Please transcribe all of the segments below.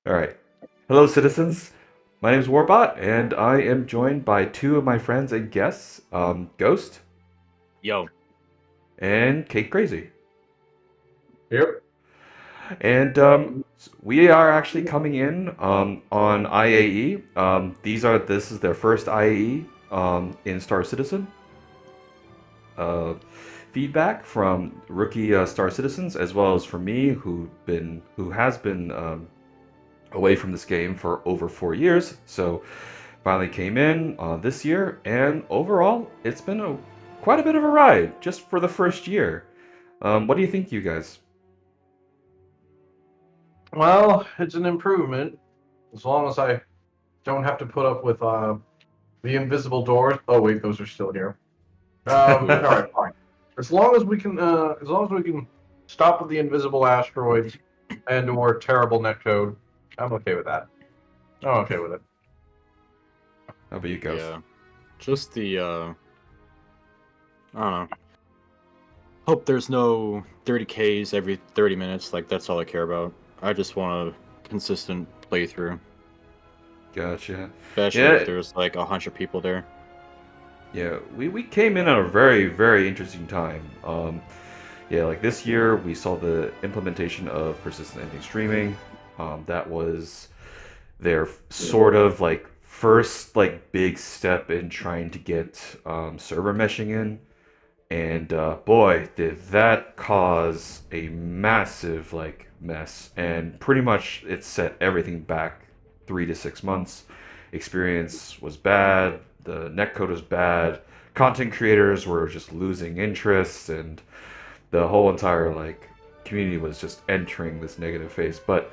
All right. Hello, citizens. My name is Warbot, and I am joined by two of my friends and guests, Ghost Yo, and CakeCrazy. Yep. And we are actually coming in on IAE. This is their first IAE in Star Citizen. Uh, Feedback from rookie Star Citizens, as well as for me, who has been away from this game for over 4 years. So finally came in this year, and overall, it's been quite a bit of a ride just for the first year. What do you think, you guys? Well, it's an improvement as long as I don't have to put up with the invisible doors. Oh wait, those are still here. All right, fine. As long as we can stop with the invisible asteroids and/or terrible netcode, I'm okay with that. I'm okay with it. How about you, Ghost? yeah. Just I don't know. Hope there's no 30Ks every 30 minutes. Like, that's all I care about. I just want a consistent playthrough, Gotcha. especially if Yeah, there's like 100 people there. yeah. We came in at a very, very interesting time. Yeah, like this year we saw the implementation of persistent ending streaming. That was their sort of like first like big step in trying to get server meshing in. And boy, did that cause a massive like mess. And pretty much it set everything back 3 to 6 months. Experience was bad. The netcode was bad. Content creators were just losing interest, and the whole entire like community was just entering this negative phase. But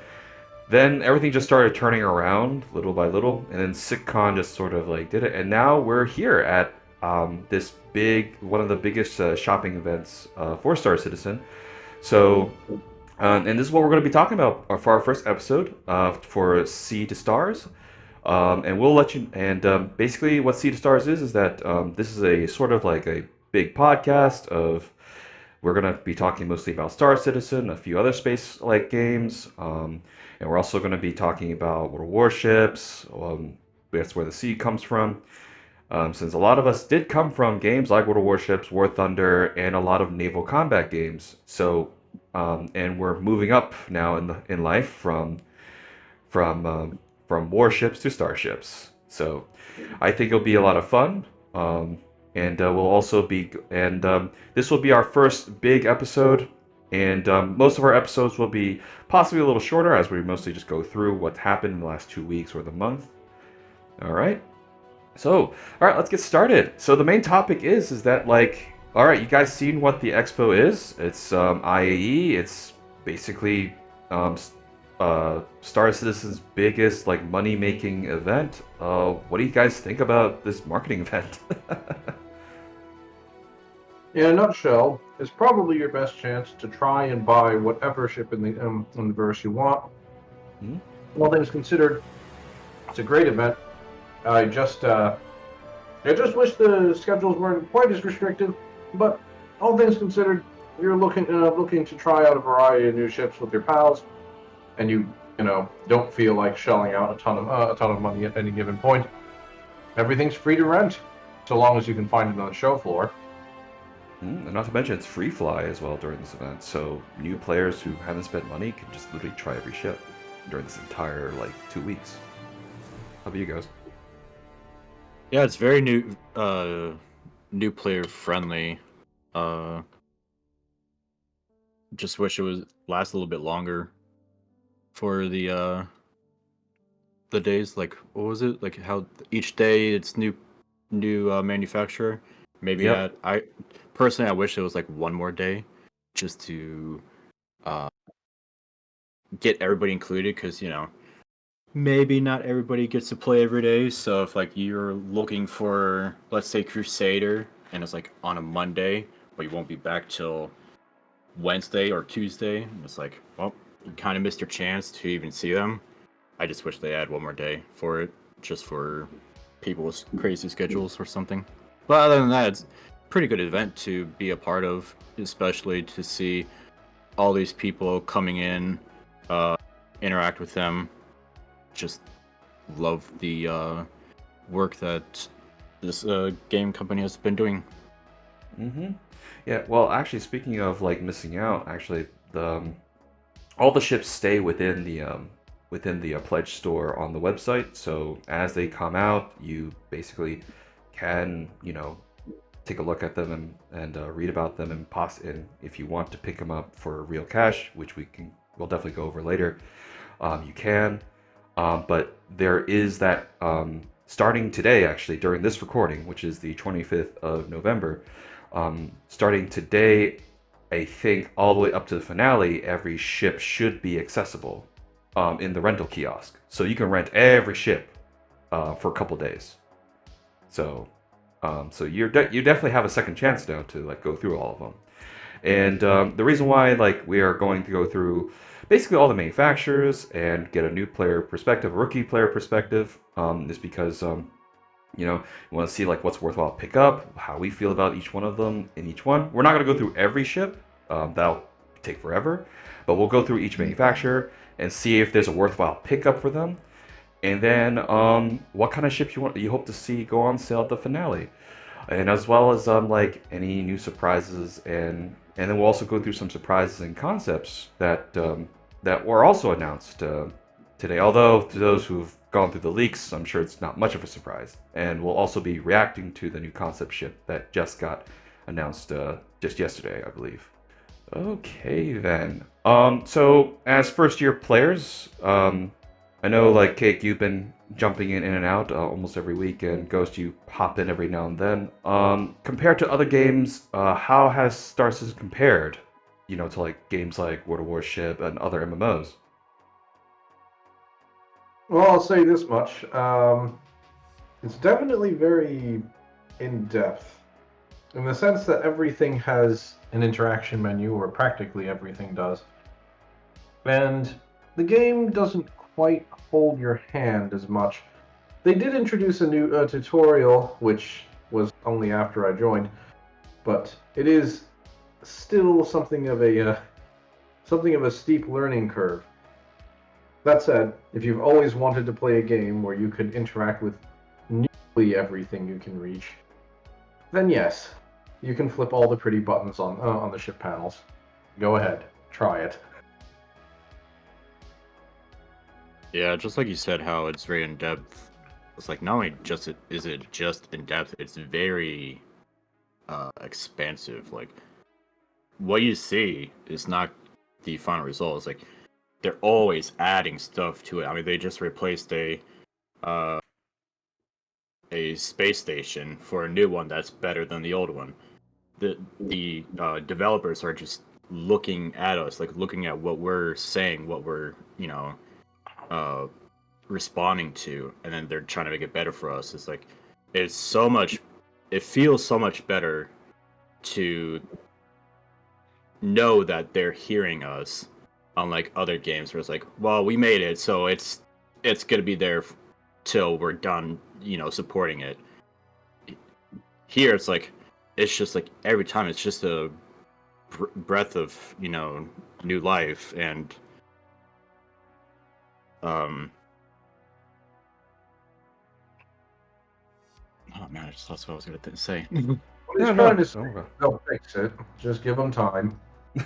then everything just started turning around little by little, and then SitCon just sort of like did it, and now we're here at this one of the biggest shopping events for Star Citizen. So, and this is what we're going to be talking about for our first episode for Sea to Stars. And we'll let you. And basically, what Sea to Stars is that this is a sort of like a big podcast of. We're going to be talking mostly about Star Citizen, a few other space-like games, and we're also going to be talking about World of Warships. That's where the sea comes from. Since a lot of us did come from games like World of Warships, War Thunder, and a lot of naval combat games. So, and we're moving up now in life from from warships to starships. So, I think it'll be a lot of fun. And we'll also be and this will be our first big episode. And most of our episodes will be possibly a little shorter, as we mostly just go through what happened in the last 2 weeks or the month. All right. So, all right, let's get started. So the main topic is that like, all right, you guys seen what the expo is? It's IAE. It's basically Star Citizen's biggest like money making event. What do you guys think about this marketing event? In a nutshell, it's probably your best chance to try and buy whatever ship in the universe you want. Hmm? All things considered, it's a great event. I just wish the schedules weren't quite as restrictive, but all things considered, you're looking to try out a variety of new ships with your pals, and you don't feel like shelling out a ton of money at any given point. Everything's free to rent, so long as you can find it on the show floor. And not to mention, it's free fly as well during this event, so new players who haven't spent money can just literally try every ship during this entire like 2 weeks. How about you guys? Yeah, it's very new player friendly. Uh, just wish it was last a little bit longer for the days. Like, what was it? Like how each day it's new manufacturer. Maybe Yep. I personally I wish it was like one more day, just to uh get everybody included, because maybe not everybody gets to play every day. So if like you're looking for, let's say, Crusader, and it's like on a Monday, but you won't be back till Wednesday or Tuesday, and it's like, well, you kind of missed your chance to even see them. I just wish they had one more day for it, just for people with crazy schedules or something. But other than that, it's a pretty good event to be a part of, especially to see all these people coming in, uh, interact with them. just love the work that this game company has been doing. Mm-hmm. Yeah, well, actually, speaking of like missing out, actually, all the ships stay within the pledge store on the website. So as they come out, you basically can take a look at them and read about them and if you want to pick them up for real cash, which we'll definitely go over later, you can. But there is that starting today, actually, during this recording, which is the 25th of November. Starting today, I think all the way up to the finale, every ship should be accessible in the rental kiosk. So you can rent every ship for a couple days. So you definitely have a second chance now to like go through all of them. And the reason why like we are going to go through basically all the manufacturers and get a new player perspective, rookie player perspective, is because you want to see like what's worthwhile to pick up, how we feel about each one of them in each one. We're not going to go through every ship. That'll take forever, but we'll go through each manufacturer and see if there's a worthwhile pickup for them. And then what kind of ship you hope to see go on sale at the finale, and as well as like any new surprises, and then we'll also go through some surprises and concepts that were also announced today. Although to those who've gone through the leaks, I'm sure it's not much of a surprise. And we'll also be reacting to the new concept ship that just got announced just yesterday, I believe. Okay then. So as first year players, I know like Cake, you've been jumping in and out almost every week, and Ghost, you hop in every now and then. Compared to other games, how has Star Citizen compared, to like games like World of Warships and other MMOs? Well, I'll say this much. It's definitely very in-depth, in the sense that everything has an interaction menu, or practically everything does. And the game doesn't quite hold your hand as much. They did introduce a new tutorial, which was only after I joined, but it is still something of a steep learning curve. That said, if you've always wanted to play a game where you could interact with nearly everything you can reach, then yes, you can flip all the pretty buttons on the ship panels. Go ahead, try it. Yeah, just like you said, how it's very in depth. It's like not only is it just in depth, it's very expansive. Like what you see is not the final result. It's like they're always adding stuff to it. I mean, they just replaced a space station for a new one that's better than the old one. The developers are just looking at us, like looking at what we're saying, what we're responding to, and then they're trying to make it better for us. It's like it feels so much better to know that they're hearing us, unlike other games where it's like, well, we made it, so it's gonna be there till we're done supporting it. Here it's just like every time it's just a breath of new life. And oh man, I just lost what I was gonna say. What he's trying to say, they'll fix it. Just give them time.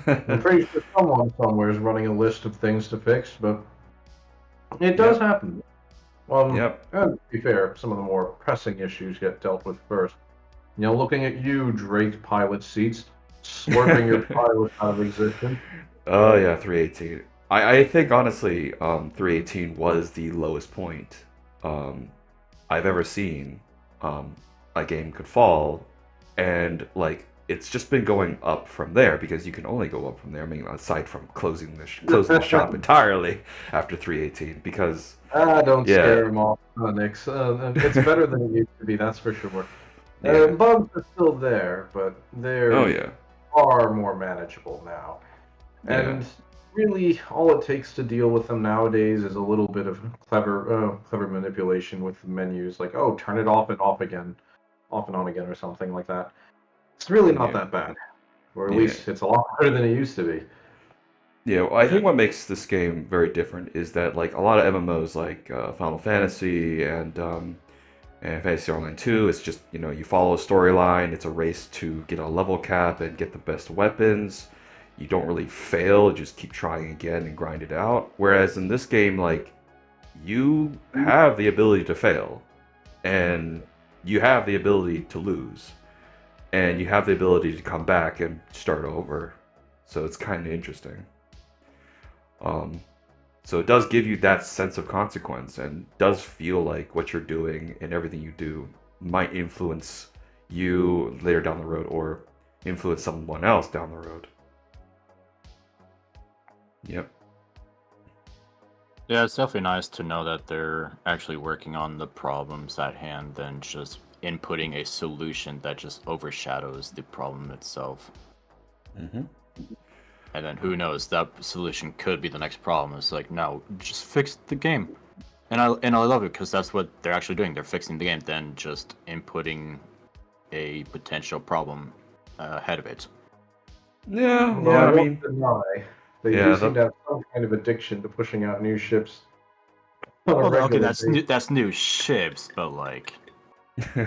I'm pretty sure someone somewhere is running a list of things to fix, but it does happen. Yep. And to be fair, some of the more pressing issues get dealt with first. Looking at you, draped pilot seats, slurping your pilot out of existence. Oh yeah, 318. I think honestly, 318 was the lowest point I've ever seen a game could fall, and like it's just been going up from there, because you can only go up from there. I mean, aside from closing the shop entirely after 318, because don't scare them off, Nick. It's better than it used to be, that's for sure. Bugs are still there, but they're far more manageable now. And really, all it takes to deal with them nowadays is a little bit of clever manipulation with the menus, like, oh, turn it off and on again, or something like that. It's really not that bad, or at least it's a lot better than it used to be. Yeah, well, I think Yeah. what makes this game very different is that like a lot of MMOs like Final Fantasy and Fantasy Online 2, it's just, you follow a storyline, it's a race to get a level cap and get the best weapons. You don't really fail, you just keep trying again and grind it out. Whereas in this game, like, you have the ability to fail, and you have the ability to lose, and you have the ability to come back and start over. So it's kind of interesting. Um, so it does give you that sense of consequence and does feel like what you're doing and everything you do might influence you later down the road or influence someone else down the road. Yep. Yeah, it's definitely nice to know that they're actually working on the problems at hand than just inputting a solution that just overshadows the problem itself. Mm-hmm. And then who knows, that solution could be the next problem. It's like, no, just fix the game. And I love it because that's what they're actually doing. They're fixing the game, then just inputting a potential problem ahead of it. Yeah, well, Yeah, I I won't mean, deny they yeah, do seem to have some kind of addiction to pushing out new ships on a Well, okay, regular that's basis. that's new ships, but like,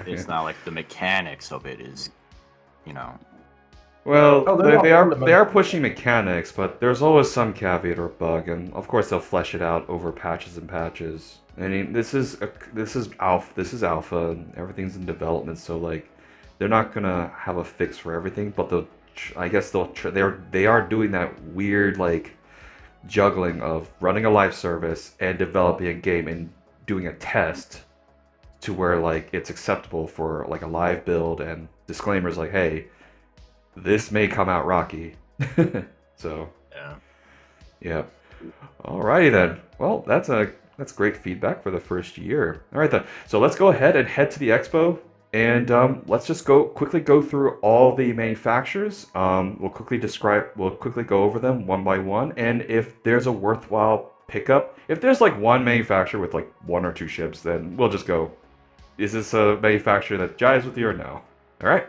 it's not like the mechanics of it is, you know. well, Oh, they're they, not they are they are fundamental. pushing mechanics, but there's always some caveat or bug, and of course they'll flesh it out over patches and patches. I mean, this is alpha, and everything's in development, so like they're not gonna have a fix for everything, but I guess they are doing that weird like juggling of running a live service and developing a game and doing a test to where like it's acceptable for like a live build and disclaimers like, hey, this may come out rocky. So, Yeah. yeah. Alrighty then. Well, that's great feedback for the first year. All right then. So let's go ahead and head to the expo, and let's just quickly go through all the manufacturers. We'll quickly go over them one by one, and if there's a worthwhile pickup, if there's like one manufacturer with like one or two ships, then we'll just go. Is this a manufacturer that jives with you or no? All right.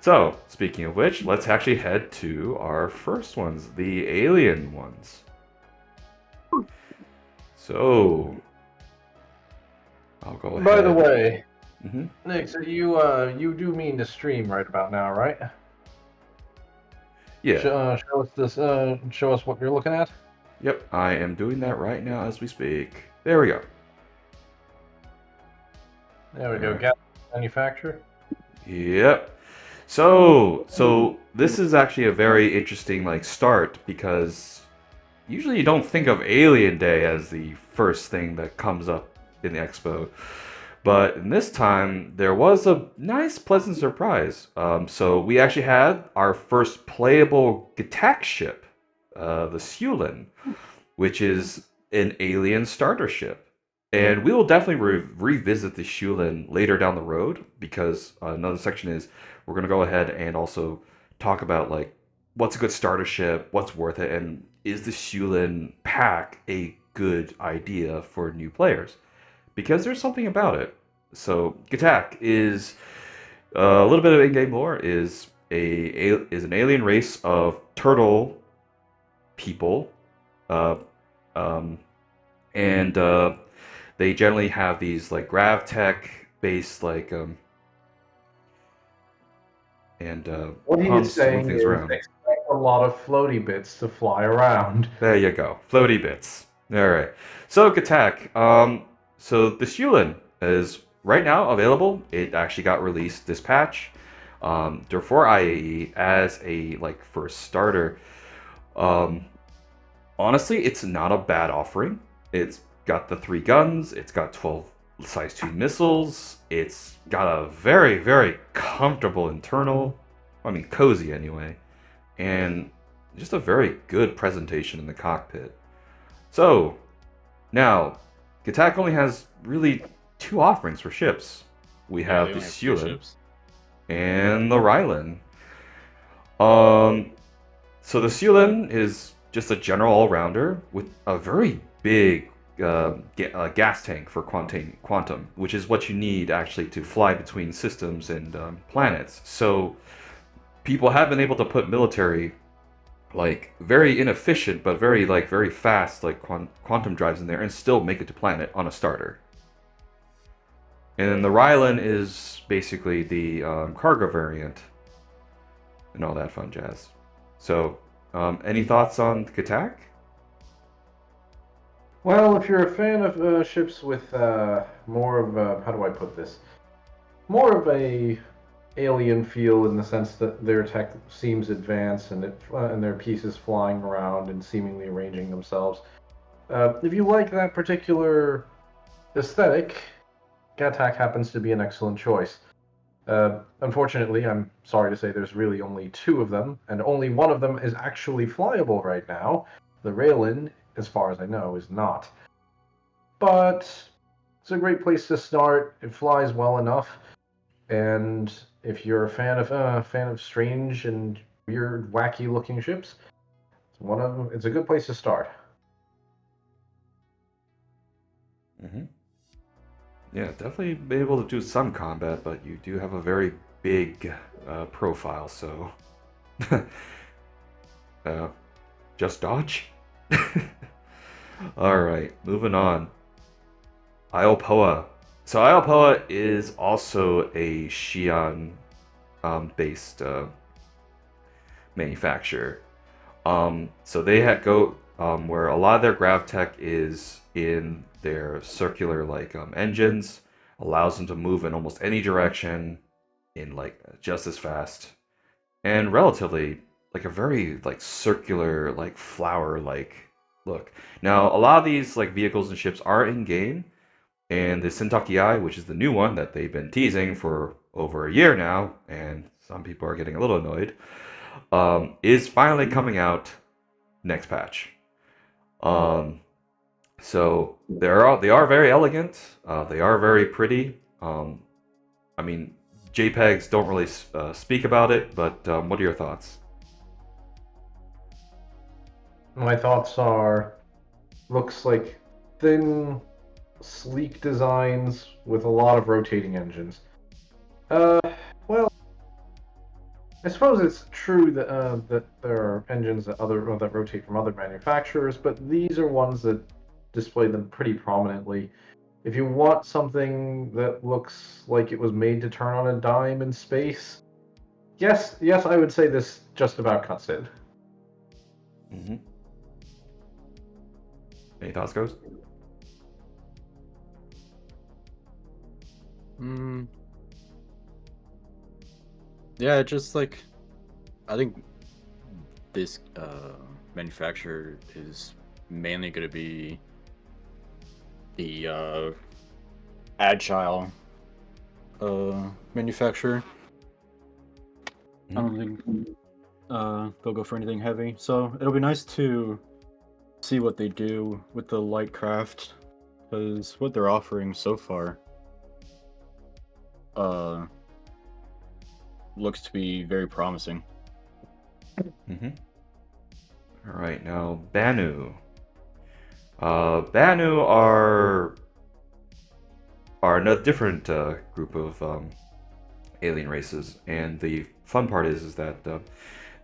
So, speaking of which, let's actually head to our first ones, the alien ones. So, I'll go ahead. By the way, Mhm. Nick, so you do mean to stream right about now, right? Yeah. Show us this. Show us what you're looking at. Yep, I am doing that right now as we speak. There we go. There we go. Alright. Gas manufacturer. Yep. So this is actually a very interesting like start because usually you don't think of Alien Day as the first thing that comes up in the expo. But in this time, there was a nice, pleasant surprise. So we actually had our first playable Gattack ship, the Sulin, which is an alien starter ship. And we will definitely revisit the Shulin later down the road because another section is we're going to go ahead and also talk about like what's a good starter ship, what's worth it, and is the Shulin pack a good idea for new players? Because there's something about it. So Gattack is a little bit of in-game lore is an alien race of turtle people, uh, um, and they generally have these like gravtech based like and What he is pumps to move saying things is around. expect a lot of floaty bits to fly around. There you go, floaty bits. All right. So Gattack. So the Shulin is right now available. It actually got released this patch. For IAE as a like first starter. Um, Honestly, it's not a bad offering. It's got the 3 guns, it's got 12 size 2 missiles, it's got a very, very comfortable internal, I mean, cozy anyway, and just a very good presentation in the cockpit. So, now, Gattack only has really 2 offerings for ships. We Yeah, have they the only have two Sulin ships. and the Rylan. Um, so the Sulin is just a general all-rounder with a very big gas tank for quantum, which is what you need actually to fly between systems and planets. So people have been able to put military like very inefficient but very fast like quantum drives in there and still make it to planet on a starter. And then the Rylan is basically the cargo variant and all that fun jazz. So, any thoughts on Katak? Well, if you're a fan of ships with more of a, how do I put this? More of a alien feel in the sense that their tech seems advanced and and their pieces flying around and seemingly arranging themselves. If you like that particular aesthetic, Katak happens to be an excellent choice. Unfortunately, I'm sorry to say there's really only two of them, and only one of them is actually flyable right now. The Raylin, as far as I know, is not. But it's a great place to start. It flies well enough, and if you're a fan of strange and weird, wacky-looking ships, it's one of them. It's a good place to start. Mm-hmm. Yeah, definitely be able to do some combat, but you do have a very big profile, so just dodge. All right, moving on. Iopoa. So Iopoa is also a Xi'an based manufacturer. So they had go where a lot of their grav tech is in their circular engines, allows them to move in almost any direction in just as fast and relatively a very circular flower look. Now a lot of these vehicles and ships are in game, and the Sintaki Eye, which is the new one that they've been teasing for over a year now, and some people are getting a little annoyed, is finally coming out next patch. So they are very elegant. They are very pretty. I mean, JPEGs don't really speak about it, but what are your thoughts? My thoughts are, looks like thin, sleek designs with a lot of rotating engines. Well, I suppose it's true that that there are engines that rotate from other manufacturers, but these are ones that display them pretty prominently. If you want something that looks like it was made to turn on a dime in space, yes, I would say this just about cuts it. Mm-hmm. Any thoughts, Ghost? Yeah, just I think this manufacturer is mainly going to be the agile manufacturer. I don't think they'll go for anything heavy, so it'll be nice to see what they do with the light craft, because what they're offering so far looks to be very promising. Mm-hmm. All right, now Banu. Banu are a different group of alien races, and the fun part is that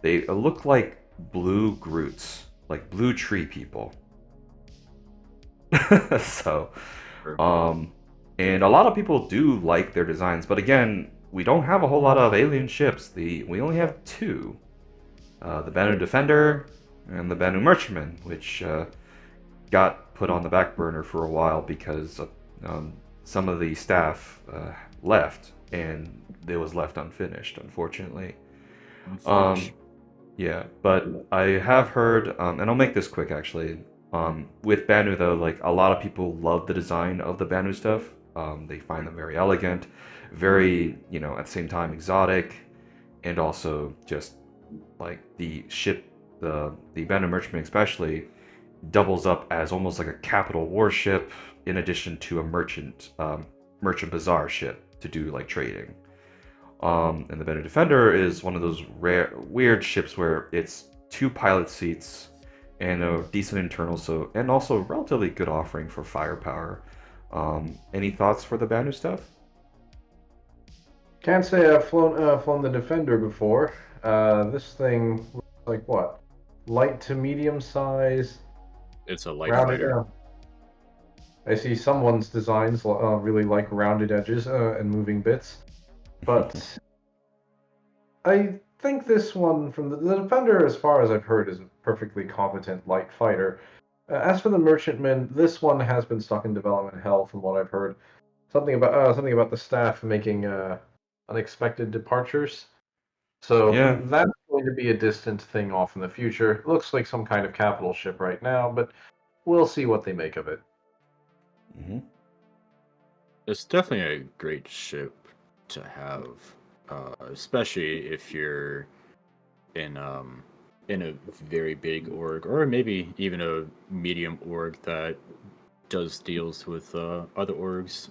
they look like blue Groots, like blue tree people. So, and a lot of people do like their designs, but again, we don't have a whole lot of alien ships. We only have two, the Banu Defender and the Banu Merchantman, which got put on the back burner for a while because some of the staff left, and it was left unfinished, unfortunately. Yeah, but I have heard, and I'll make this quick actually. With Banu though, a lot of people love the design of the Banu stuff. They find them very elegant, very, at the same time exotic, and also just the ship, the Banu Merchantman especially, doubles up as almost like a capital warship in addition to a merchant bazaar ship to do trading. And the Banu Defender is one of those rare, weird ships where it's 2 pilot seats and a decent internal, and also relatively good offering for firepower. Any thoughts for the Banu stuff? Can't say I've flown the Defender before. This thing looks like what? light to medium size, It's a light rounded. fighter. I see someone's designs really like rounded edges and moving bits, but I think this one from the Defender, as far as I've heard, is a perfectly competent light fighter. As for the Merchantman, this one has been stuck in development hell, from what I've heard. Something about the staff making unexpected departures. So Yeah. that's going to be a distant thing off in the future. It looks like some kind of capital ship right now, but we'll see what they make of it. hmm It's definitely a great ship to have, especially if you're in a very big org, or maybe even a medium org that does deals with other orgs.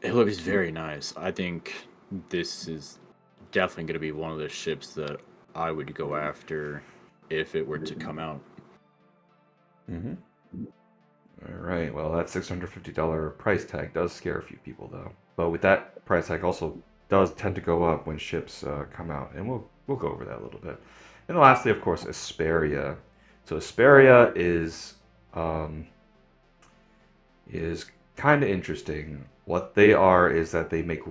It looks very nice. I think this is definitely going to be one of the ships that I would go after if it were to come out. hmm All right. Well, that $650 price tag does scare a few people, though. But with that price tag, also does tend to go up when ships come out, and we'll go over that a little bit. And lastly, of course, Asperia. So Asperia is kind of interesting. What they are is that they make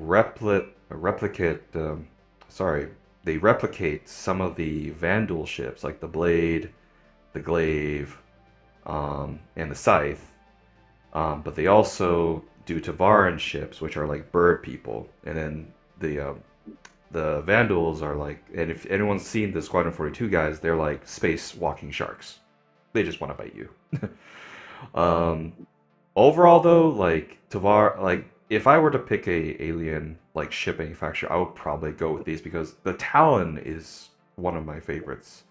they replicate some of the Vandal ships, like the Blade, the Glaive, and the Scythe. But they also do Tavaran ships, which are like bird people, and then the Vandals are like, and if anyone's seen the Squadron 42 guys, they're like space walking sharks. They just want to bite you. um, Overall, though, like if I were to pick a alien like ship manufacturer, I would probably go with these because the Talon is one of my favorites.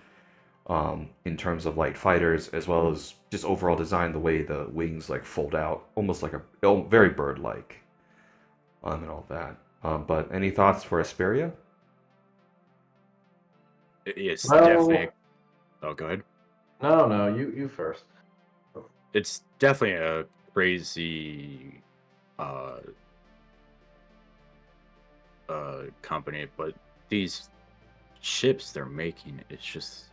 In terms of light fighters, as well as just overall design, the way the wings like fold out, almost like very bird-like, and all that. But any thoughts for Asperia? It's Well, definitely. Oh, go ahead. no, you first. It's definitely a crazy uh company, but these ships they're making, it's just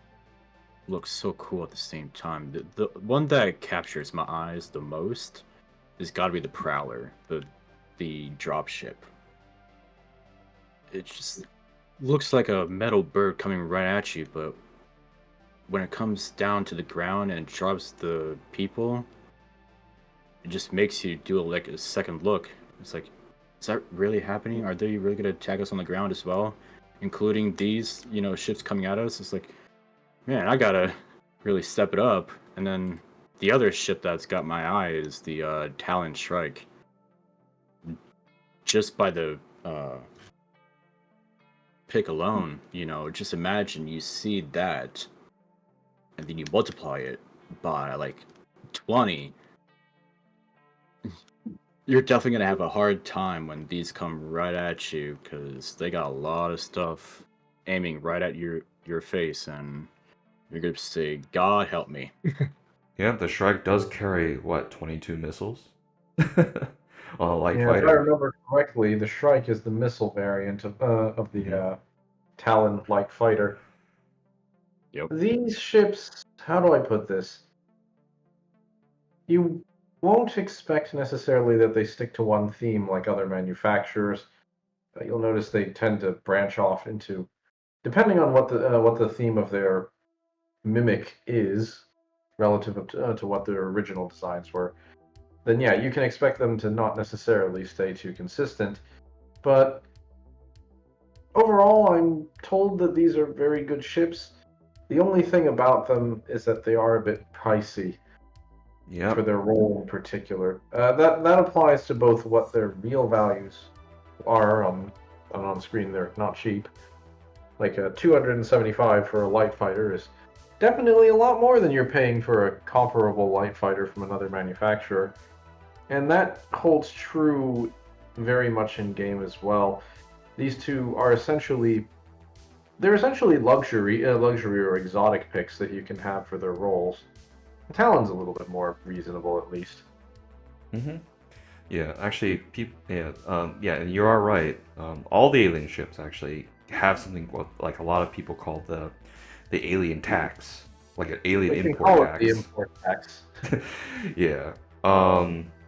looks so cool at the same time. The one that captures my eyes the most has got to be the Prowler, the drop ship. It just looks like a metal bird coming right at you, but when it comes down to the ground and drops the people, it just makes you do like a second look. It's like, is that really happening? Are they really gonna attack us on the ground as well, including these ships coming at us? It's like, man, I gotta really step it up. And then the other ship that's got my eye is the Talon Strike. Just by the pick alone, just imagine you see that, and then you multiply it by like 20. You're definitely gonna have a hard time when these come right at you because they got a lot of stuff aiming right at your face, and you're gonna say, "God help me." Yeah, the Shrike does carry what, 22 missiles on a light Yeah, if I fighter. remember correctly, the Shrike is the missile variant of the Mhm. Talon light fighter. Yep. These ships, how do I put this? You won't expect necessarily that they stick to one theme like other manufacturers. You'll notice they tend to branch off into, depending on what the theme of their mimic is, relative to what their original designs were. Then yeah, you can expect them to not necessarily stay too consistent. But overall, I'm told that these are very good ships. The only thing about them is that they are a bit pricey for Yep. their role in particular. That applies to both what their real values are on screen. They're not cheap. Like a 275 for a light fighter is definitely a lot more than you're paying for a comparable light fighter from another manufacturer. And that holds true very much in game as well. These two are essentially luxury or exotic picks that you can have for their roles. Talon's a little bit more reasonable, at least. hmm Yeah, actually, yeah, and you are right. All the alien ships actually have something what like a lot of people call the alien tax, like an alien We can import call it the tax. import tax. Yeah.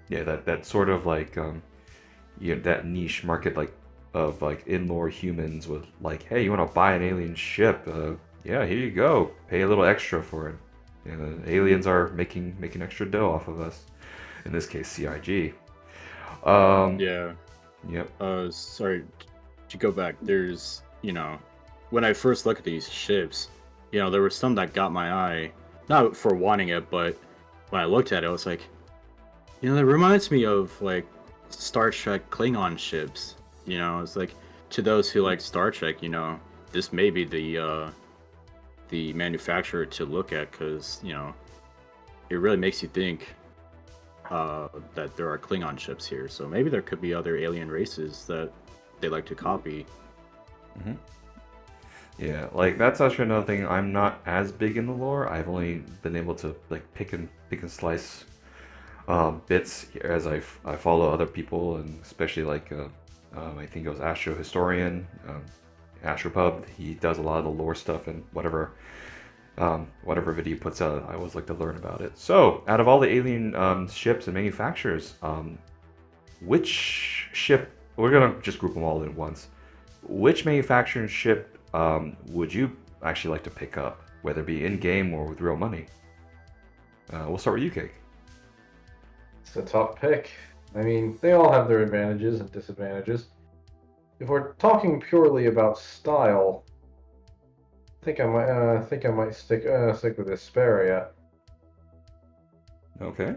Yeah, that sort of like that niche market like of like in-lore humans with like, hey, you want to buy an alien ship? Yeah, here you go. Pay a little extra for it. And the aliens are making extra dough off of us. In this case, CIG. Um, Yeah. yep. Sorry to go back. There's, when I first look at these ships, there were some that got my eye, not for wanting it, but when I looked at it, I was like, that reminds me of like Star Trek Klingon ships. It's like to those who like Star Trek, this may be the manufacturer to look at because it really makes you think that there are Klingon ships here. So maybe there could be other alien races that they like to copy. Hmm. Yeah, like that's actually another thing. I'm not as big in the lore. I've only been able to like pick and slice bits here as I follow other people, and especially like I think it was Astro Historian, Astropub. He does a lot of the lore stuff and whatever video he puts out. I always like to learn about it. So, out of all the alien ships and manufacturers, which ship? We're gonna just group them all in once. Which manufacturing ship would you actually like to pick up, whether it be in game or with real money? We'll start with you, Cake. It's a tough pick. I mean, they all have their advantages and disadvantages. If we're talking purely about style, I think I might stick with Asperia. Okay.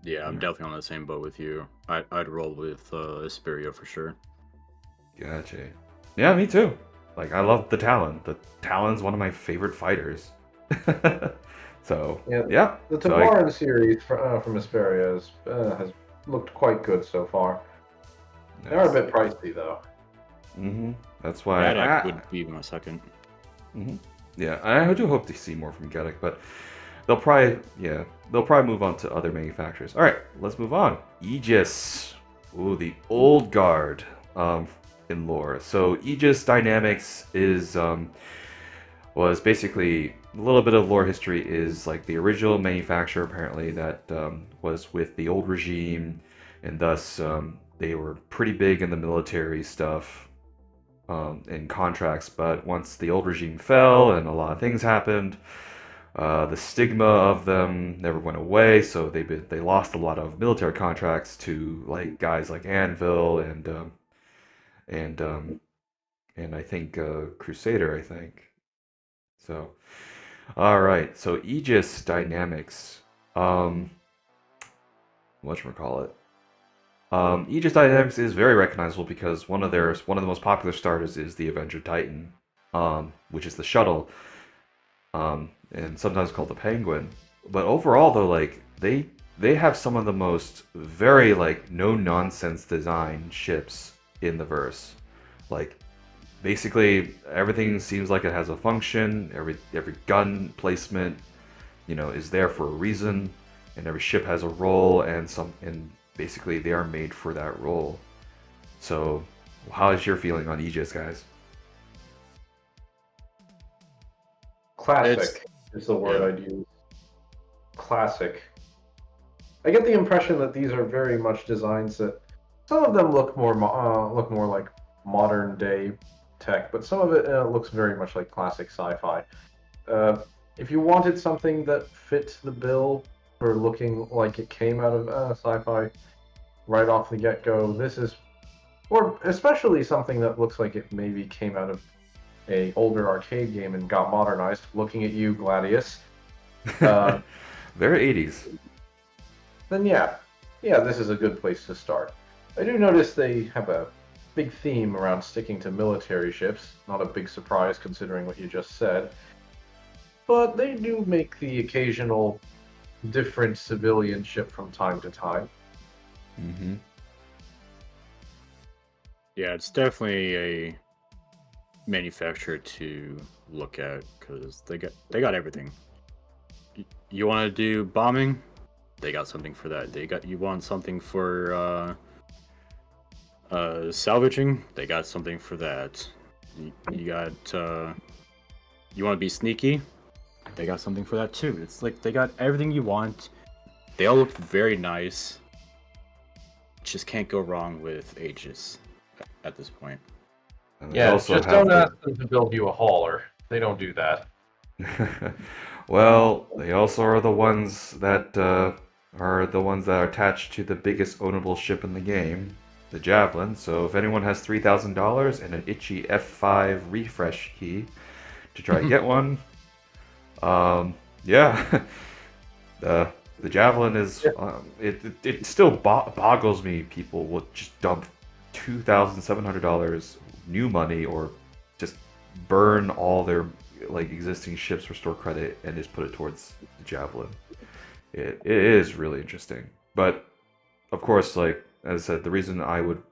Yeah, I'm definitely on the same boat with you. I'd roll with Asperia for sure. Gotcha. Yeah, me too. Like, I love the Talon. The Talon's one of my favorite fighters. So, yeah. The So Tavaran series from Asperia has looked quite good so far. They are a bit pricey though. Mm-hmm. That's why Gadek would be my second. Mm-hmm. Yeah, I do hope to see more from Gadek, but they'll probably move on to other manufacturers. All right, let's move on. Aegis. Ooh, the old guard in lore. So Aegis Dynamics was basically a little bit of lore history is like the original manufacturer apparently that was with the old regime, and thus they were pretty big in the military stuff and contracts. But once the old regime fell and a lot of things happened, the stigma of them never went away. So they lost a lot of military contracts to like guys like Anvil and I think Crusader. I think so. All right, so Aegis Dynamics, whatchamacallit. Aegis Dynamics is very recognizable because one of the most popular starters is the Avenger Titan, which is the shuttle, and sometimes called the Penguin. But overall, though, like they have some of the most very like no nonsense design ships in the verse, like. Basically, everything seems like it has a function. Every gun placement, is there for a reason, and every ship has a role, and basically they are made for that role. So, how is your feeling on Aegis, guys? Classic is the word I'd use. Classic. I get the impression that these are very much designs that some of them look more like modern day tech, but some of it looks very much like classic sci-fi. If you wanted something that fit the bill for looking like it came out of sci-fi right off the get-go, this is, or especially something that looks like it maybe came out of a older arcade game and got modernized. Looking at you, Gladius. Very 80s. Then yeah, this is a good place to start. I do notice they have a big theme around sticking to military ships. Not a big surprise considering what you just said. But they do make the occasional different civilian ship from time to time. Mm-hmm. Yeah, it's definitely a manufacturer to look at because they got everything. You want to do bombing? They got something for that. You want something for Salvaging, they got something for that. You got you want to be sneaky, they got something for that too. It's like they got everything you want. They all look very nice. Just can't go wrong with Aegis at this point. And they Yeah, also just have don't ask them to build you a hauler. They don't do that. well, they also are the ones that are attached to the biggest ownable ship in the game, the Javelin. So if anyone has $3,000 and an itchy F5 refresh key to try and get one, yeah, the Javelin is it still boggles me. People will just dump $2,700 new money or just burn all their like existing ships for store credit and just put it towards the Javelin. It is really interesting, but of course, like as I said, the reason I would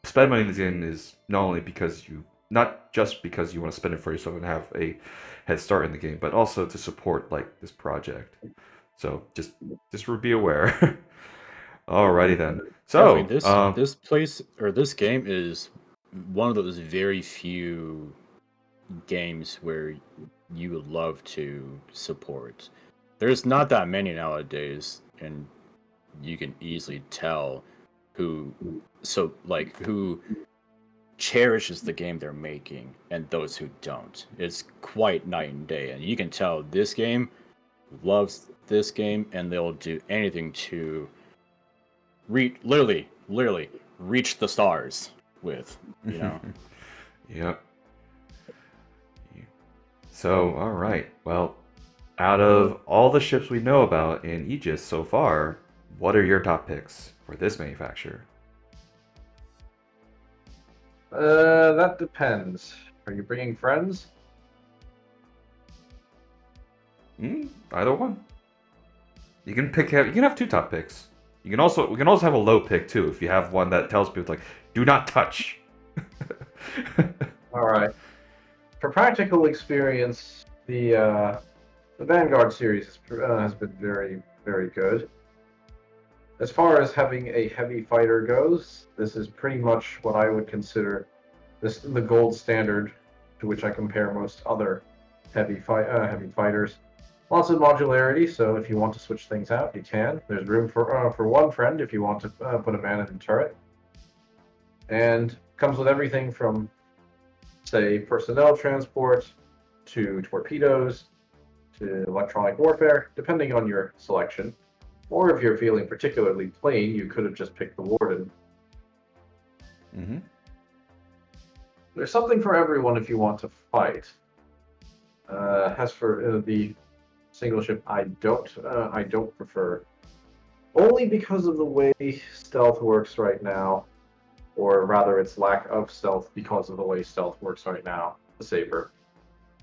spend money in this game is not just because you want to spend it for yourself and have a head start in the game, but also to support like this project. So just be aware. Alrighty then. So Definitely, this game is one of those very few games where you would love to support. There's not that many nowadays, and you can easily tell who who cherishes the game they're making and those who don't. It's quite night and day, and you can tell this game loves this game, and they'll do anything to literally reach the stars with, you know. Yep. So, all right. Well, out of all the ships we know about in Aegis so far, what are your top picks for this manufacturer? That depends. Are you bringing friends? Either one. You can have two top picks. We can also have a low pick too if you have one that tells people like, do not touch. All right. For practical experience, the Vanguard series has been very, very good. As far as having a heavy fighter goes, this is pretty much what I would consider the gold standard to which I compare most other heavy fighters. Lots of modularity, so if you want to switch things out, you can. There's room for one friend if you want to put a man in a turret. And comes with everything from, say, personnel transport to torpedoes to electronic warfare, depending on your selection. Or if you're feeling particularly plain, you could have just picked the Warden. Mm-hmm. There's something for everyone if you want to fight. As for the single ship, I don't prefer, only because of the way stealth works right now, or rather its lack of stealth because of the way stealth works right now. The Saber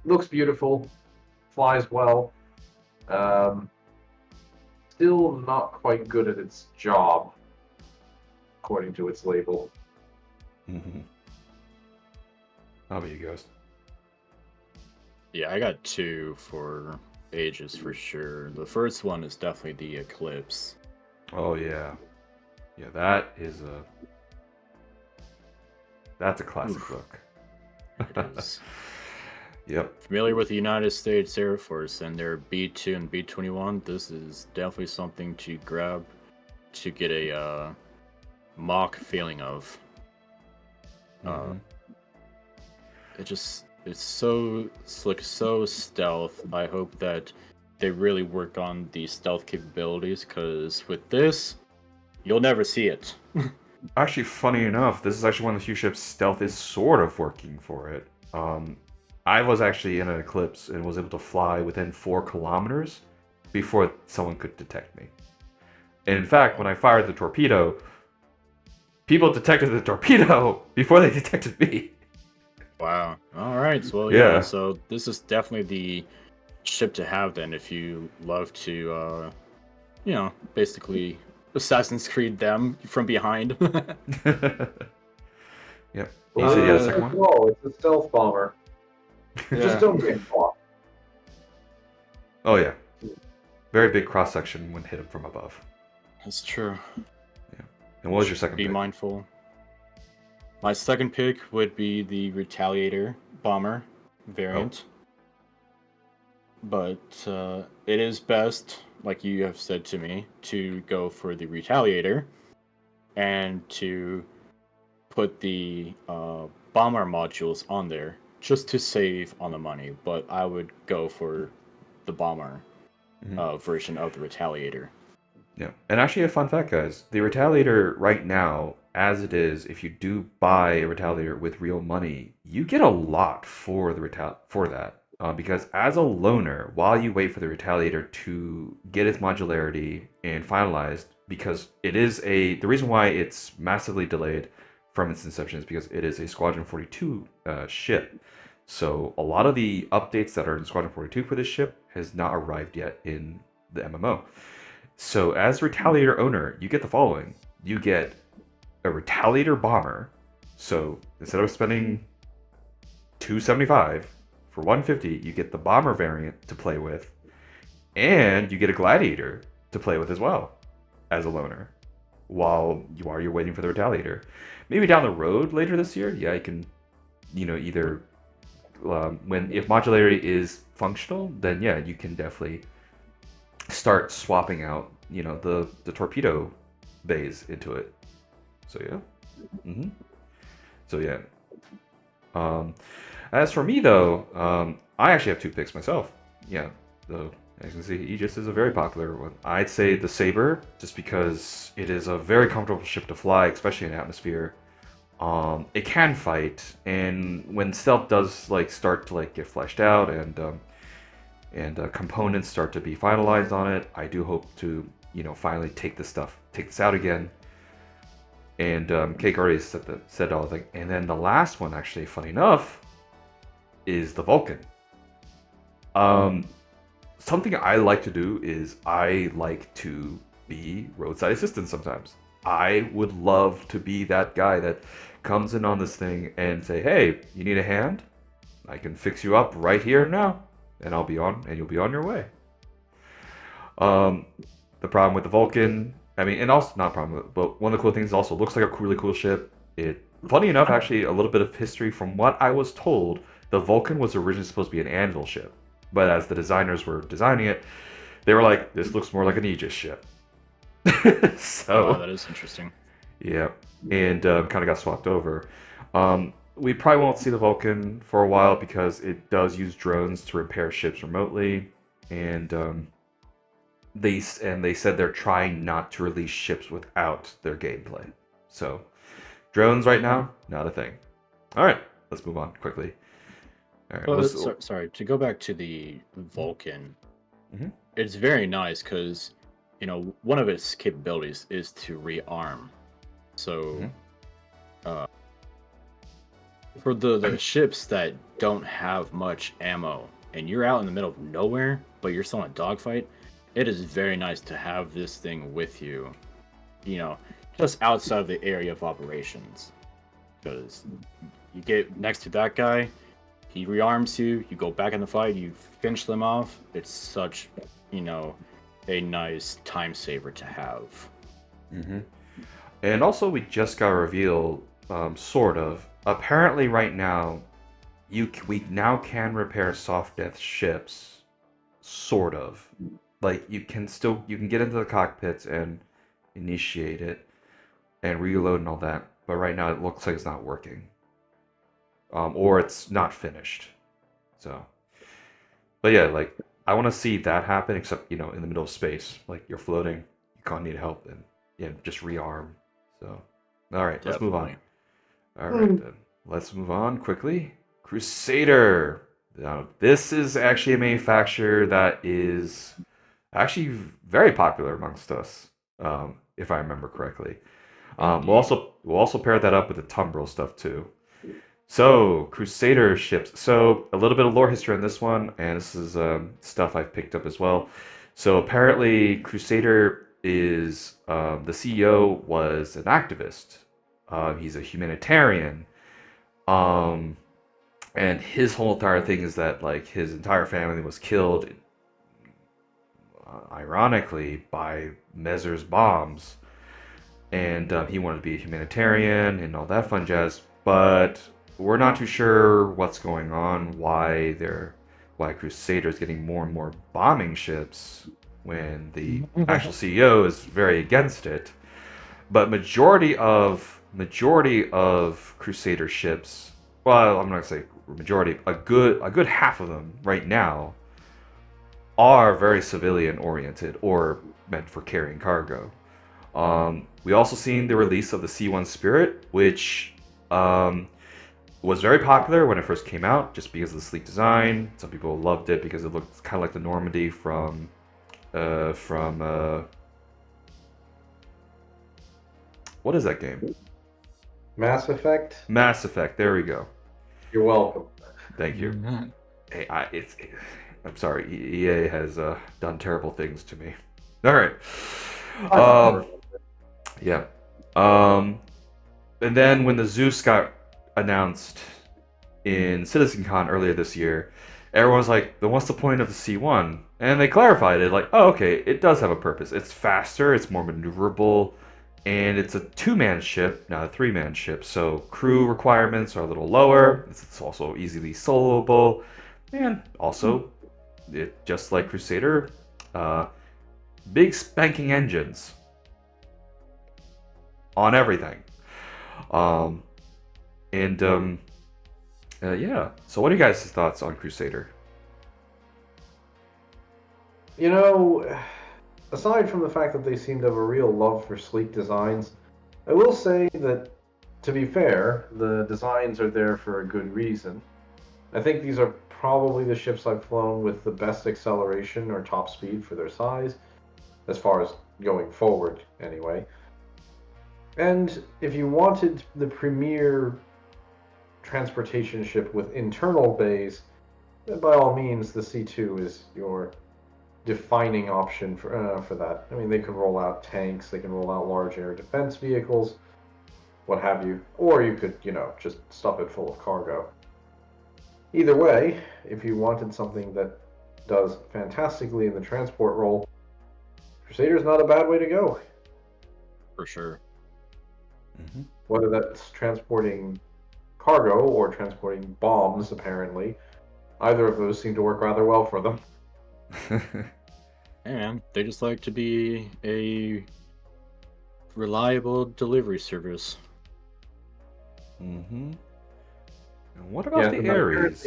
looks beautiful, flies well, still not quite good at its job, according to its label. Mm-hmm. How about you, Ghost? Yeah, I got two for Aegis for sure. The first one is definitely the Eclipse. Oh yeah, that's a classic book. It is. Yep. Familiar with the United States Air Force and their B-2 and B-21, this is definitely something to grab to get a mock feeling of. Mm-hmm. It's so slick, so stealth. I hope that they really work on the stealth capabilities, because with this, you'll never see it. Actually, funny enough, this is actually one of the few ships stealth is sort of working for it. I was actually in an Eclipse and was able to fly within 4 kilometers before someone could detect me. And in fact, when I fired the torpedo, people detected the torpedo before they detected me. Wow. All right. Well, Yeah. yeah. So this is definitely the ship to have then if you love to, basically Assassin's Creed them from behind. Yep. You said you had a second one? No, it's a stealth bomber. Yeah. Just don't get caught. Oh yeah. Very big cross section when hit him from above. That's true. And what was your second Be pick? mindful. My second pick would be the Retaliator bomber variant. But it is best, like you have said to me, to go for the Retaliator and to put the bomber modules on there just to save on the money. But I would go for the bomber version of the Retaliator. Yeah, and actually a fun fact, guys. The Retaliator right now, as it is, if you do buy a Retaliator with real money, you get a lot for that. Because as a loaner, while you wait for the Retaliator to get its modularity and finalized, because the reason why it's massively delayed from its inception is because it is a Squadron 42 ship. So a lot of the updates that are in Squadron 42 for this ship has not arrived yet in the MMO. So as Retaliator owner, you get the following. You get a Retaliator bomber. So instead of spending $275 for $150, you get the bomber variant to play with, and you get a Gladiator to play with as well as a loaner while you're waiting for the Retaliator. Maybe down the road later this year, yeah, you can, either if modularity is functional, then yeah, you can definitely start swapping out, the torpedo bays into it. So yeah. So yeah. As for me though, I actually have two picks myself. Yeah. So as you can see, Aegis is a very popular one. I'd say the Saber, just because it is a very comfortable ship to fly, especially in atmosphere. It can fight, and when stealth does start to get fleshed out and components start to be finalized on it, I do hope to finally take this out again. And Cake already said all the thing. And then the last one, actually, funny enough, is the Vulcan. Something I like to do is I like to be roadside assistance sometimes. I would love to be that guy that comes in on this thing and say, hey, you need a hand? I can fix you up right here and now, and you'll be on your way. The problem with the Vulcan, and also not a problem, but one of the cool things, also looks like a really cool ship. Funny enough, actually, a little bit of history from what I was told, the Vulcan was originally supposed to be an anvil ship, but as the designers were designing it, they were like, this looks more like an Aegis ship. So that is interesting. Yeah, and kind of got swapped over. We probably won't see the Vulcan for a while because it does use drones to repair ships remotely, and they said they're trying not to release ships without their gameplay. So drones right now, not a thing. All right, let's move on quickly. All right, sorry, to go back to the Vulcan, Mm-hmm. It's very nice because one of its capabilities is to rearm. So, for the ships that don't have much ammo and you're out in the middle of nowhere, but you're still in a dogfight, it is very nice to have this thing with you, just outside of the area of operations. Because you get next to that guy, he rearms you, you go back in the fight, you finish them off. It's such, a nice time saver to have. And also, we just got a reveal, sort of. Apparently, right now, we now can repair soft death ships, sort of. You can get into the cockpits and initiate it and reload and all that. But right now, it looks like it's not working, or it's not finished. So, but yeah, I want to see that happen. Except in the middle of space, you're floating, you can't need help, and just rearm. So, all right, let's move on. All right, then. Let's move on quickly. Crusader. Now, this is actually a manufacturer that is actually very popular amongst us, if I remember correctly. We'll also pair that up with the Tumbril stuff too. So, Crusader ships. So, a little bit of lore history on this one, and this is stuff I've picked up as well. So, apparently, Crusader is the CEO was an activist. He's a humanitarian, and his whole entire thing is that his entire family was killed, ironically, by Mezer's bombs, and he wanted to be a humanitarian and all that fun jazz. but we're not too sure what's going on, why Crusader's getting more and more bombing ships when the actual CEO is very against it. But majority of Crusader ships, well, I'm not gonna say majority, a good half of them right now are very civilian oriented or meant for carrying cargo. We also seen the release of the C1 Spirit, which was very popular when it first came out, just because of the sleek design. Some people loved it because it looked kind of like the Normandy from what is that game? Mass Effect. Mass Effect. There we go. You're welcome. Thank you. Hey, I'm sorry. EA has done terrible things to me. All right. Yeah. And then when the Zeus got announced in CitizenCon earlier this year, everyone was like, then what's the point of the C1? And they clarified it, like, oh, okay, it does have a purpose. It's faster, it's more maneuverable, and it's a 2-man ship, not a 3-man ship, so crew requirements are a little lower. It's also easily soloable, and also, just like Crusader, big spanking engines on everything. Yeah. So, what are you guys' thoughts on Crusader? You know, aside from the fact that they seem to have a real love for sleek designs, I will say that, to be fair, the designs are there for a good reason. I think these are probably the ships I've flown with the best acceleration or top speed for their size, as far as going forward, anyway. And if you wanted the premier transportation ship with internal bays, then by all means, the C2 is your defining option for that. I mean, they can roll out tanks, they can roll out large air defense vehicles, what have you, or you could, just stuff it full of cargo. Either way, if you wanted something that does fantastically in the transport role, Crusader's not a bad way to go. For sure. Mm-hmm. Whether that's transporting cargo or transporting bombs, apparently, either of those seem to work rather well for them. And they just like to be a reliable delivery service. Mm-hmm. And what about the Ares?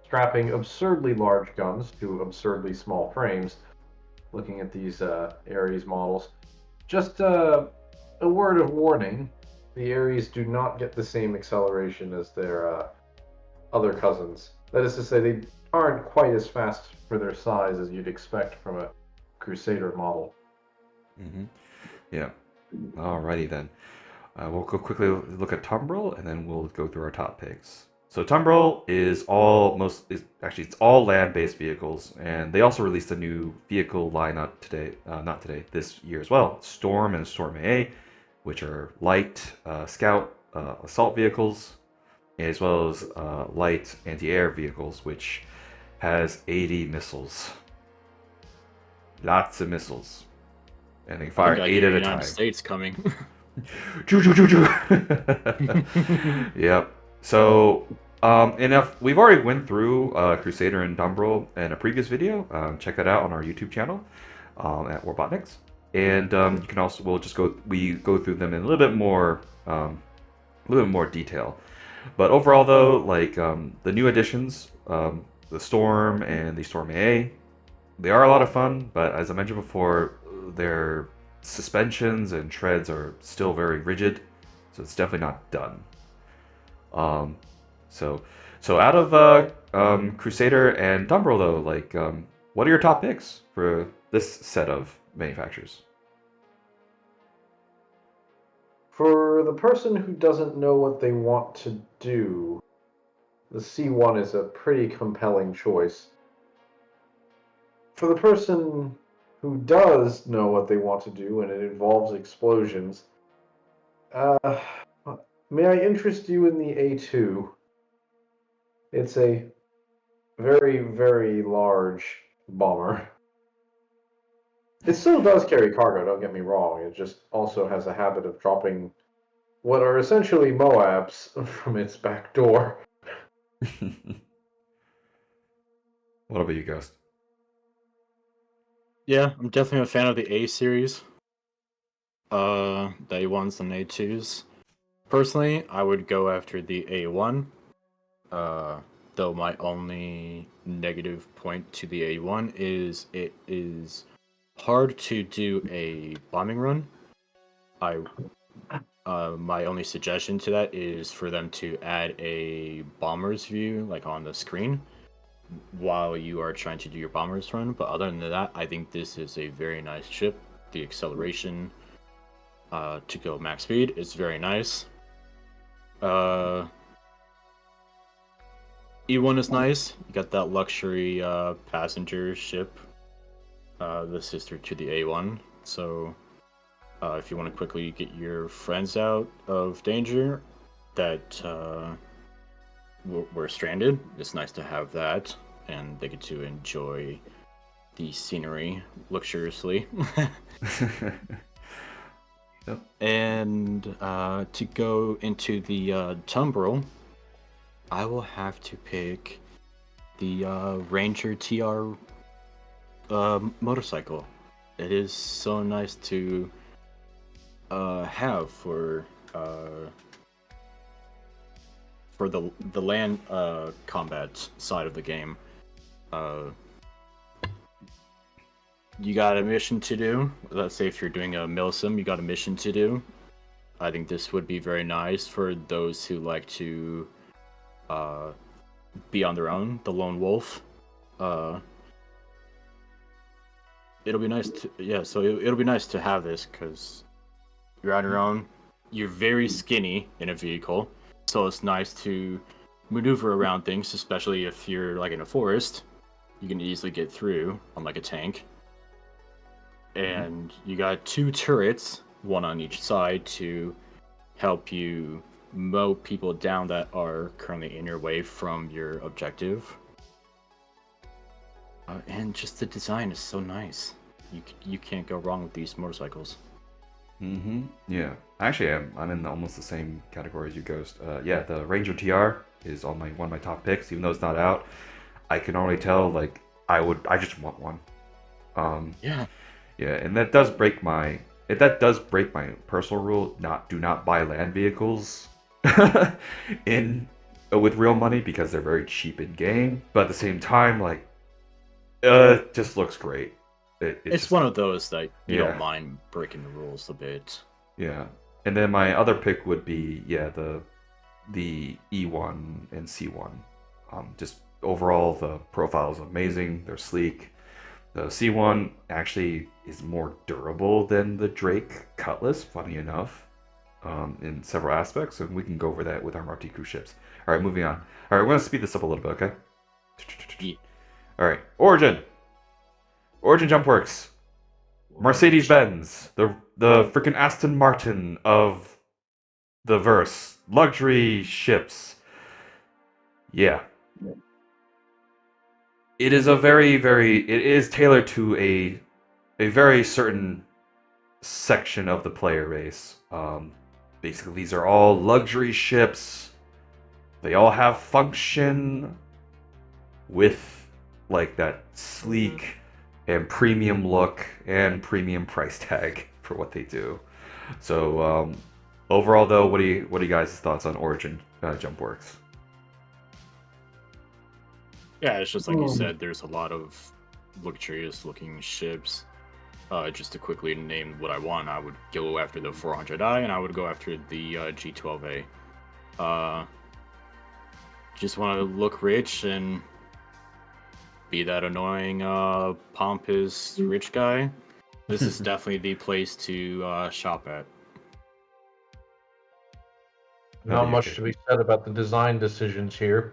Strapping absurdly large guns to absurdly small frames. Looking at these Ares models, just a word of warning: the Ares do not get the same acceleration as their other cousins. That is to say, they aren't quite as fast for their size as you'd expect from a Crusader model. Mm-hmm. Yeah. Alrighty then. We'll go quickly look at Tumbril, and then we'll go through our top picks. So Tumbril is all land-based vehicles, and they also released a new vehicle lineup this year as well. Storm and Storm AA, which are light scout assault vehicles, as well as light anti-air vehicles, which has 80 missiles. Lots of missiles. And they fire 8 at a time. United States coming. Yep. So, we've already went through Crusader and Tumbril in a previous video. Check that out on our YouTube channel at Warbotniks. And you can also we go through them in a little bit more detail. But overall, though, like the new additions, the Storm and the Storm AA, they are a lot of fun. But as I mentioned before, their suspensions and treads are still very rigid, so it's definitely not done. So out of Crusader and Tumbril, though, like, what are your top picks for this set of manufacturers? For the person who doesn't know what they want to do, the C1 is a pretty compelling choice. For the person who does know what they want to do and it involves explosions, may I interest you in the A2? It's a very, very large bomber. It still does carry cargo, don't get me wrong. It just also has a habit of dropping what are essentially Moabs from its back door. What about you, Ghost? Yeah, I'm definitely a fan of the A series. The A1s and A2s. Personally, I would go after the A1. Though my only negative point to the A1 is it is hard to do a bombing run. My only suggestion to that is for them to add a bomber's view, like on the screen, while you are trying to do your bomber's run. But other than that, I think this is a very nice ship. The acceleration to go max speed is very nice. E1 is nice. You got that luxury passenger ship, the sister to the A1. So if you want to quickly get your friends out of danger that were stranded, it's nice to have that, and they get to enjoy the scenery luxuriously. Yep. And to go into the Tumbrel, I will have to pick the Ranger TR motorcycle. It is so nice to have for the land combat side of the game. You got a mission to do. Let's say if you're doing a milsim, you got a mission to do. I think this would be very nice for those who like to be on their own, the lone wolf. It'll be nice to it'll be nice to have this because you're on your own. You're very skinny in a vehicle, so it's nice to maneuver around things, especially if you're like in a forest. You can easily get through on like a tank. And you got 2 turrets, one on each side, to help you mow people down that are currently in your way from your objective. And just the design is so nice. You can't go wrong with these motorcycles. Mm-hmm. Yeah. Actually, I'm in almost the same category as you, Ghost. Yeah, the Ranger TR is on one of my top picks, even though it's not out. I can already tell, like, I just want one. Yeah. Yeah, and that does break my personal rule. Do not buy land vehicles with real money because they're very cheap in game. But at the same time, like, it just looks great. It's just one of those that you Yeah. don't mind breaking the rules a bit. Yeah, and then my other pick would be the E1 and C1. Just overall, the profile is amazing. They're sleek. The C1 actually is more durable than the Drake Cutlass, funny enough, in several aspects, and we can go over that with our Marti Crew ships. All right, moving on. All right, we're going to speed this up a little bit, okay? All right, Origin Jump Works. Mercedes-Benz, the freaking Aston Martin of the verse. Luxury ships. Yeah. It is it is tailored to a very certain section of the player base. Basically, these are all luxury ships. They all have function with like that sleek and premium look and premium price tag for what they do. So overall, though, what are you guys' thoughts on Origin Jump Works? Yeah, it's just like you said, there's a lot of luxurious looking ships. Just to quickly name what I want, I would go after the 400i and I would go after the G12A. Just want to look rich and be that annoying, pompous rich guy. This is definitely the place to shop at. Not much to be said about the design decisions here.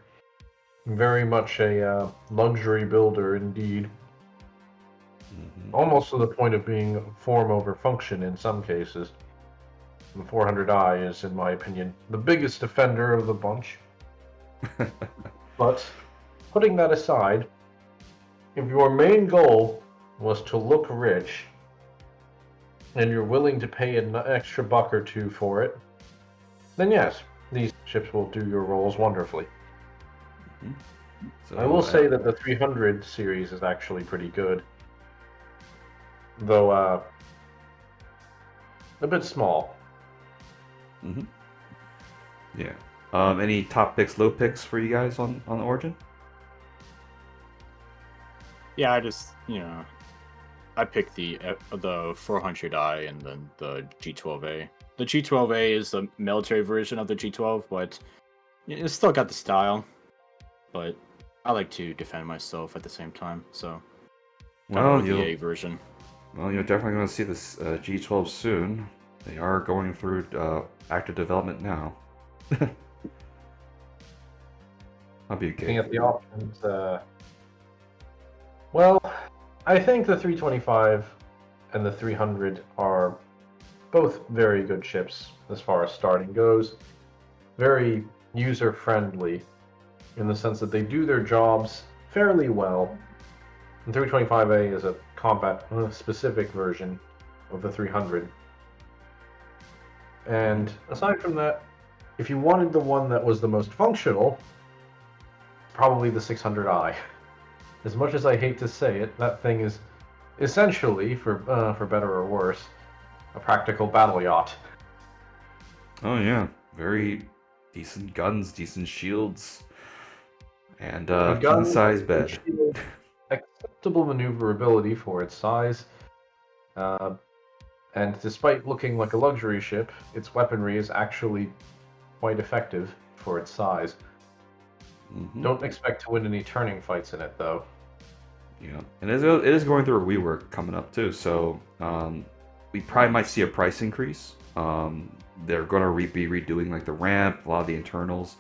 Very much a luxury builder indeed. Mm-hmm. Almost to the point of being form over function in some cases. The 400i is, in my opinion, the biggest offender of the bunch. But putting that aside, if your main goal was to look rich and you're willing to pay an extra buck or two for it, then yes, these ships will do your roles wonderfully. So I will say that the 300 series is actually pretty good, though a bit small. Mhm. Yeah. Any top picks, low picks for you guys on Origin? Yeah, I picked the 400i and then the G12A. The G12A is the military version of the G12, but it's still got the style. But I like to defend myself at the same time, so gotta go Well, with the A version. you're definitely going to see this G12 soon. They are going through active development now. I'll be Looking okay. at the options, well, I think the 325 and the 300 are both very good ships as far as starting goes. Very user-friendly in the sense that they do their jobs fairly well. The 325A is a combat-specific version of the 300. And aside from that, if you wanted the one that was the most functional, probably the 600i. As much as I hate to say it, that thing is essentially, for better or worse, a practical battle yacht. Oh yeah, very decent guns, decent shields, and A king gun, size bed. acceptable maneuverability for its size, and despite looking like a luxury ship, its weaponry is actually quite effective for its size. Don't expect to win any turning fights in it, though. Yeah, and it is going through a rework coming up too, so we probably might see a price increase. They're going to be redoing like the ramp, a lot of the internals,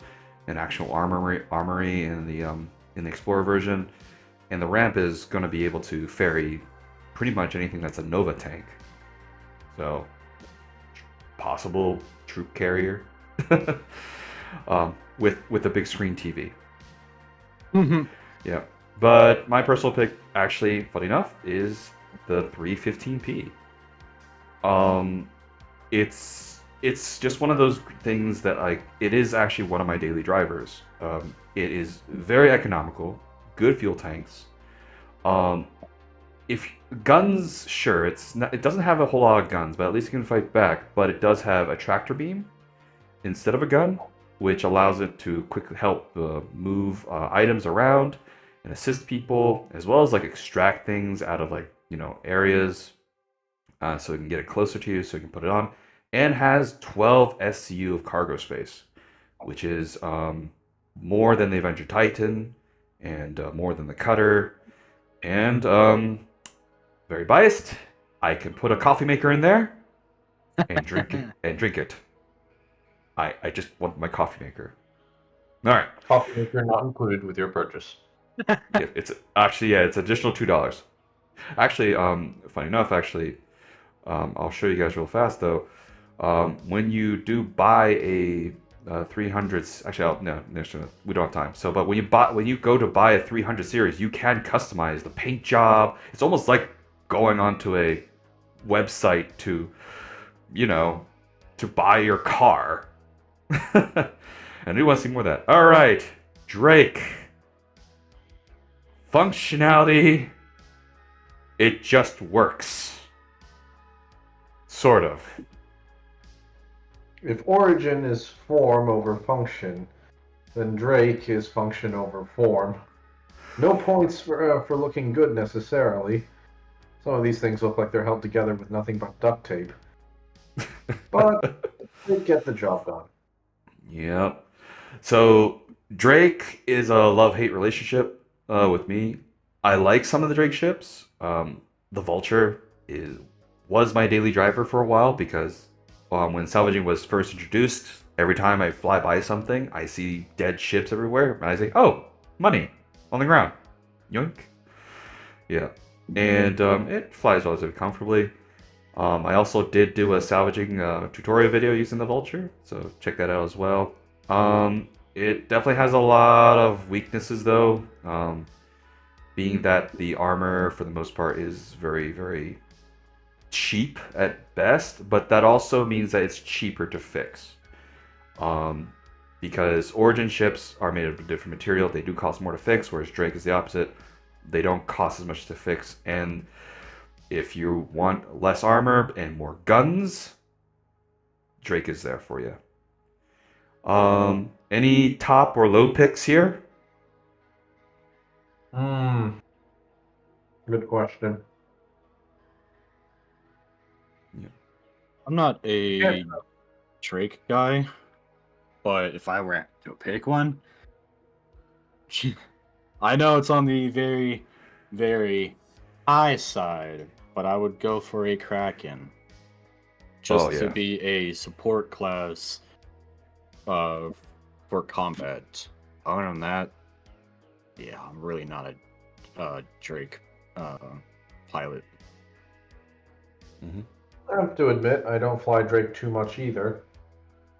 and actual armory in the Explorer version, and the ramp is going to be able to ferry pretty much anything that's a Nova tank. So, possible troop carrier with a big screen TV. Yeah. But my personal pick, actually, funny enough, is the 315p. It's just one of those things that it is actually one of my daily drivers. It is very economical, good fuel tanks. If guns, sure, it doesn't have a whole lot of guns, but at least it can fight back. But it does have a tractor beam instead of a gun, which allows it to quickly help move items around and assist people, as well as extract things out of areas, so it can get it closer to you, so you can put it on. And has 12 SCU of cargo space, which is more than the Avenger Titan and more than the Cutter. And very biased, I can put a coffee maker in there and drink it. I just want my coffee maker. All right. Coffee maker not included with your purchase. It's actually, it's additional $2. Actually, funny enough, I'll show you guys real fast though. When you do buy a 300, actually, no, we don't have time. So, but when you go to buy a 300 series, you can customize the paint job. It's almost like going onto a website to buy your car. And who wants to see more of that? All right, Drake. Functionality, it just works. Sort of. If Origin is form over function, then Drake is function over form. No points for looking good necessarily. Some of these things look like they're held together with nothing but duct tape. But they get the job done. Yep. So Drake is a love-hate relationship with me. I like some of the Drake ships. The Vulture was my daily driver for a while because when salvaging was first introduced, every time I fly by something, I see dead ships everywhere, and I say, "Oh, money on the ground, yoink." Yeah, and it flies relatively comfortably. I also did do a salvaging tutorial video using the Vulture, so check that out as well. It definitely has a lot of weaknesses though, being that the armor for the most part is very, very cheap at best, but that also means that it's cheaper to fix. Because Origin ships are made of a different material. They do cost more to fix, whereas Drake is the opposite. They don't cost as much to fix. And if you want less armor and more guns, Drake is there for you. Any top or low picks here? Good question. I'm not a Yeah. Drake guy, but if I were to pick one, I know it's on the very, very high side, but I would go for a Kraken. Just to be a support class for combat. Other than that, yeah, I'm really not a Drake pilot. I have to admit, I don't fly Drake too much either.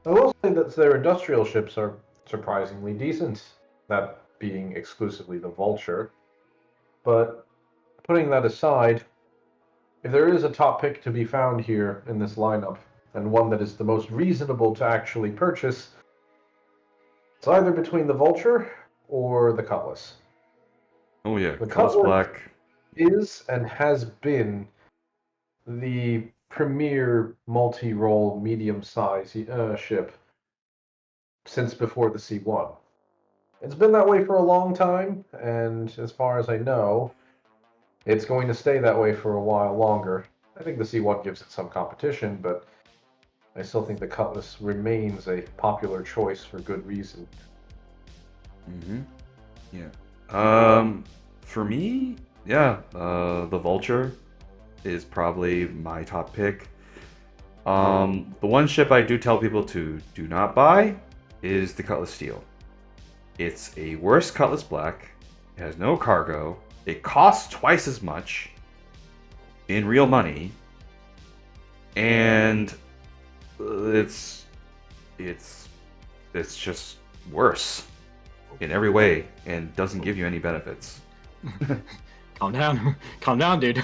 I will say that their industrial ships are surprisingly decent, that being exclusively the Vulture. But putting that aside, if there is a top pick to be found here in this lineup, and one that is the most reasonable to actually purchase, it's either between the Vulture or the Cutlass. Oh yeah, The Cutlass Black is and has been the premier multi-role medium-size ship since before the C1. It's been that way for a long time, and as far as I know, it's going to stay that way for a while longer. I think the C1 gives it some competition, but I still think the Cutlass remains a popular choice for good reason. Yeah. For me, yeah, the Vulture is probably my top pick. The one ship I do tell people to do not buy is the Cutlass Steel. It's a worse Cutlass Black. It has no cargo. It costs twice as much in real money, and it's just worse in every way and doesn't give you any benefits. Calm down, dude.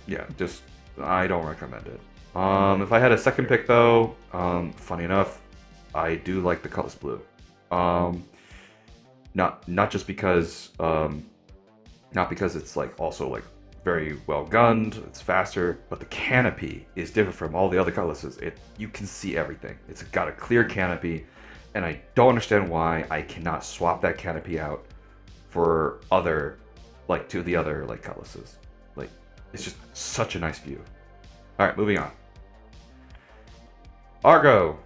Yeah, just I don't recommend it. If I had a second pick though, funny enough, I do like the Cutlass Blue. Not just because not because it's like also like very well gunned, it's faster, but the canopy is different from all the other Cutlasses. You can see everything. It's got a clear canopy, and I don't understand why I cannot swap that canopy out for to the other like Cutlasses. Like, it's just such a nice view. All right, moving on. Argo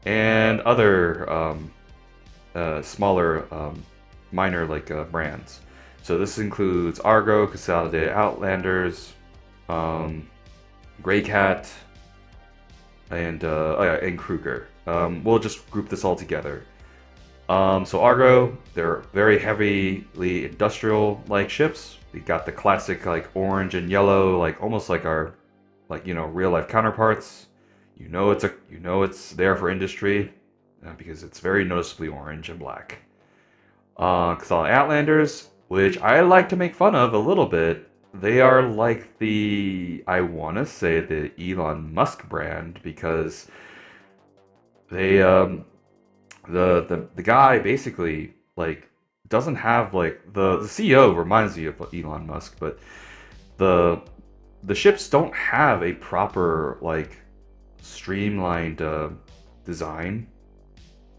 and other smaller minor like brands. So this includes Argo, Consolidated Outlanders, Grey Cat, and Kruger. We'll just group this all together. So Argo, they're very heavily industrial-like ships. We got the classic like orange and yellow, like almost like our real-life counterparts. It's there for industry because it's very noticeably orange and black. Consolidated Outlanders, which I like to make fun of a little bit. They are like I want to say the Elon Musk brand, because they the guy basically like doesn't have like the CEO reminds me of Elon Musk, but the ships don't have a proper like streamlined design.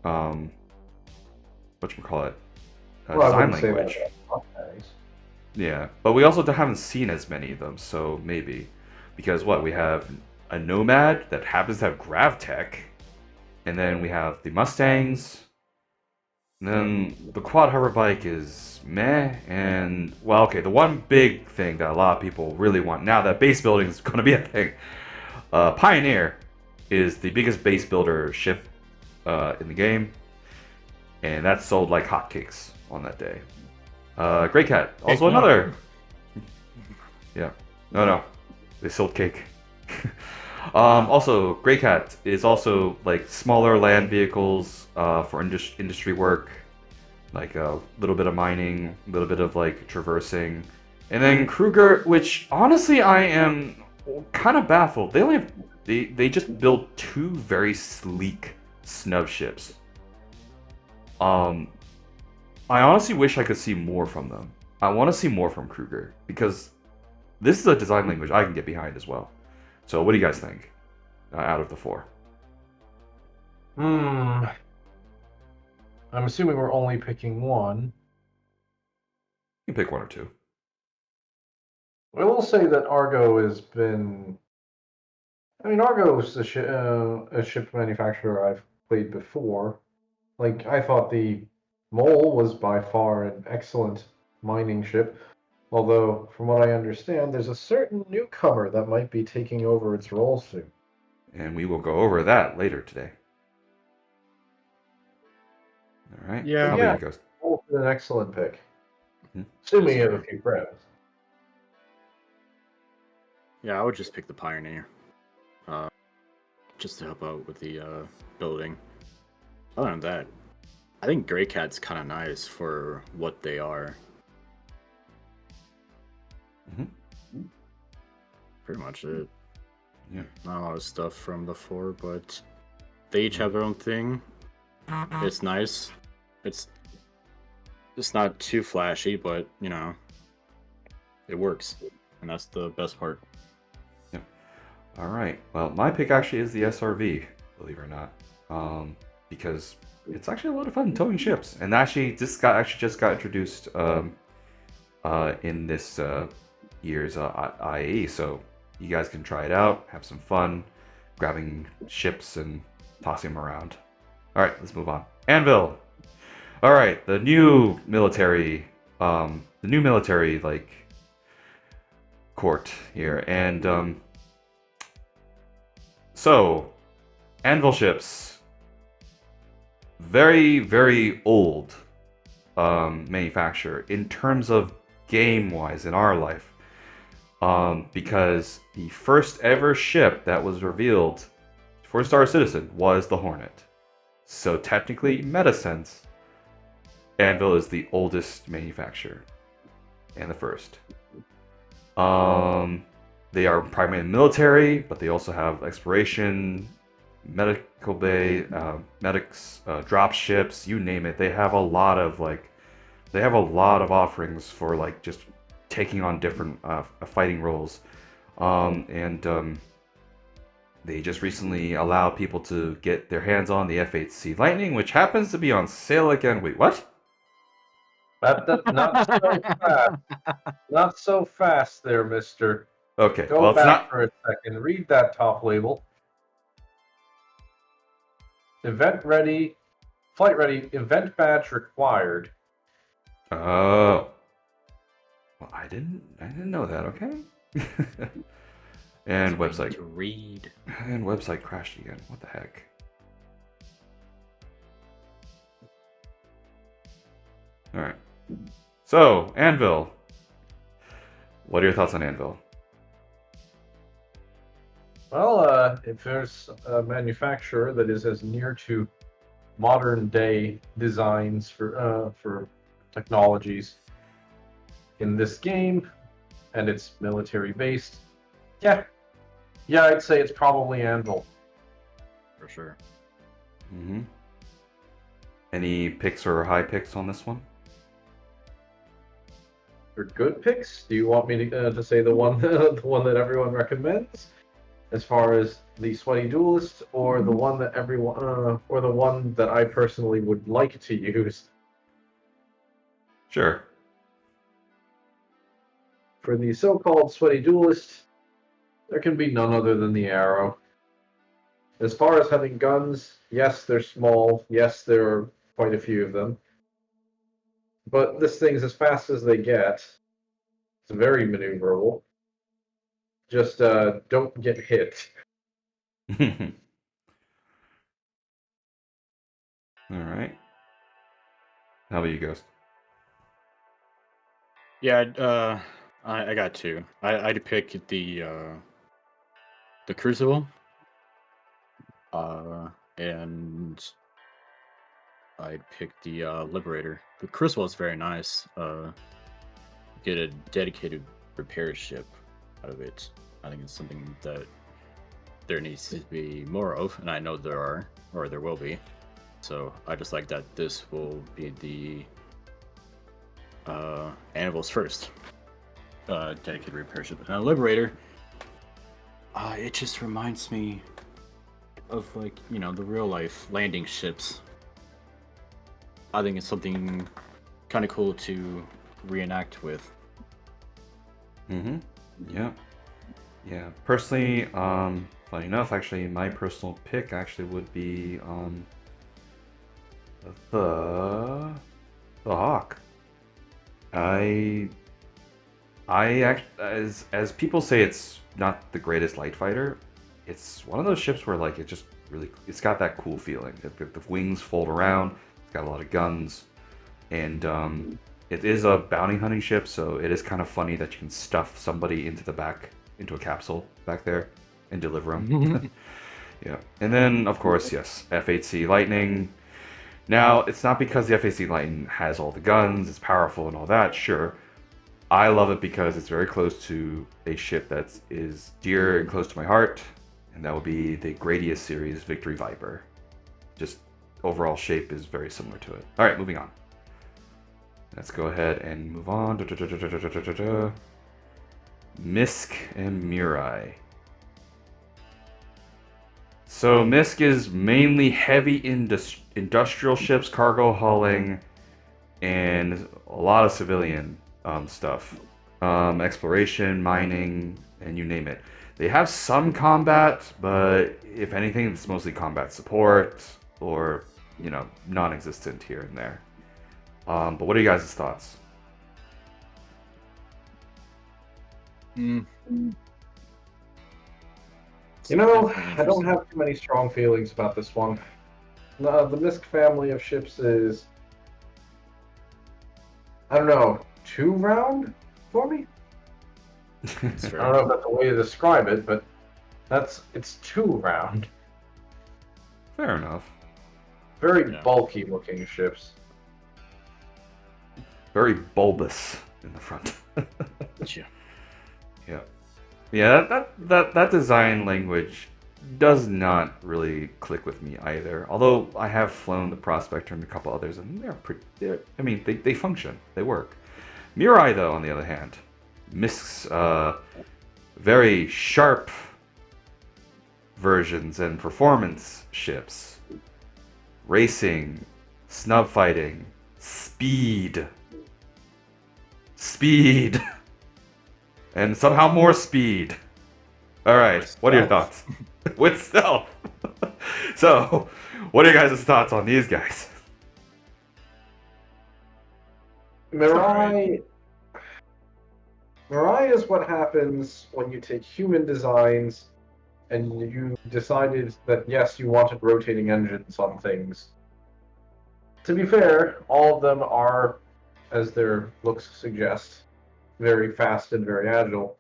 Whatchamacallit? Design language. Yeah, but we also haven't seen as many of them, so maybe. Because we have a Nomad that happens to have GravTech, and then we have the Mustangs, and then the quad hover bike is meh, and, the one big thing that a lot of people really want, now that base building is going to be a thing, Pioneer is the biggest base builder ship in the game, and that sold like hotcakes on that day. Grey Cat, also another. Yeah, no, they sold cake. Also, Grey Cat is also like smaller land vehicles for industry work, like a little bit of mining, a little bit of like traversing, and then Kruger, which honestly I am kind of baffled. They only have They just built two very sleek snub ships. I honestly wish I could see more from them. I want to see more from Kruger because this is a design language I can get behind as well. So, what do you guys think out of the four? I'm assuming we're only picking one. You can pick one or two. I will say that Argo has been. I mean, Argo is a ship manufacturer I've played before. Like, I thought the Mole was by far an excellent mining ship. Although, from what I understand, there's a certain newcomer that might be taking over its role soon. And we will go over that later today. All right. Yeah. How about you, Ghost? Mole's been an excellent pick. Mhm. Assuming you have Sure. a few friends. Yeah, I would just pick the Pioneer. Just to help out with the building. Other than that, I think Grey Cat's kind of nice for what they are. Pretty much it. Yeah. Not a lot of stuff from the four, but they each have their own thing. It's nice. It's not too flashy, but you know, it works, and that's the best part. All right. Well, my pick actually is the SRV, believe it or not, because it's actually a lot of fun towing ships, and actually just got introduced in this year's IAE, so you guys can try it out, have some fun, grabbing ships and tossing them around. All right, let's move on. Anvil. All right, the new military like court here, and so Anvil ships, very, very old manufacturer in terms of game-wise in our life. Because the first ever ship that was revealed for Star Citizen was the Hornet. So technically, meta sense, Anvil is the oldest manufacturer and the first. They are primarily military, but they also have exploration, medical bay, medics, drop ships, you name it. They have a lot of offerings for like just taking on different fighting roles, and they just recently allowed people to get their hands on the F-8C Lightning, which happens to be on sale again. Wait, what? Not so fast. Not so fast there, mister. Okay, Go well, it's back not. for a second. Read that top label. Event ready, flight ready, event badge required. Oh, well, I didn't know that. Okay. And It's website to read. and website crashed again. What the heck? All right. So Anvil. What are your thoughts on Anvil? Well, if there's a manufacturer that is as near to modern day designs for technologies in this game, and it's military based, yeah, I'd say it's probably Anvil. For sure. Mm-hmm. Any picks or high picks on this one? For good picks, do you want me to say the one the one that everyone recommends, as far as the Sweaty Duelist, or the one that everyone, or the one that I personally would like to use? Sure. For the so-called Sweaty Duelist, there can be none other than the Arrow. As far as having guns, yes, they're small. Yes, there are quite a few of them. But this thing's as fast as they get. It's very maneuverable. Just don't get hit. All right. How about you, Ghost? Yeah, I got two. I'd pick the Crucible, and I'd pick the Liberator. The Crucible is very nice. Get a dedicated repair ship out of it. I think it's something that there needs to be more of, and I know there are, or there will be. So I just like that this will be the Anvil's first dedicated repair ship. Now, Liberator, it just reminds me of, like, you know, the real life landing ships. I think it's something kind of cool to reenact with. Mm-hmm. Yeah. Yeah. Personally, funny enough, actually, my personal pick actually would be the Hawk. As people say, it's not the greatest light fighter. It's one of those ships where, like, it's got that cool feeling. The wings fold around. It's got a lot of guns, and it is a bounty hunting ship, so it is kind of funny that you can stuff somebody into a capsule back there and deliver them. Yeah, and then of course, yes, F8C Lightning. Now, it's not because the F8C Lightning has all the guns, it's powerful and all that, sure. I love it because it's very close to a ship that is dear and close to my heart, and that would be the Gradius series Victory Viper. Just overall shape is very similar to it. All right, moving on. Let's go ahead and move on. Misk and Mirai. So Misk is mainly heavy industrial ships, cargo hauling, and a lot of civilian stuff. Exploration, mining, and you name it. They have some combat, but if anything, it's mostly combat support or, you know, non-existent here and there. But what are you guys' thoughts? You know, I don't have too many strong feelings about this one. The Misk family of ships is, I don't know, too round for me? I don't know if that's a way to describe it, but it's too round. Fair enough. Very bulky looking ships. Very bulbous in the front. Yeah. Yeah. Yeah, that design language does not really click with me either. Although I have flown the Prospector and a couple others, and they function, they work. Mirai, though, on the other hand, Misk's very sharp versions and performance ships, racing, snub fighting, speed, and somehow more speed. All right, what are your thoughts? With stealth. So, what are your guys' thoughts on these guys? Mirai is what happens when you take human designs and you decided that, yes, you wanted rotating engines on things. To be fair, all of them are, as their looks suggest, very fast and very agile.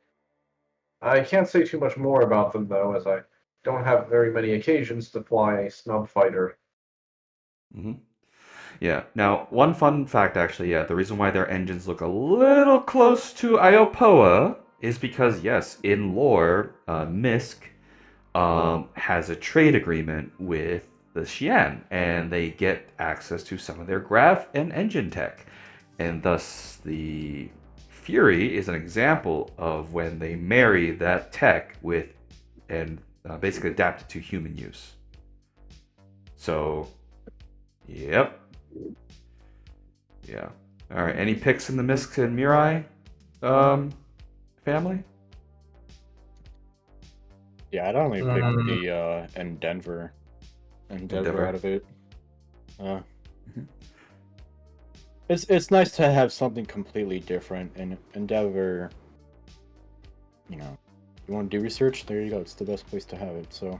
I can't say too much more about them, though, as I don't have very many occasions to fly a snub fighter. Mm-hmm. Yeah. Now, one fun fact, actually, the reason why their engines look a little close to Iopoa is because, yes, in lore, Misk has a trade agreement with the Xi'an, and they get access to some of their grav and engine tech. And thus, the Fury is an example of when they marry that tech with and basically adapt it to human use. So, yep. Yeah. All right. Any picks in the Misk and Mirai family? Yeah, I'd only pick the Endeavor out of it. It's nice to have something completely different, and Endeavor, you know, you want to do research, there you go, it's the best place to have it. So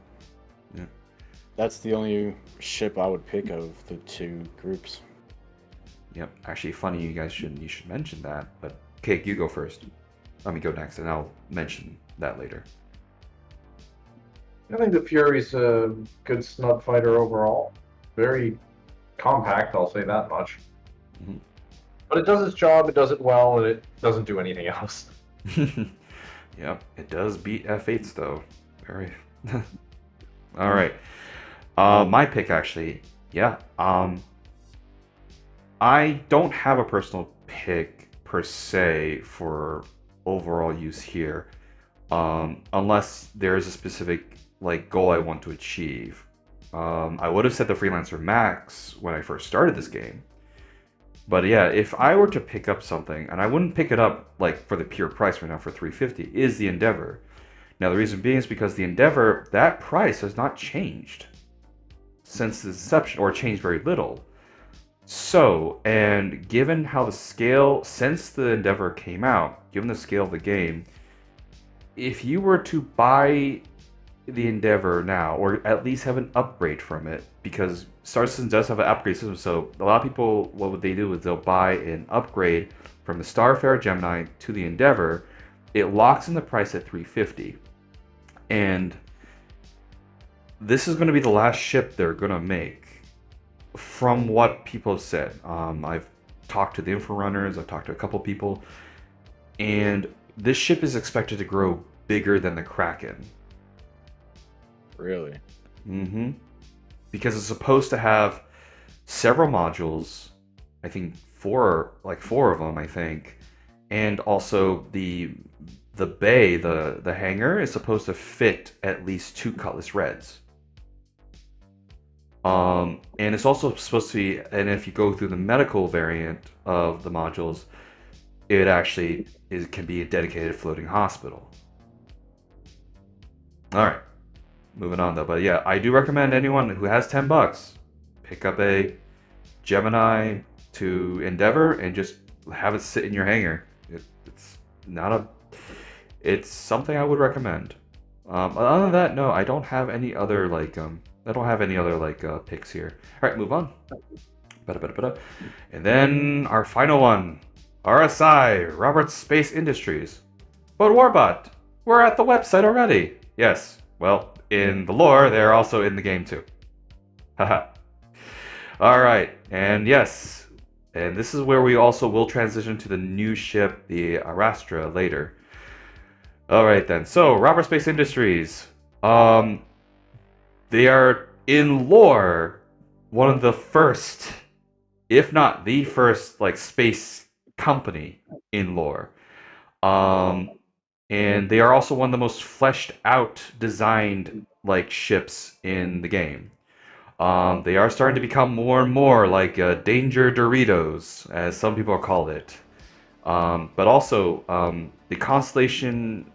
yeah, that's the only ship I would pick of the two groups. Yep. Actually, funny you should mention that, but Cake, you go first. Let me go next, and I'll mention that later. I think the Fury's a good snub fighter overall. Very compact, I'll say that much. Mm-hmm. But it does its job, it does it well, and it doesn't do anything else. Yep, it does beat F8s though, very, All right. My pick actually, yeah. I don't have a personal pick per se for overall use here, unless there is a specific like goal I want to achieve. I would have said the Freelancer Max when I first started this game, but yeah, if I were to pick up something, and I wouldn't pick it up like for the pure price right now for 350, is the Endeavor. Now the reason being is because the Endeavor, that price has not changed since the inception, or changed very little. So, and given how the scale, since the Endeavor came out, given the scale of the game, if you were to buy the Endeavor now, or at least have an upgrade from it, because Star Citizen does have an upgrade system, so a lot of people, what would they do is they'll buy an upgrade from the Starfarer Gemini to the Endeavor. It locks in the price at 350, and this is going to be the last ship they're going to make. From what people have said, I've talked to the Inforunners, I've talked to a couple people, and this ship is expected to grow bigger than the Kraken. Really? Mm-hmm. Because it's supposed to have several modules, I think four of them, I think, and also the bay, the hangar is supposed to fit at least 2 Cutlass Reds. And it's also supposed to be, and if you go through the medical variant of the modules, it actually can be a dedicated floating hospital. All right, moving on though. But yeah, I do recommend anyone who has $10, pick up a Gemini to Endeavor and just have it sit in your hangar. It's something I would recommend. Other than that, no, I don't have any other picks here. All right, move on. And then our final one, RSI, Roberts Space Industries. But Warbot, we're at the website already. Yes, well, in the lore, they're also in the game too. Haha. All right, and yes, and this is where we also will transition to the new ship, the Arrastra, later. All right then. So, Roberts Space Industries. They are, in lore, one of the first, if not the first, like, space company in lore. And they are also one of the most fleshed out, designed, like, ships in the game. They are starting to become more and more like Danger Doritos, as some people call it. But also, the Constellation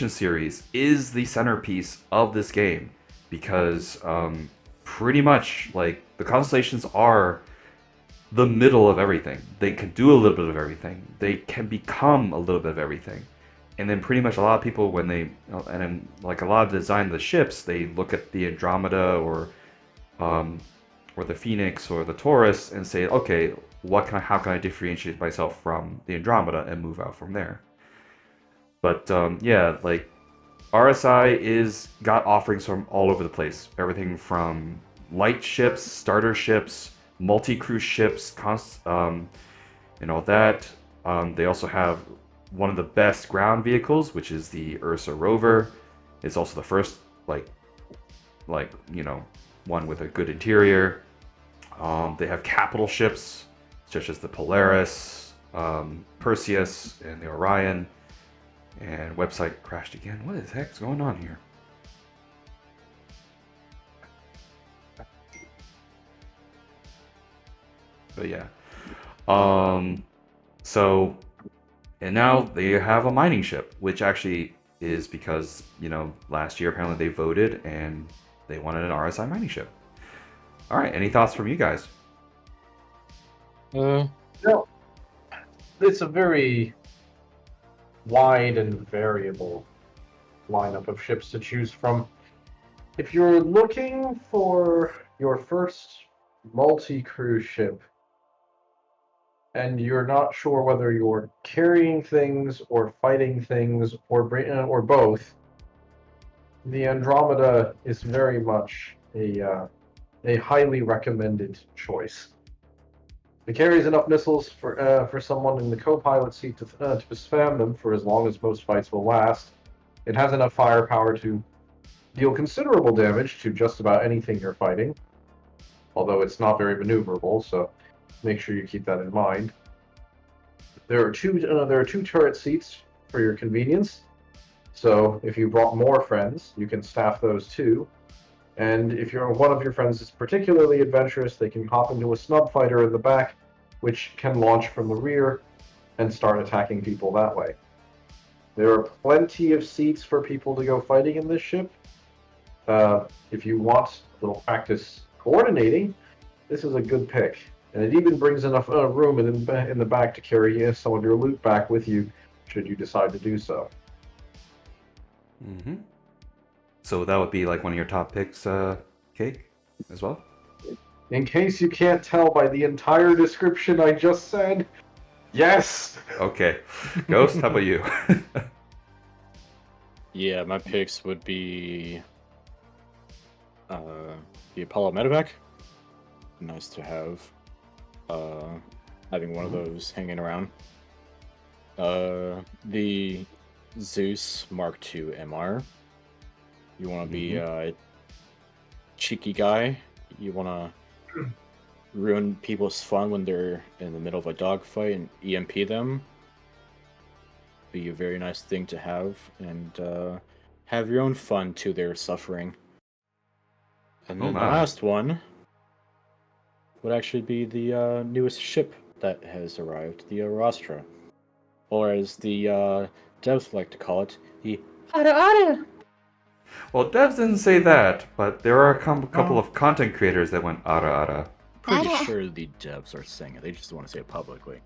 series is the centerpiece of this game. Because pretty much, like, the constellations are the middle of everything. They can do a little bit of everything. They can become a little bit of everything. And then pretty much a lot of people, when they, and then, like, a lot of the design of the ships, they look at the Andromeda or the Phoenix or the Taurus and say, okay, how can I differentiate myself from the Andromeda and move out from there? But yeah, like, RSI got offerings from all over the place. Everything from light ships, starter ships, multi-cruise ships, and all that. They also have one of the best ground vehicles, which is the Ursa rover. It's also the first, one with a good interior. They have capital ships, such as the Polaris, Perseus, and the Orion. And website crashed again. What the heck's going on here? But yeah. So, and now they have a mining ship, which actually is because, last year apparently they voted and they wanted an RSI mining ship. All right, any thoughts from you guys? No, it's a very wide and variable lineup of ships to choose from. If you're looking for your first multi-cruise ship and you're not sure whether you're carrying things or fighting things or both, the Andromeda is very much a highly recommended choice. It carries enough missiles for someone in the co-pilot seat to spam them for as long as most fights will last. It has enough firepower to deal considerable damage to just about anything you're fighting, although it's not very maneuverable, so make sure you keep that in mind. There are two turret seats for your convenience, so if you brought more friends, you can staff those too. And if one of your friends is particularly adventurous, they can hop into a snub fighter in the back, which can launch from the rear and start attacking people that way. There are plenty of seats for people to go fighting in this ship. If you want a little practice coordinating, this is a good pick. And it even brings enough room in the back to carry some of your loot back with you, should you decide to do so. Mm-hmm. So that would be like one of your top picks, Cake, as well? In case you can't tell by the entire description I just said, yes! Okay. Ghost, how about you? Yeah, my picks would be the Apollo Medevac. Nice to have. Having one of those hanging around. The Zeus Mark II MR. You want to be a cheeky guy. You want to ruin people's fun when they're in the middle of a dogfight and EMP them. Be a very nice thing to have, and have your own fun to their suffering. And then the last one would actually be the newest ship that has arrived, the Arrastra. Or as the devs like to call it, the Ara. Well, devs didn't say that, but there are a couple of content creators that went ara ara. Pretty sure the devs are saying it. They just want to say it publicly.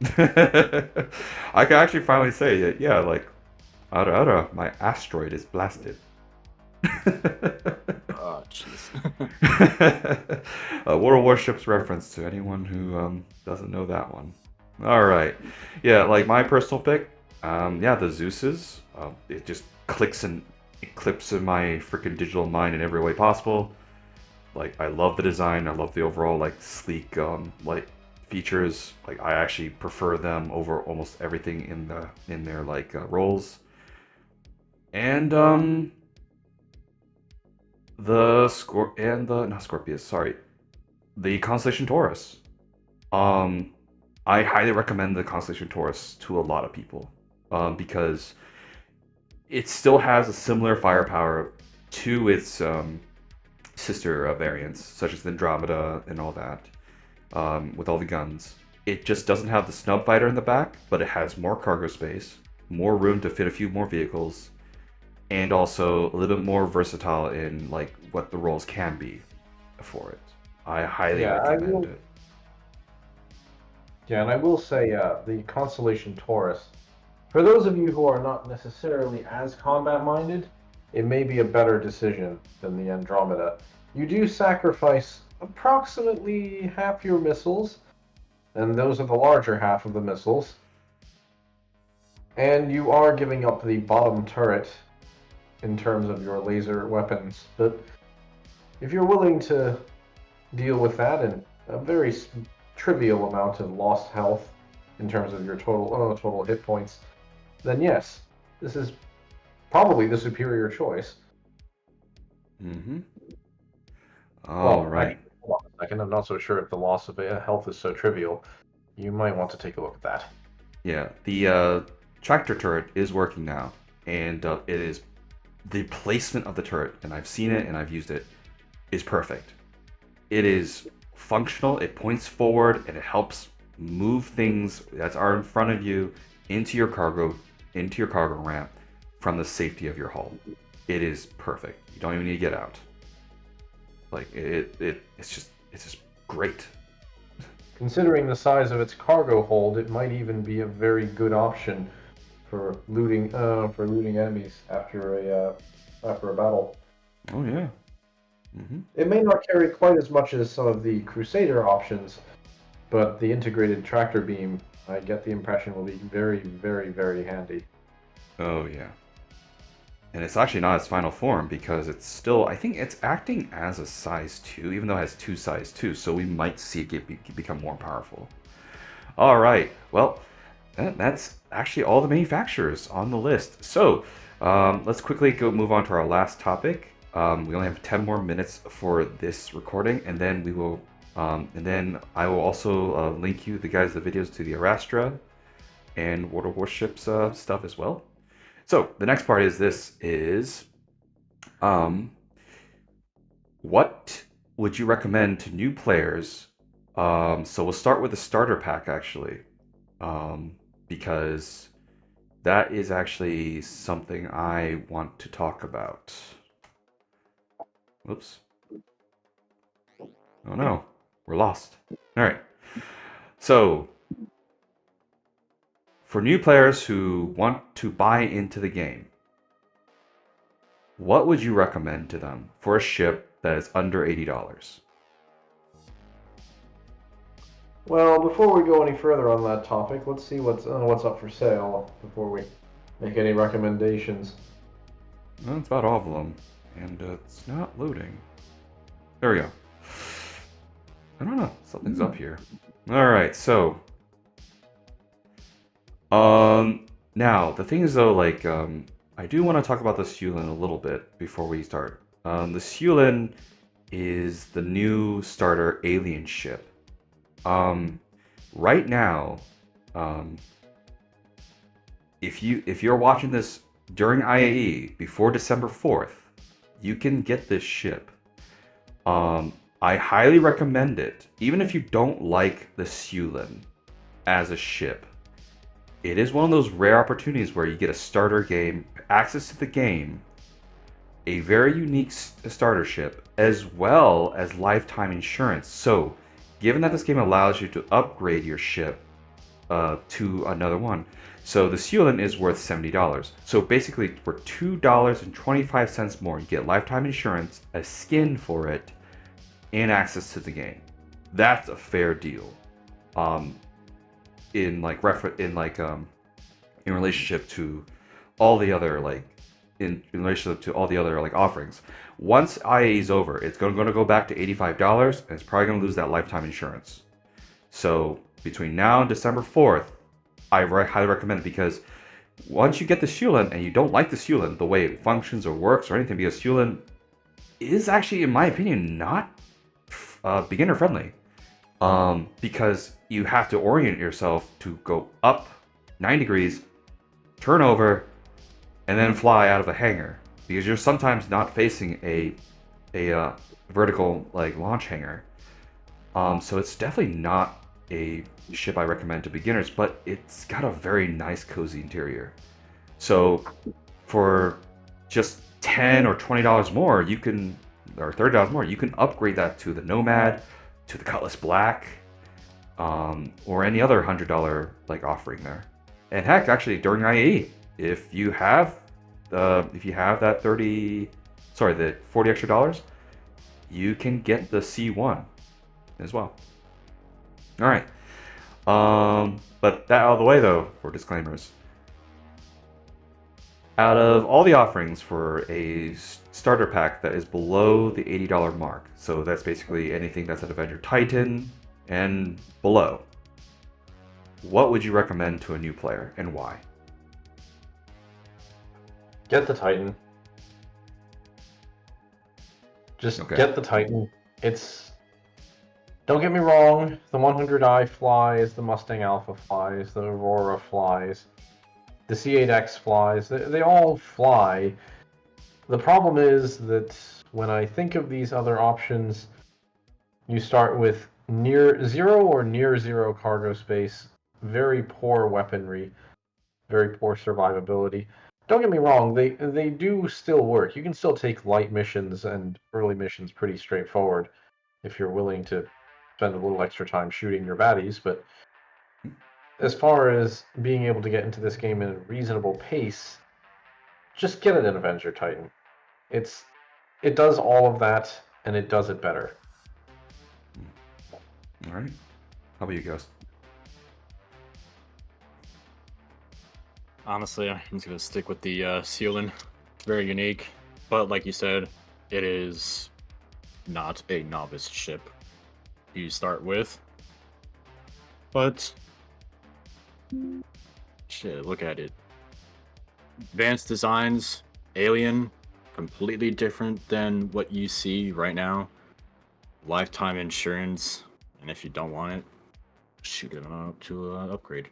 I can actually finally say it. Yeah, like, ara ara, my asteroid is blasted. Oh, jeez. A World of Warships reference to anyone who doesn't know that one. All right. Yeah, like my personal pick, the Zeus's. It just clicks and eclipses my freaking digital mind in every way possible. Like, I love the design. I love the overall, like, sleek, like, features. Like, I actually prefer them over almost everything in their like roles. And the Constellation Taurus. I highly recommend the Constellation Taurus to a lot of people, because it still has a similar firepower to its sister variants, such as the Andromeda and all that, with all the guns. It just doesn't have the snub fighter in the back, but it has more cargo space, more room to fit a few more vehicles, and also a little bit more versatile in like what the roles can be for it. I highly recommend it. Yeah, and I will say the Constellation Taurus, for those of you who are not necessarily as combat-minded, it may be a better decision than the Andromeda. You do sacrifice approximately half your missiles, and those are the larger half of the missiles. And you are giving up the bottom turret in terms of your laser weapons. But if you're willing to deal with that and a very trivial amount of lost health in terms of your total hit points, then yes, this is probably the superior choice. Mm-hmm. Right. Hold on a second. I'm not so sure if the loss of health is so trivial. You might want to take a look at that. Yeah, the tractor turret is working now, and it is the placement of the turret, and I've seen it and I've used it, is perfect. It is functional, it points forward, and it helps move things that are in front of you into your cargo ramp from the safety of your hull. It is perfect. You don't even need to get out. Like it's just great. Considering the size of its cargo hold, it might even be a very good option for looting enemies after a battle. Oh yeah. Mm-hmm. It may not carry quite as much as some of the Crusader options, but the integrated tractor beam, I get the impression, will be very, very, very handy. Oh yeah. And it's actually not its final form because it's still, I think it's acting as a size 2, even though it has 2 size 2, so we might see it become more powerful. All right, well, that's actually all the manufacturers on the list. So let's quickly move on to our last topic, We only have 10 more minutes for this recording, and then we will, and then I will also link you the videos to the Arrastra and World of Warships stuff as well. So the next part is what would you recommend to new players? So we'll start with the starter pack actually, because that is actually something I want to talk about. Whoops. Oh no, we're lost. All right. So, for new players who want to buy into the game, what would you recommend to them for a ship that is under $80? Well, before we go any further on that topic, let's see what's up for sale before we make any recommendations. Well, that's about all of them, and it's not loading. There we go. I don't know, something's up here. All right, so now the thing is though, like I do want to talk about the Sulin a little bit before we start. The Sulin is the new starter alien ship. Right now, if you're watching this during IAE before December 4th, you can get this ship. I highly recommend it, even if you don't like the Sulin as a ship. It is one of those rare opportunities where you get a starter game, access to the game, a very unique starter ship, as well as lifetime insurance. So, given that this game allows you to upgrade your ship to another one, so the Sulin is worth $70. So basically, for $2.25 more, you get lifetime insurance, a skin for it, and access to the game. That's a fair deal. In relationship to all the other in relationship to all the other offerings. Once IAE is over, it's going to go back to $85, and it's probably going to lose that lifetime insurance. So between now and December 4th, I highly recommend it, because once you get the Sulin and you don't like the Sulin, the way it functions or works or anything, because Sulin is actually, in my opinion, not beginner friendly, because you have to orient yourself to go up 9 degrees, turn over, and then fly out of a hangar, because you're sometimes not facing a vertical launch hangar. So it's definitely not a ship I recommend to beginners, but it's got a very nice cozy interior. So for just $10 or $20 more, you can, or $30 more, you can upgrade that to the Nomad, to the Cutlass Black, or any other $100 offering there. And heck, actually during IAE, if you have that the $40 extra, you can get the C1 as well. All right. But that out of the way though, for disclaimers. Out of all the offerings for a starter pack that is below the $80 mark, so that's basically anything that's an Avenger Titan and below, what would you recommend to a new player and why? Get the Titan. Just get the Titan. Don't get me wrong, the 100i flies, the Mustang Alpha flies, the Aurora flies, the C8X flies, they all fly. The problem is that when I think of these other options, you start with near zero or near zero cargo space, very poor weaponry, very poor survivability. Don't get me wrong, they do still work. You can still take light missions and early missions pretty straightforward if you're willing to spend a little extra time shooting your baddies, but as far as being able to get into this game in a reasonable pace, just get an Avenger Titan. It does all of that, and it does it better. All right. How about you, Ghost? Honestly, I'm just gonna stick with the Sulin. Very unique, but like you said, it is not a novice ship you start with. But shit, look at it. Advanced designs, alien, completely different than what you see right now. Lifetime insurance, and if you don't want it, shoot it up to upgrade.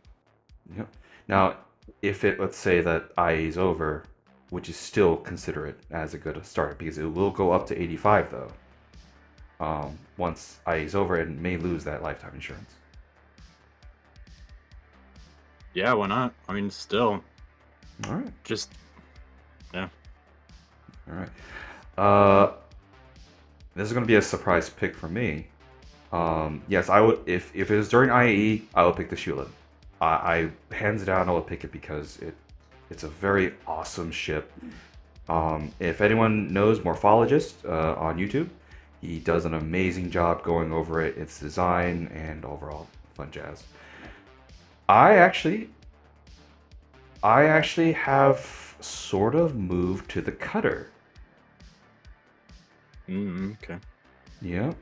Yep. Now, if it, let's say that IAE is over, would you still consider it as a good start? Because it will go up to 85 though. Once IAE is over, it may lose that lifetime insurance. Yeah, why not? I mean, still, All right. just yeah. All right. This is going to be a surprise pick for me. Yes, I would. If it was during IAE, I would pick the Shulin. I hands down I would pick it because it's a very awesome ship. If anyone knows Morphologist on YouTube, he does an amazing job going over it, its design, and overall fun jazz. I actually have sort of moved to the cutter. Okay. Yeah.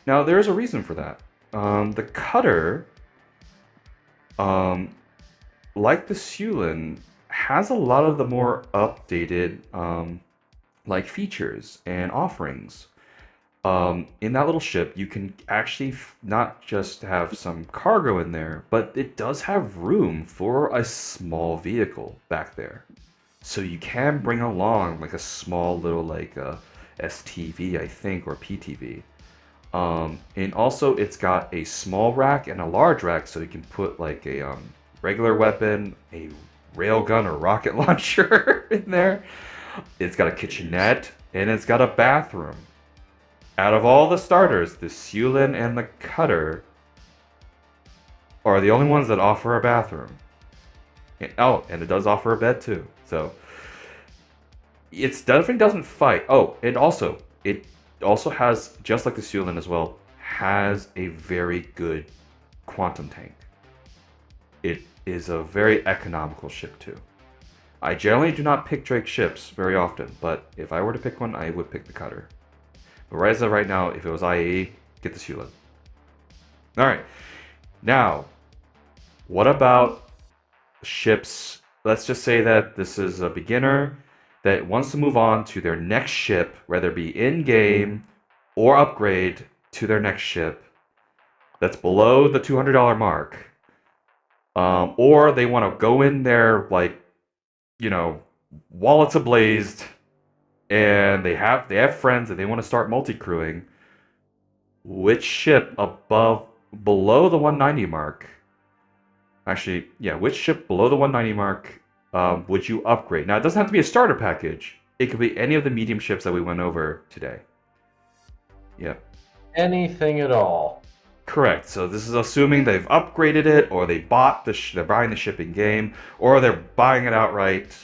Now there's a reason for that. The cutter, like the Sulin, has a lot of the more updated like features and offerings. In that little ship, you can actually not just have some cargo in there, but it does have room for a small vehicle back there. So you can bring along like a small little like STV, I think, or PTV. And also it's got a small rack and a large rack, so you can put like a regular weapon, a railgun or rocket launcher in there. It's got a kitchenette, and it's got a bathroom. Out of all the starters, the Sulin and the Cutter are the only ones that offer a bathroom. And it does offer a bed too. So it definitely doesn't fight. Oh, it also has, just like the Sulin as well, has a very good quantum tank. It is a very economical ship too. I generally do not pick Drake ships very often, but if I were to pick one, I would pick the Cutter. But right as of right now, if it was IAE, get the Sulin. Alright. Now, what about ships? Let's just say that this is a beginner that wants to move on to their next ship, whether it be in-game or upgrade to their next ship that's below the $200 mark. Or they want to go in there like, wallets ablazed, and they have friends and they want to start multi-crewing. Which ship below the 190 mark? Actually, yeah, which ship below the 190 mark would you upgrade? Now, it doesn't have to be a starter package. It could be any of the medium ships that we went over today. Yep. Anything at all. Correct. So this is assuming they've upgraded it, or they bought they're buying the ship in game, or they're buying it outright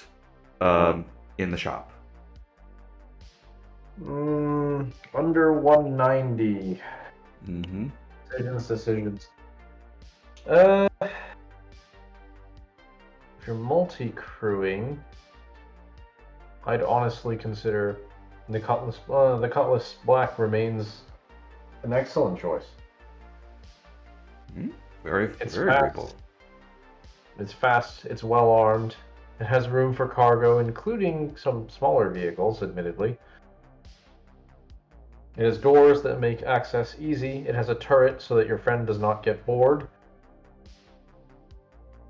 in the shop. Under 190. Mm-hmm. Decisions. If you're multi-crewing, I'd honestly consider the Cutlass. The Cutlass Black remains an excellent choice. Very It's agreeable. fast. It's fast. It's well armed. It has room for cargo, including some smaller vehicles, admittedly. It has doors that make access easy. It has a turret so that your friend does not get bored.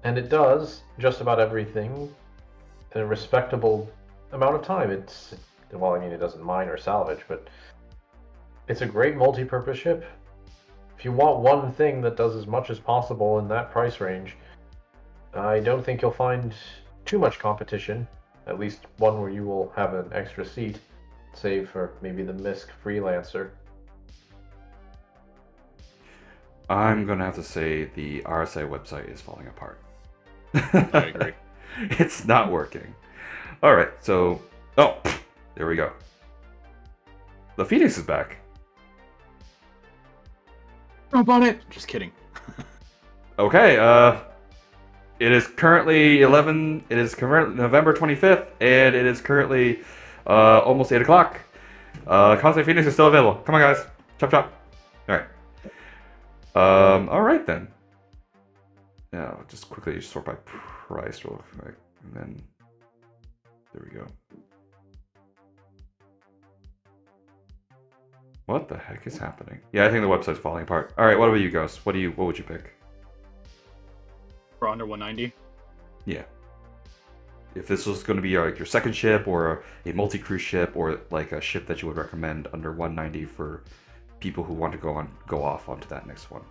And it does just about everything in a respectable amount of time. It doesn't mine or salvage, but it's a great multi-purpose ship. If you want one thing that does as much as possible in that price range, I don't think you'll find too much competition, at least one where you will have an extra seat, save for maybe the MISC Freelancer. I'm going to have to say the RSI website is falling apart. I agree. It's not working. All right, so... Oh, there we go. The Phoenix is back. Jump on it. Just kidding. Okay, it is currently November 25th, and it is currently almost 8 o'clock. Constantine Phoenix is still available. Come on, guys. Chop, chop. All right. All right, then. Now, just quickly sort by price real quick, and then there we go. What the heck is happening? Yeah, I think the website's falling apart. All right, what about you, Ghost? What would you pick? For under 190. Yeah. If this was going to be like your second ship or a multi-cruise ship or like a ship that you would recommend under 190 for people who want to go off onto that next one.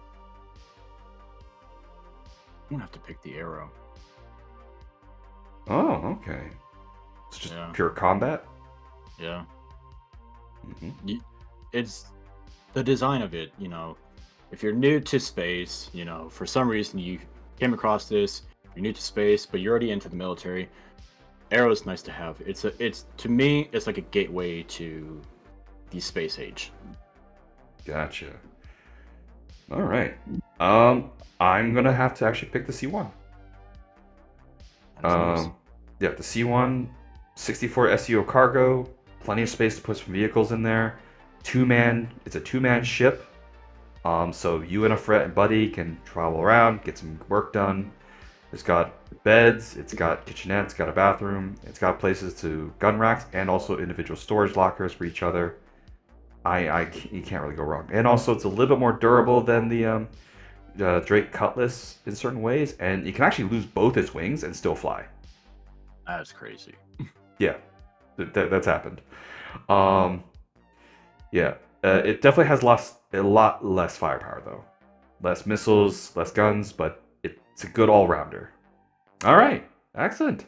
I'm gonna have to pick the Arrow. Oh, okay. It's just pure combat? Yeah. Mm-hmm. It's the design of it, if you're new to space, for some reason you came across this, you're new to space, but you're already into the military. Arrow is nice to have. It's to me, it's like a gateway to the space age. Gotcha. All right. I'm gonna have to actually pick the C1. Nice. Yeah, the C1, 64 SEO cargo, plenty of space to put some vehicles in there. It's a two-man ship. So you and a buddy can travel around, get some work done. It's got beds, it's got kitchenette, it's got a bathroom, it's got places to gun racks, and also individual storage lockers for each other. You can't really go wrong. And also, it's a little bit more durable than the Drake Cutlass in certain ways, and you can actually lose both its wings and still fly. That's crazy. Yeah, that's happened. Yeah, it definitely has a lot less firepower though, less missiles, less guns, but it's a good all-rounder. All right, excellent.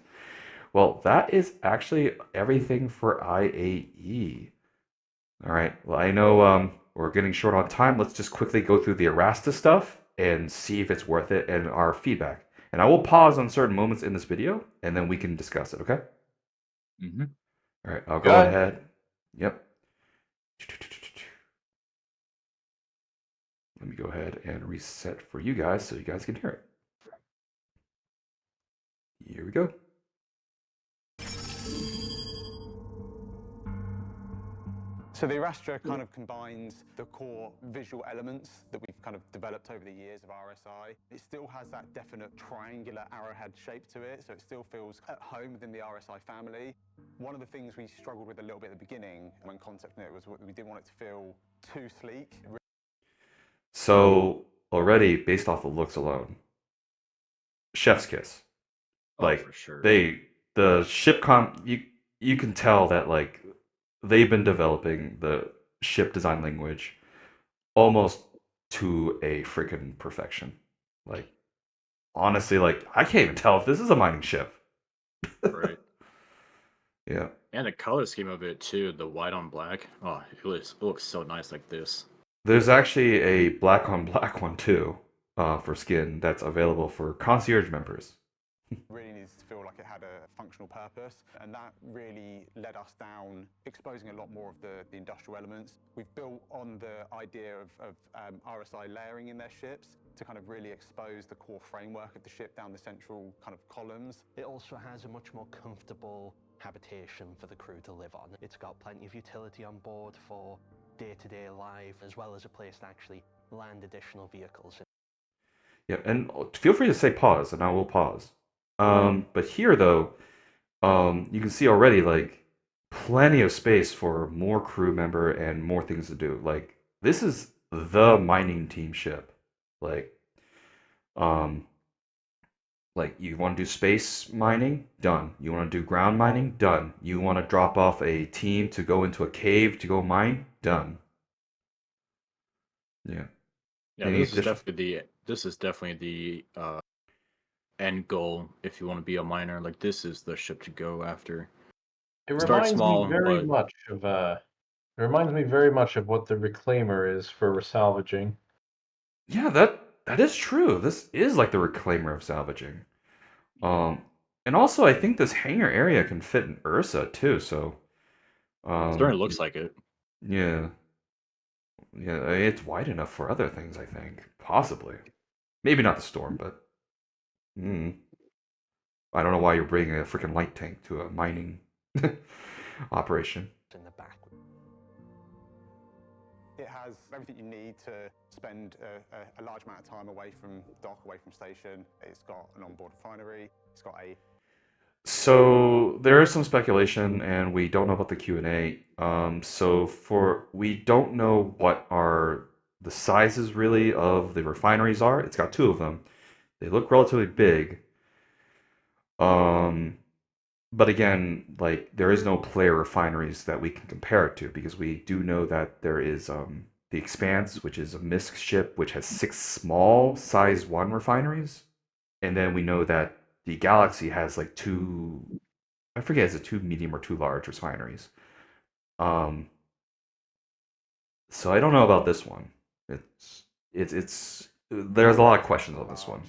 Well, that is actually everything for IAE. All right. Well, I know we're getting short on time. Let's just quickly go through the Arrastra stuff and see if it's worth it and our feedback. And I will pause on certain moments in this video, and then we can discuss it, okay? Mm-hmm. All right, I'll go ahead. Yep. Let me go ahead and reset for you guys so you guys can hear it. Here we go. So the Arrastra kind of combines the core visual elements that we've kind of developed over the years of RSI. It still has that definite triangular arrowhead shape to it, so it still feels at home within the RSI family. One of the things we struggled with a little bit at the beginning when concepting it was we didn't want it to feel too sleek. So already, based off of looks alone, chef's kiss. Like, for sure. The ship you can tell that like they've been developing the ship design language almost to a freaking perfection. Like, honestly, like I can't even tell if this is a mining ship. Right. Yeah. And the color scheme of it too, the white on black. Oh, it looks so nice like this. There's actually a black on black one too, for skin that's available for concierge members. Really needs to feel like it had a functional purpose, and that really led us down exposing a lot more of the industrial elements. We've built on the idea of RSI layering in their ships to kind of really expose the core framework of the ship down the central kind of columns. It also has a much more comfortable habitation for the crew to live on. It's got plenty of utility on board for day-to-day life, as well as a place to actually land additional vehicles. Yeah, and feel free to say pause, and I will pause. But here, though, you can see already, like, plenty of space for more crew member and more things to do. Like, this is the mining team ship. Like, you want to do space mining? Done. You want to do ground mining? Done. You want to drop off a team to go into a cave to go mine? Done. Yeah. Yeah, this is definitely the end goal if you want to be a miner. Like, this is the ship to go after. It Start reminds small, me very but- much of it reminds me very much of what the Reclaimer is for salvaging. Yeah, that is true. This is like the reclaimer of salvaging. And also I think this hangar area can fit an Ursa too, so It certainly looks like it. yeah. Yeah, it's wide enough for other things, I think. Possibly. Maybe not the storm, but I don't know why you're bringing a freaking light tank to a mining operation. In the back. It has everything you need to spend a large amount of time away from dock, away from station. It's got an onboard refinery. It's got a So there is some speculation, and we don't know about the Q&A. We don't know what are the sizes really of the refineries are. It's got two of them. They look relatively big. Um, but again, like there is no player refineries that we can compare it to because we do know that there is the Expanse, which is a MISC ship, which has 6 small size 1 refineries, and then we know that the Galaxy has like two. I forget, is it 2 medium or 2 large refineries? Um, so I don't know about this one. It's there's a lot of questions on this one.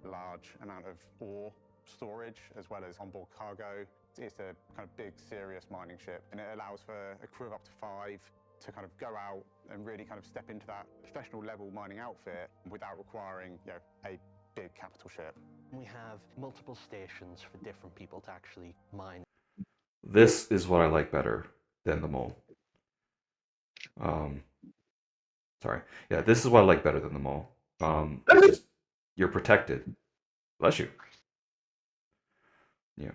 Large amount of ore storage as well as onboard cargo. It's a kind of big, serious mining ship, and it allows for a crew of up to 5 to kind of go out and really kind of step into that professional level mining outfit without requiring, you know, a big capital ship. We have multiple stations for different people to actually mine. This is what I like better than the mole. Um, sorry. Yeah, this is what I like better than the mole. It's just you're protected. Bless you. Yeah.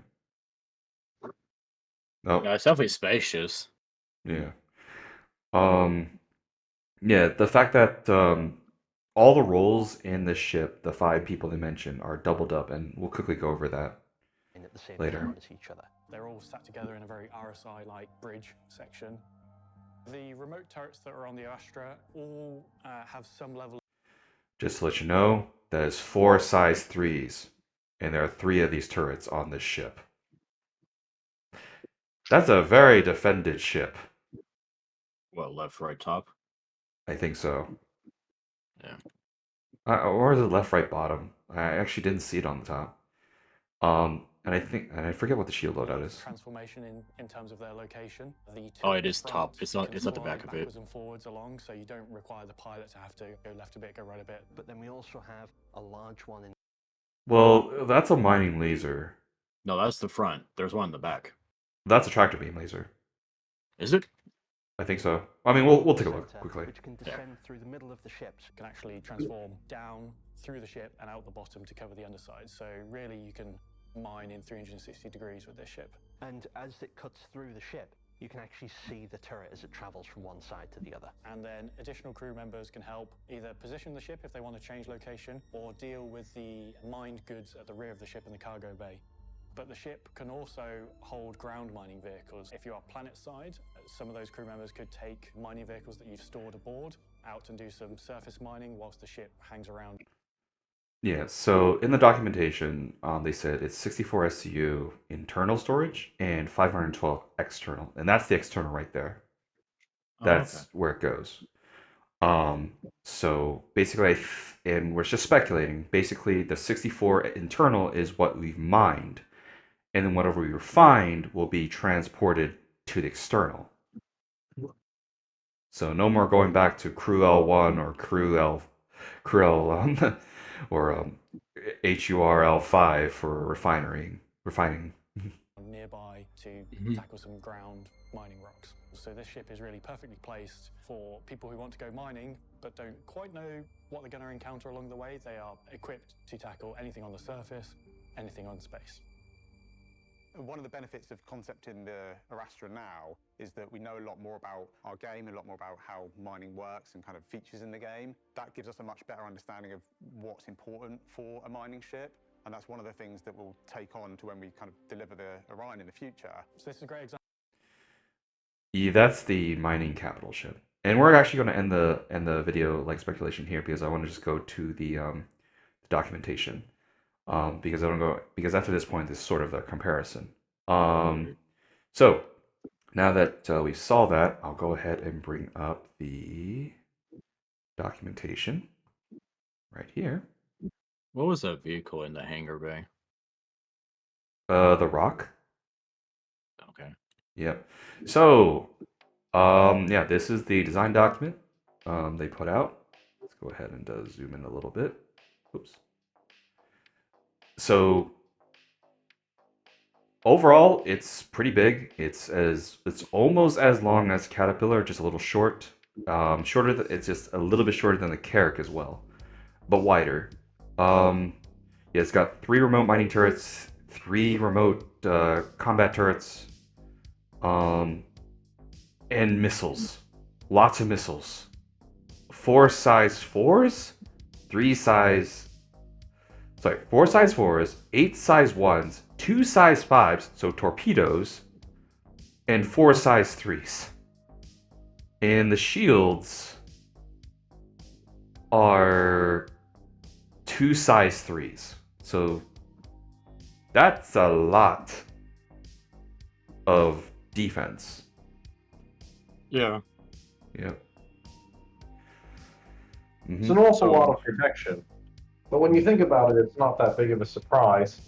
No. Yeah, it's definitely spacious. Yeah. Yeah, the fact that all the roles in the ship, the 5 people they mentioned, are doubled up, and we'll quickly go over that At the same later. time as each other. They're all sat together in a very RSI-like bridge section. The remote turrets that are on the Arrastra all have some level. Just to let you know, that is 4 size 3s, and there are 3 of these turrets on this ship. That's a very defended ship. What, left, right, top? I think so. Yeah. Or is it left, right, bottom? I actually didn't see it on the top. And I forget what the shield loadout is. Transformation in terms of their location. Oh, it is top. It's not at the back of it. Backwards and forwards along, so you don't require the pilot to have to go left a bit, go right a bit. But then we also have a large one in. Well, that's a mining laser. No, that's the front. There's one in the back. That's a tractor beam laser. Is it? I think so. I mean, we'll take a look quickly. Which can descend through the middle of the ships. Can actually transform down through the ship and out the bottom to cover the underside. So really, you can mine in 360 degrees with this ship. And as it cuts through the ship, you can actually see the turret as it travels from one side to the other. And then additional crew members can help either position the ship if they want to change location or deal with the mined goods at the rear of the ship in the cargo bay. But the ship can also hold ground mining vehicles. If you are planet side, some of those crew members could take mining vehicles that you've stored aboard out and do some surface mining whilst the ship hangs around. Yeah, so in the documentation, they said it's 64 SCU internal storage and 512 external, and that's the external right there. That's where it goes. So basically, and we're just speculating. Basically, the 64 internal is what we've mined, and then whatever we refined will be transported to the external. So no more going back to crew L1 or crew L or HURL5 for refining. Nearby to tackle some ground mining rocks. So this ship is really perfectly placed for people who want to go mining but don't quite know what they're going to encounter along the way. They are equipped to tackle anything on the surface, anything on space. One of the benefits of concepting the Arrastra now is that we know a lot more about our game, a lot more about how mining works and kind of features in the game. That gives us a much better understanding of what's important for a mining ship. And that's one of the things that we'll take on to when we kind of deliver the Orion in the future. So this is a great example. Yeah, that's the mining capital ship. And we're actually going to end the video like speculation here because I want to just go to the documentation. Because after this point, this is sort of the comparison. So now that we saw that, I'll go ahead and bring up the documentation right here. What was that vehicle in the hangar bay? The Rock. Okay. Yep. So, yeah, this is the design document they put out. Let's go ahead and zoom in a little bit. Oops. So overall, it's pretty big. It's almost as long as Caterpillar, just a little short. It's just a little bit shorter than the Carrack as well, but wider. Yeah, it's got 3 remote mining turrets, 3 remote combat turrets, and missiles. Lots of missiles. 4 size 4s, 4 size 4s, 8 size 1s, 2 size 5s, so torpedoes, and 4 size 3s. And the shields are 2 size 3s. So that's a lot of defense. Yeah. Yep. It's an awful lot of protection. But when you think about it, it's not that big of a surprise.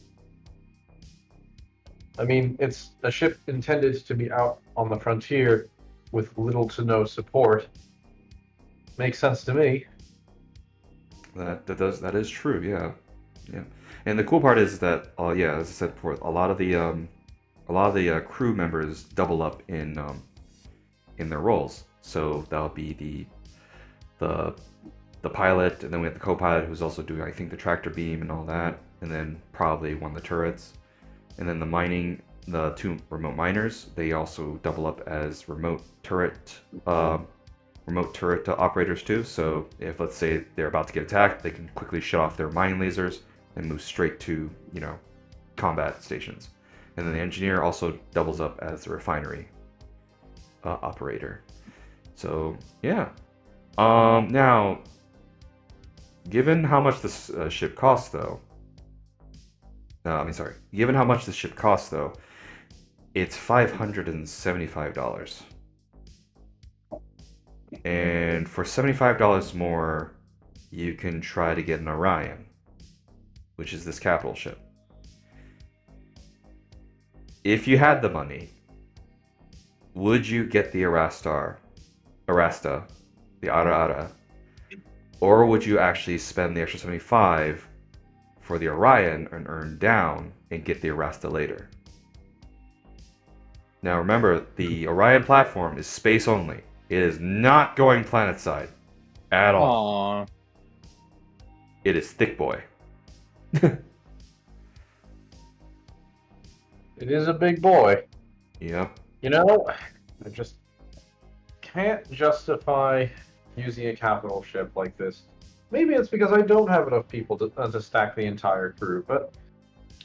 I mean, it's a ship intended to be out on the frontier with little to no support. Makes sense to me. That is true, yeah. And the cool part is that, as I said before, a lot of the crew members double up in their roles. So that'll be the pilot, and then we have the co-pilot who's also doing, I think, the tractor beam and all that, and then probably one of the turrets, and then the 2 remote miners. They also double up as remote turret operators too. So if, let's say, they're about to get attacked, they can quickly shut off their mine lasers and move straight to, combat stations. And then the engineer also doubles up as the refinery operator. So yeah. Now, given how much this ship costs, though, given how much this ship costs, though, it's $575. And for $75 more, you can try to get an Orion, which is this capital ship. If you had the money, would you get the Arrastra, the Ara, or would you actually spend the extra 75 for the Orion and earn down and get the Arrastra later? Now remember, the Orion platform is space only. It is not going planet side at all. Aww. It is thick boy. It is a big boy. Yep. I just can't justify using a capital ship like this. Maybe it's because I don't have enough people to stack the entire crew, but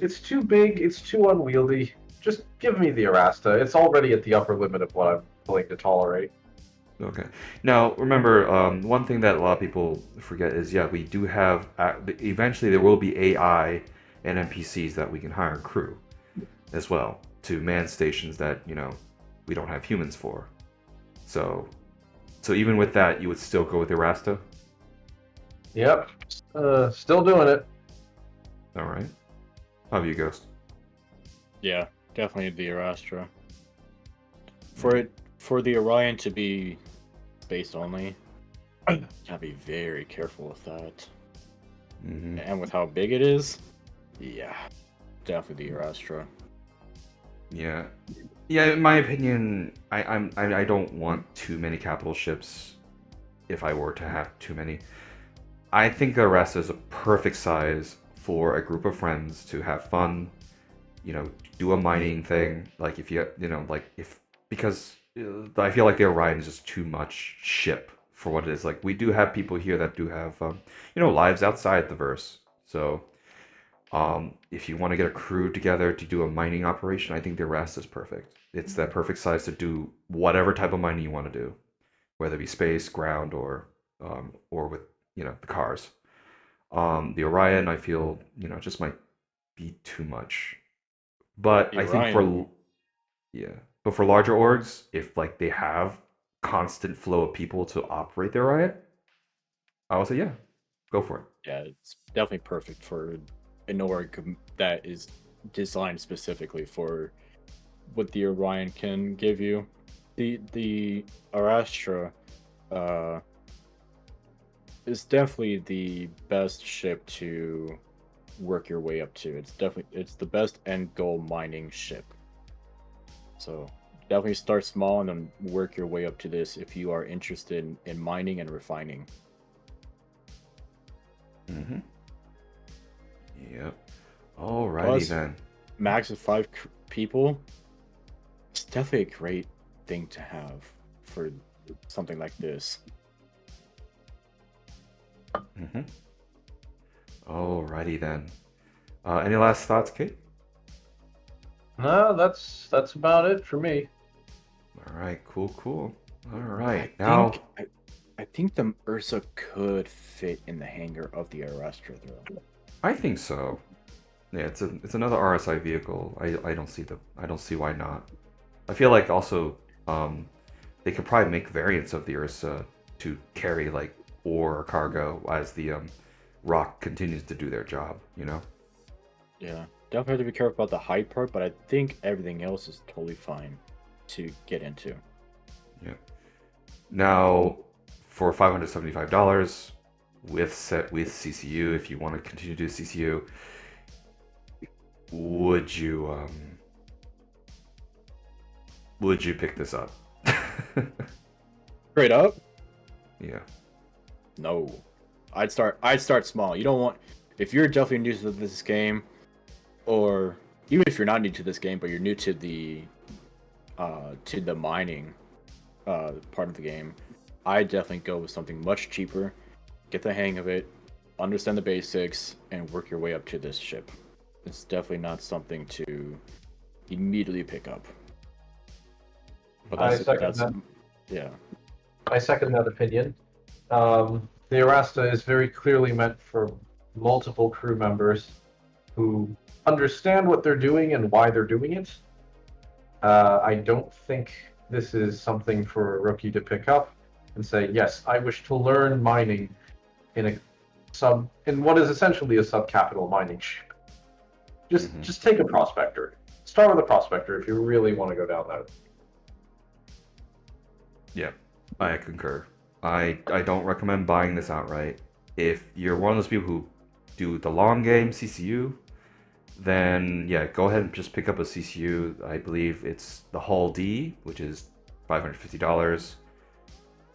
it's too big, it's too unwieldy. Just give me the Arrastra. It's already at the upper limit of what I'm willing to tolerate. Okay. Now, remember, one thing that a lot of people forget is, we do have, eventually there will be AI and NPCs that we can hire and crew as well to man stations that, we don't have humans for. So even with that, you would still go with the Arrastra? Yep. Still doing it. All right. How about you, Ghost? Yeah, definitely the Arrastra. For the Orion to be space only, gotta be very careful with that. Mm-hmm. And with how big it is, yeah, definitely the Arrastra. Yeah. In my opinion, I don't want too many capital ships. If I were to have too many, I think the Arrastra is a perfect size for a group of friends to have fun. Do a mining thing. Like because I feel like the Orion is just too much ship for what it is. Like, we do have people here that do have lives outside the verse. So if you want to get a crew together to do a mining operation, I think the Arrastra is perfect. It's that perfect size to do whatever type of mining you want to do, whether it be space, ground, or with the cars. The Orion, I feel just might be too much. But The I think for larger orgs, if they have constant flow of people to operate the Orion, I would say go for it. Yeah, it's definitely perfect for an org that is designed specifically for what the Orion can give you. The Arrastra is definitely the best ship to work your way up to. It's the best end goal mining ship. So definitely start small and then work your way up to this if you are interested in mining and refining. Mm-hmm. Yep. Alrighty Plus- then. max of 5 people, it's definitely a great thing to have for something like this. Mm-hmm. Alrighty then. Any last thoughts, Kate? No, that's about it for me. All right, cool. All I right, now think I think the Ursa could fit in the hangar of the Arrastra, though. I think so. Yeah, it's another RSI vehicle. I don't see why not. I feel like also they could probably make variants of the Ursa to carry like ore or cargo as the Rock continues to do their job. You know. Yeah, definitely have to be careful about the height part, but I think everything else is totally fine to get into. Yeah. Now, for $575 with CCU, if you want to continue to do CCU, would you pick this up? Straight up? Yeah. No. I'd start small. You don't want, if you're definitely new to this game, or even if you're not new to this game but you're new to the mining part of the game, I definitely go with something much cheaper, get the hang of it, understand the basics, and work your way up to this ship. It's definitely not something to immediately pick up. But I second that. Yeah. I second that opinion. The Arrastra is very clearly meant for multiple crew members who understand what they're doing and why they're doing it. I don't think this is something for a rookie to pick up and say, yes, I wish to learn mining in what is essentially a sub-capital mining ship. Just take a prospector. Start with a prospector if you really want to go down that. Yeah, I concur. I don't recommend buying this outright. If you're one of those people who do the long game CCU, then yeah, go ahead and just pick up a CCU. I believe it's the Hull D, which is $550,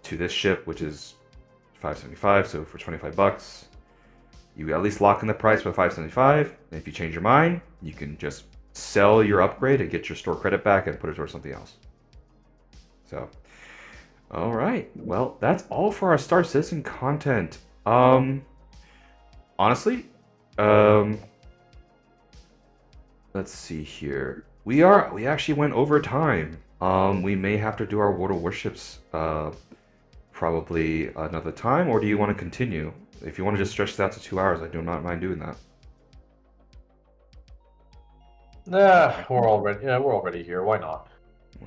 to this ship, which is $575. So for $25, you at least lock in the price by $575. And if you change your mind, you can just sell your upgrade and get your store credit back and put it towards something else. So, all right. Well, that's all for our Star Citizen content. Honestly, let's see here. We actually went over time. We may have to do our World of Warships probably another time, or do you want to continue? If you want to just stretch that to 2 hours, I do not mind doing that. Nah, we're already here. Why not?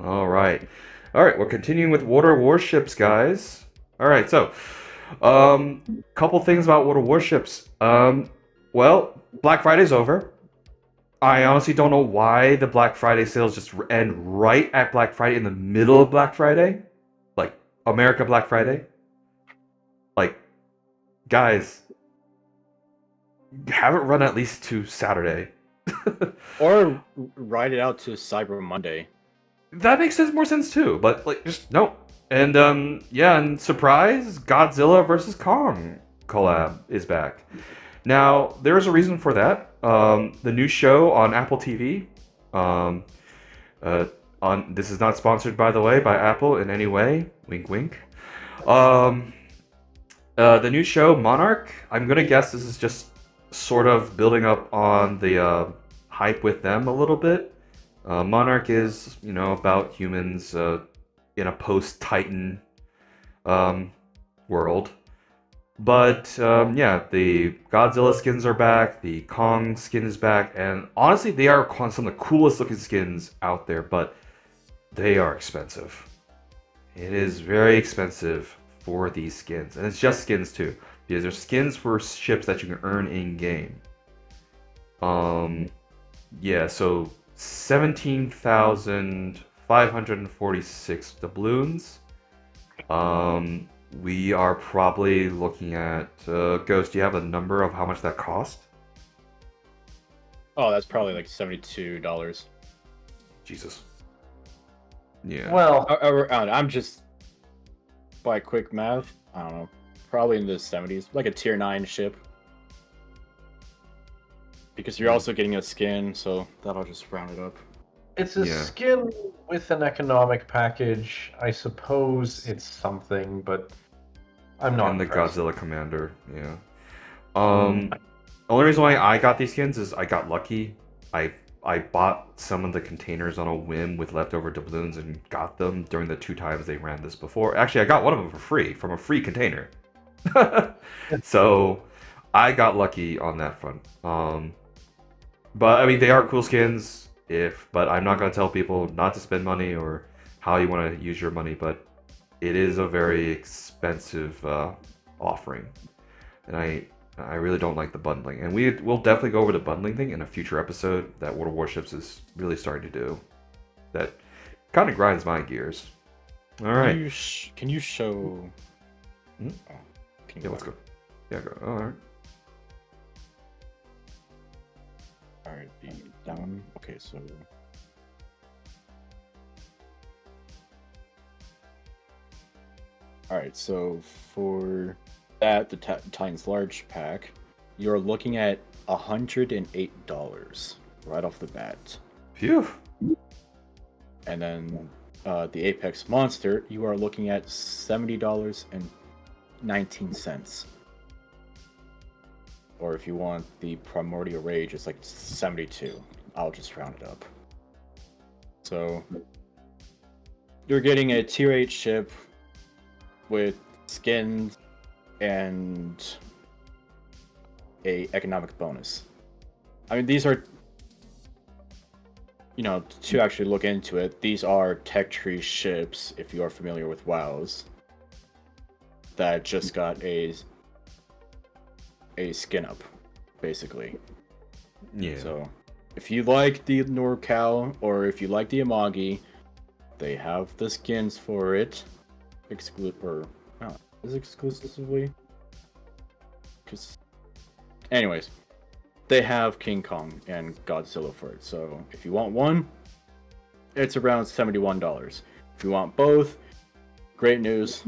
All right, we're continuing with World of Warships, guys. All right, so couple things about World of Warships. Well, Black Friday's over. I honestly don't know why the Black Friday sales just end right at Black Friday, in the middle of Black Friday, like America Black Friday. Like, guys, have it run at least to Saturday. Or ride it out to Cyber Monday. That makes more sense too, but like, just no. And yeah, and surprise, Godzilla versus Kong collab is back. Now, there's a reason for that. The new show on Apple TV. This is not sponsored, by the way, by Apple in any way. Wink, wink. The new show Monarch. I'm gonna guess this is just sort of building up on the hype with them a little bit. Monarch is, about humans in a post-Titan world. But yeah, the Godzilla skins are back, the Kong skin is back, and honestly, they are some of the coolest looking skins out there, but they are expensive. It is very expensive for these skins, and it's just skins too, because there's skins for ships that you can earn in game. Yeah, so 17,546 doubloons. We are probably looking at Ghost. Do you have a number of how much that cost? Oh, that's probably like $72. Jesus. Yeah. Well, I'm just, by quick math, I don't know, probably in the 70s, like a tier 9 ship. Because you're also getting a skin, so that'll just round it up. It's a Yeah. skin with an economic package. I suppose it's something, but I'm not And the impressed. Godzilla Commander, yeah. The only reason why I got these skins is I got lucky. I bought some of the containers on a whim with leftover doubloons and got them during the 2 times they ran this before. Actually, I got one of them for free from a free container. So I got lucky on that front. But I mean, they are cool skins. But I'm not gonna tell people not to spend money or how you want to use your money. But it is a very expensive offering, and I really don't like the bundling. And we'll definitely go over the bundling thing in a future episode that World of Warships is really starting to do. That kind of grinds my gears. All right. Can you show? Hmm? Oh, can you Yeah, let's go. Yeah, go. All right. All right, that one. Okay, so. All right, so for that, the Titan's Large pack, you're looking at $108 right off the bat. Phew. And then the Apex Monster, you are looking at $70.19. Or if you want the Primordial Rage, it's like 72. I'll just round it up. So you're getting a tier 8 ship with skins and a economic bonus. I mean, these are, you know, to actually look into it, these are tech tree ships, if you are familiar with WoWs, that just got a skin up, basically. Yeah. So, if you like the NorCal or if you like the Amagi, they have the skins for it. Exclusively? Because, anyways, they have King Kong and Godzilla for it. So, if you want one, it's around $71. If you want both, great news.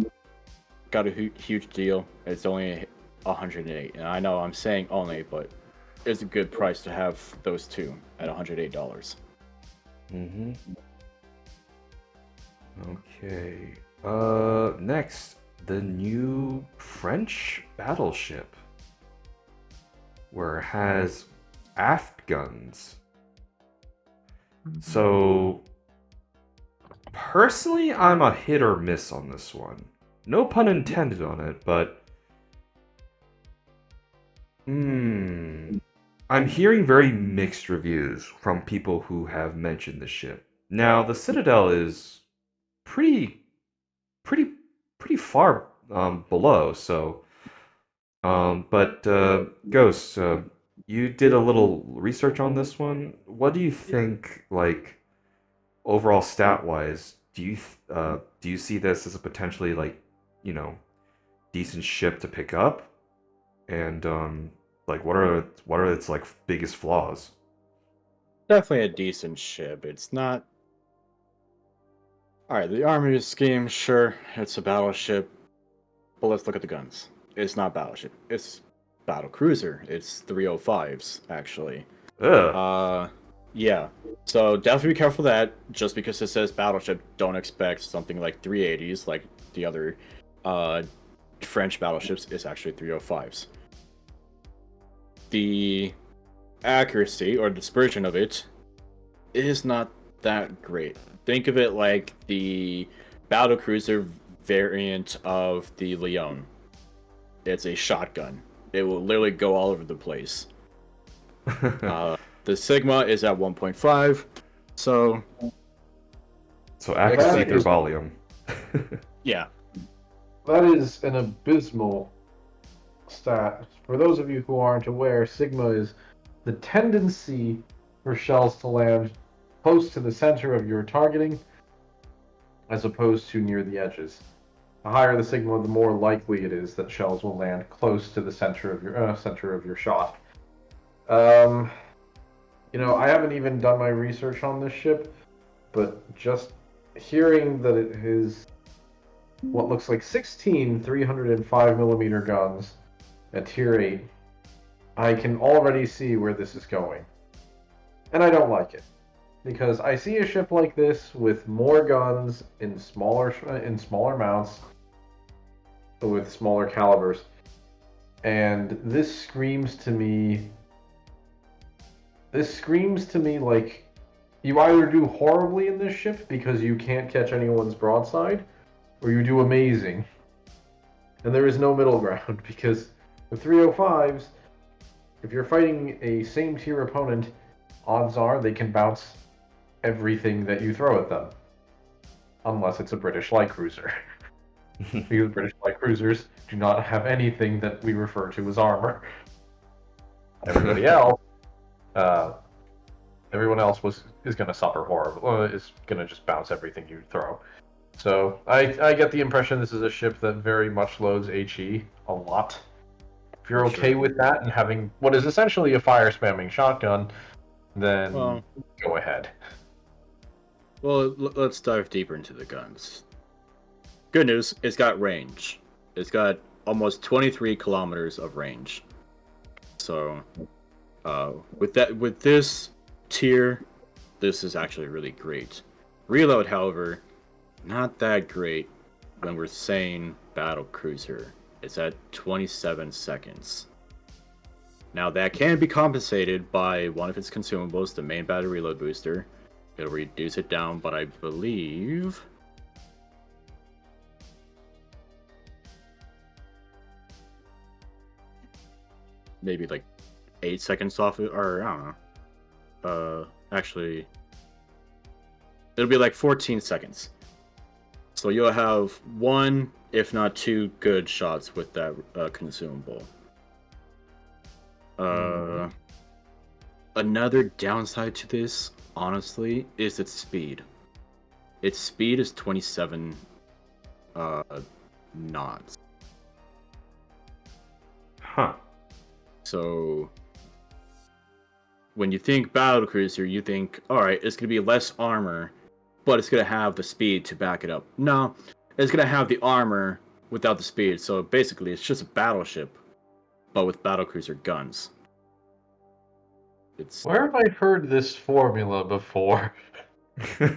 Got a huge deal. It's only 108, and I know I'm saying only, but it's a good price to have those two at $108. Mm-hmm. Okay. Next, the new French battleship, where it has aft guns. So, personally, I'm a hit or miss on this one. No pun intended on it, but I'm hearing very mixed reviews from people who have mentioned the ship. Now, the Citadel is pretty far below. So, but Ghost, you did a little research on this one. What do you think, like overall stat wise? Do you see this as a potentially decent ship to pick up? And like what are its like biggest flaws? Definitely a decent ship. It's not. Alright, the army scheme, sure, it's a battleship. But let's look at the guns. It's not battleship. It's battle cruiser. It's 305s, actually. Ugh. Yeah. So definitely be careful of that. Just because it says battleship, don't expect something like 380s, like the other French battleships. It's actually 305s. The accuracy or dispersion of it is not that great. Think of it like the battle cruiser variant of the Leon. It's a shotgun. It will literally go all over the place. The Sigma is at 1.5, so accuracy That through is- volume. yeah. That is an abysmal stat. For those of you who aren't aware, Sigma is the tendency for shells to land close to the center of your targeting, as opposed to near the edges. The higher the Sigma, the more likely it is that shells will land close to the center of your shot. You know, I haven't even done my research on this ship, but just hearing that it has what looks like 16 305mm guns at tier 8, I can already see where this is going. And I don't like it. Because I see a ship like this with more guns in smaller mounts, with smaller calibers, and this screams to me like you either do horribly in this ship because you can't catch anyone's broadside, or you do amazing. And there is no middle ground, because with 305s, if you're fighting a same tier opponent, odds are they can bounce everything that you throw at them. Unless it's a British light cruiser. Because British light cruisers do not have anything that we refer to as armor. Everybody else, everyone else is going to suffer horribly. Is going to just bounce everything you throw. So I get the impression this is a ship that very much loads HE a lot. If you're okay with that and having what is essentially a fire spamming shotgun, then go ahead. Well, let's dive deeper into the guns. Good news, it's got range. It's got almost 23 kilometers of range. So, with this tier, this is actually really great. Reload, however, not that great when we're saying battle cruiser. It's at 27 seconds. Now that can be compensated by one of its consumables, the main battery reload booster. It'll reduce it down, but I believe maybe like 8 seconds off it, or I don't know. Actually, it'll be like 14 seconds. So you'll have one, if not two, good shots with that consumable. Another downside to this, honestly, is its speed. Its speed is 27 knots. Huh. So when you think battlecruiser, you think, alright, it's going to be less armor, but it's going to have the speed to back it up. No, it's going to have the armor without the speed. So basically, it's just a battleship, but with battlecruiser guns. Where have I heard this formula before? You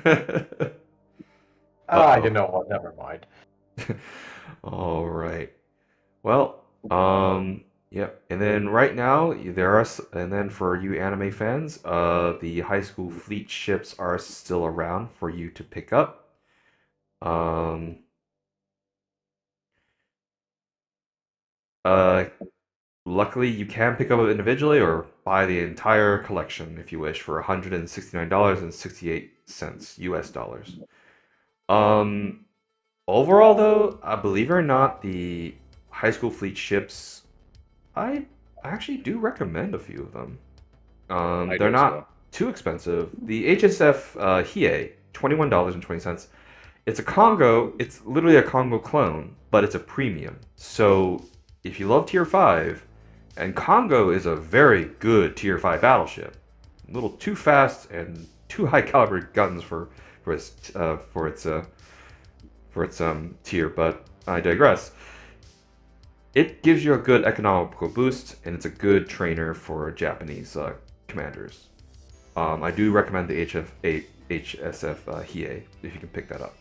know what? Never mind. All right. Well, yep. And then right now and then for you anime fans, the high school fleet ships are still around for you to pick up. Luckily, you can pick up it individually or buy the entire collection if you wish for $169.68 US dollars. Overall, though, believe it or not, the high school fleet ships, I actually do recommend a few of them. They're not too expensive. The HSF Hiei, $21.20. It's a Congo. It's literally a Congo clone, but it's a premium. So if you love Tier 5, and Congo is a very good Tier 5 battleship, a little too fast and too high caliber guns for its tier, but I digress. It gives you a good economical boost, and it's a good trainer for Japanese commanders. I do recommend the HSF Hiei if you can pick that up.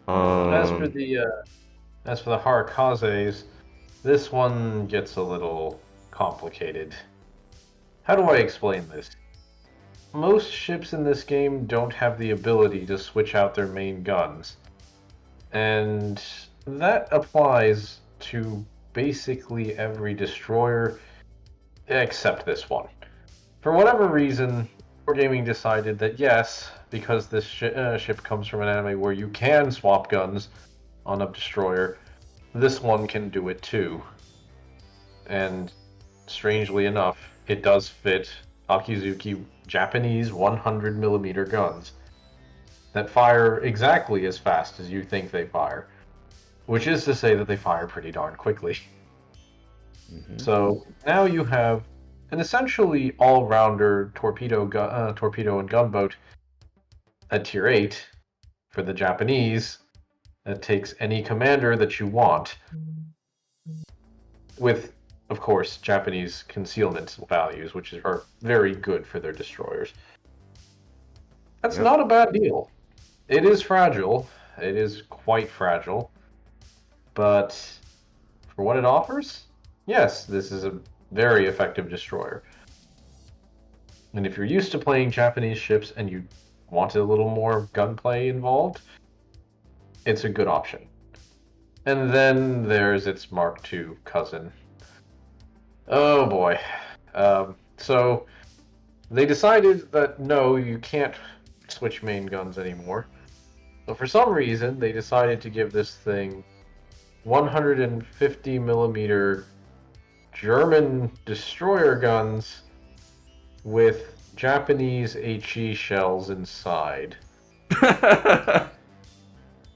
As for the Harakazes, this one gets a little complicated. How do I explain this? Most ships in this game don't have the ability to switch out their main guns. And that applies to basically every destroyer except this one. For whatever reason, Wargaming decided that yes, because this ship comes from an anime where you can swap guns on a destroyer, this one can do it too. And strangely enough, it does fit Akizuki Japanese 100mm guns that fire exactly as fast as you think they fire, which is to say that they fire pretty darn quickly. Mm-hmm. So now you have an essentially all-rounder torpedo and gunboat at Tier 8 for the Japanese that takes any commander that you want, with of course, Japanese concealment values, which are very good for their destroyers. That's Yep. not a bad deal. It is fragile. It is quite fragile. But for what it offers, yes, this is a very effective destroyer. And if you're used to playing Japanese ships and you wanted a little more gunplay involved, it's a good option. And then there's its Mark II cousin. Oh boy. So they decided that no, you can't switch main guns anymore. But for some reason, they decided to give this thing 150 millimeter German destroyer guns with Japanese HE shells inside.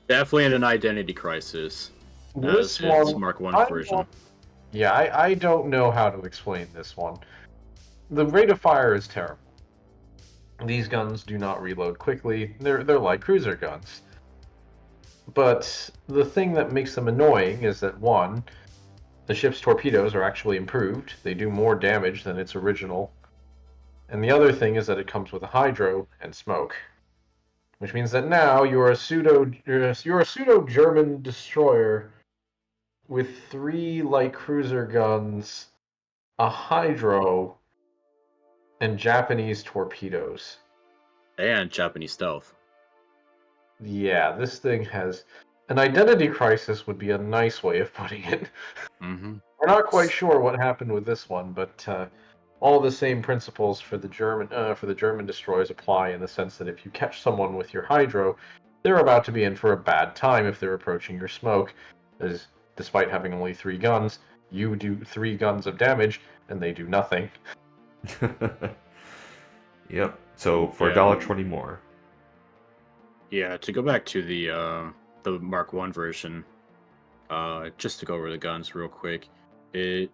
Definitely an identity crisis. This As its one, Mark 1 version. Yeah, I don't know how to explain this one. The rate of fire is terrible. These guns do not reload quickly. They're light cruiser guns. But the thing that makes them annoying is that, one, the ship's torpedoes are actually improved. They do more damage than its original. And the other thing is that it comes with a hydro and smoke. Which means that now you're a pseudo German destroyer with 3 light cruiser guns, a hydro, and Japanese torpedoes. And Japanese stealth. Yeah, this thing has an identity crisis would be a nice way of putting it. Mm-hmm. We're not quite sure what happened with this one, but all the same principles for the German destroyers apply in the sense that if you catch someone with your hydro, they're about to be in for a bad time if they're approaching your smoke, as despite having only 3 guns, you do 3 guns of damage and they do nothing. Yep. So for Yeah. $1.20 more. Yeah, to go back to the Mark 1 version, just to go over the guns real quick, it,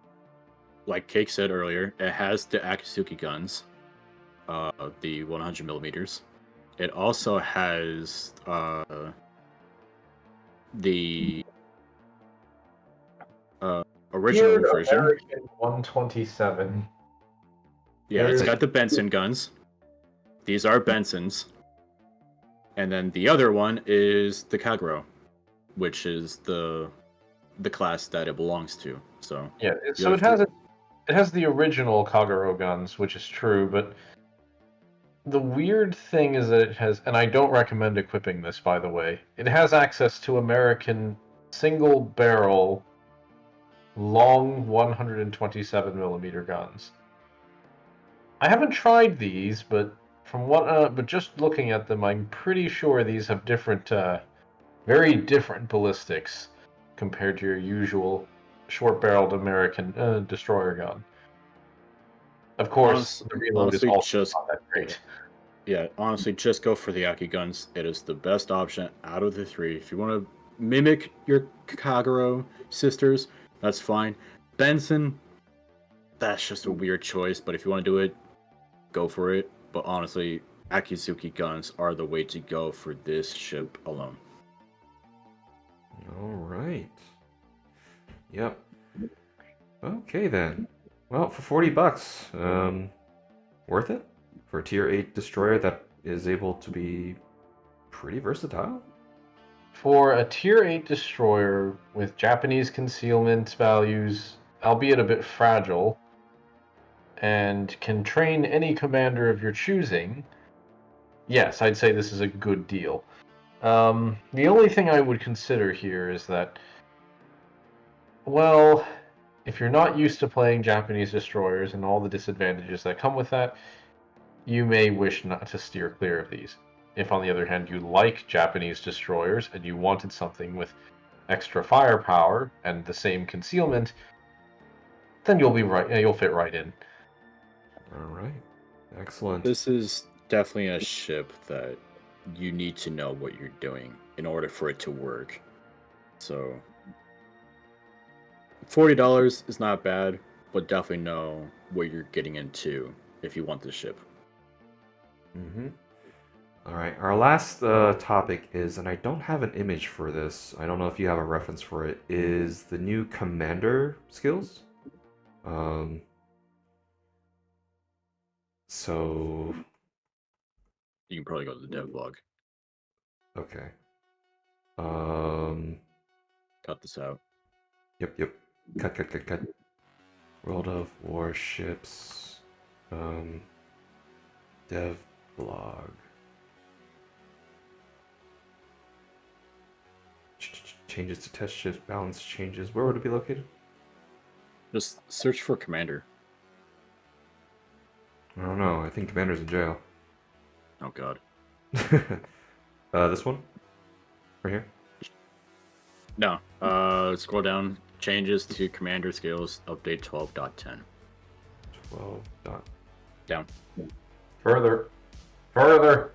like Cake said earlier, it has the Akatsuki guns, the 100 millimeters. It also has the original Here, version. American 127. Yeah, it's There's- got the Benson guns. These are Bensons. And then the other one is the Kagero, which is the class that it belongs to. So Yeah, you so have it has the original Kagero guns, which is true, but the weird thing is that it has, and I don't recommend equipping this, by the way, it has access to American single barrel long 127 millimeter guns. I haven't tried these, but but just looking at them, I'm pretty sure these have different, very different ballistics compared to your usual short-barreled American destroyer gun. Of course, the reload is honestly, also just not that great. yeah, honestly, just go for the Aki guns. It is the best option out of the 3. If you want to mimic your Kagero sisters, that's fine. Benson, that's just a weird choice, but if you want to do it, go for it. But honestly, Akatsuki guns are the way to go for this ship alone. All right. Yep. Okay then. Well, for $40, worth it for a tier 8 destroyer that is able to be pretty versatile. For a tier 8 destroyer with Japanese concealment values, albeit a bit fragile, and can train any commander of your choosing, yes, I'd say this is a good deal. The only thing I would consider here is that, well, if you're not used to playing Japanese destroyers and all the disadvantages that come with that, you may wish not to steer clear of these. If, on the other hand, you like Japanese destroyers and you wanted something with extra firepower and the same concealment, then you'll be right. You'll fit right in. All right. Excellent. This is definitely a ship that you need to know what you're doing in order for it to work. So $40 is not bad, but definitely know what you're getting into if you want this ship. Mm-hmm. All right. Our last topic is, and I don't have an image for this. I don't know if you have a reference for it. Is the new commander skills? So, You can probably go to the dev log. okay. Cut this out. Yep. Cut. World of Warships, dev blog. Changes to test ships, balance changes. Where would it be located? Just search for commander. I don't know. I think commander's in jail. Oh god. This one? Right here? No. Scroll down. Changes to commander skills. Update 12.10. 12 dot. Down. Further. There it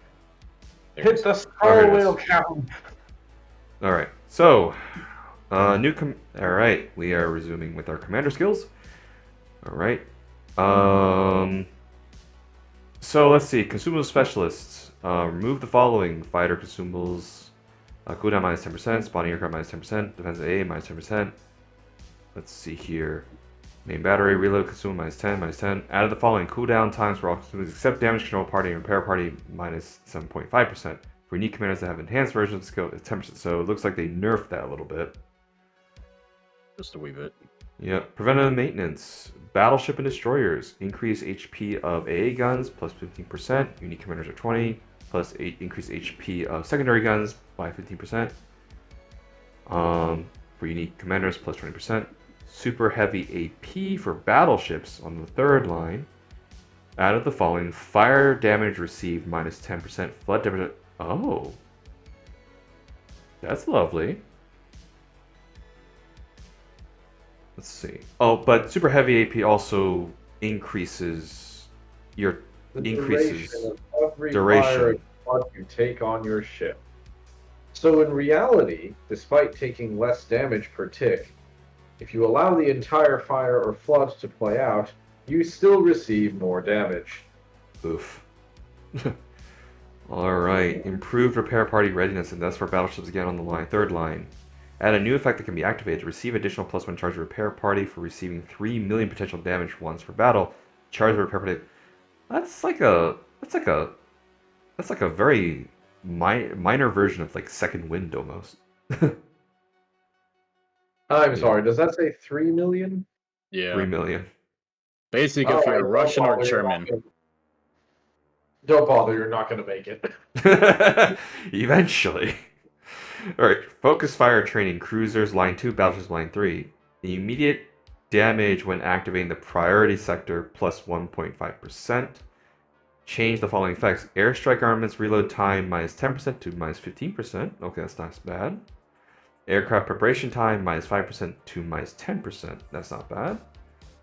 Hit is. the here scroll it is. wheel, Captain. Alright, so, alright, we are resuming with our commander skills. Alright. So let's see, consumable specialists. Remove the following: fighter consumables, cooldown minus 10%, spawning aircraft minus 10%, defense AA minus 10%. Let's see here. Main battery, reload consumable minus 10. Added the following: cooldown times for all consumables except damage control party and repair party minus 7.5%. For unique commanders that have enhanced versions of the skill, it's 10%. So it looks like they nerfed that a little bit. Just a wee bit. Yep. Preventative maintenance. Battleship and destroyers. Increase HP of AA guns plus 15%. Unique commanders are 20. Plus increase HP of secondary guns by 15%. For unique commanders plus 20%. Super heavy AP for battleships on the third line. Added the following: fire damage received minus 10%. Flood damage. Oh. That's lovely. Let's see. Oh, but super heavy AP also increases your The increases duration of every duration. fire and flood you take on your ship. So in reality, despite taking less damage per tick, if you allow the entire fire or flood to play out, you still receive more damage. Oof. Alright. Improved repair party readiness, and that's for battleships again on the line. Third line. Add a new effect that can be activated to receive additional +1 charge of repair party for receiving 3 million potential damage once per battle. Charge of repair party. That's like a very minor version of like second wind almost. I'm sorry, does that say 3 million? Yeah. 3 million. Basically, if you're Russian or German. Don't bother, you're not going to make it. Eventually. Alright, focus fire training cruisers line 2, battleships line 3. The immediate damage when activating the priority sector plus 1.5%. Change the following effects: airstrike armaments reload time minus 10% to minus 15%. Okay, that's not bad. Aircraft preparation time minus 5% to minus 10%. That's not bad.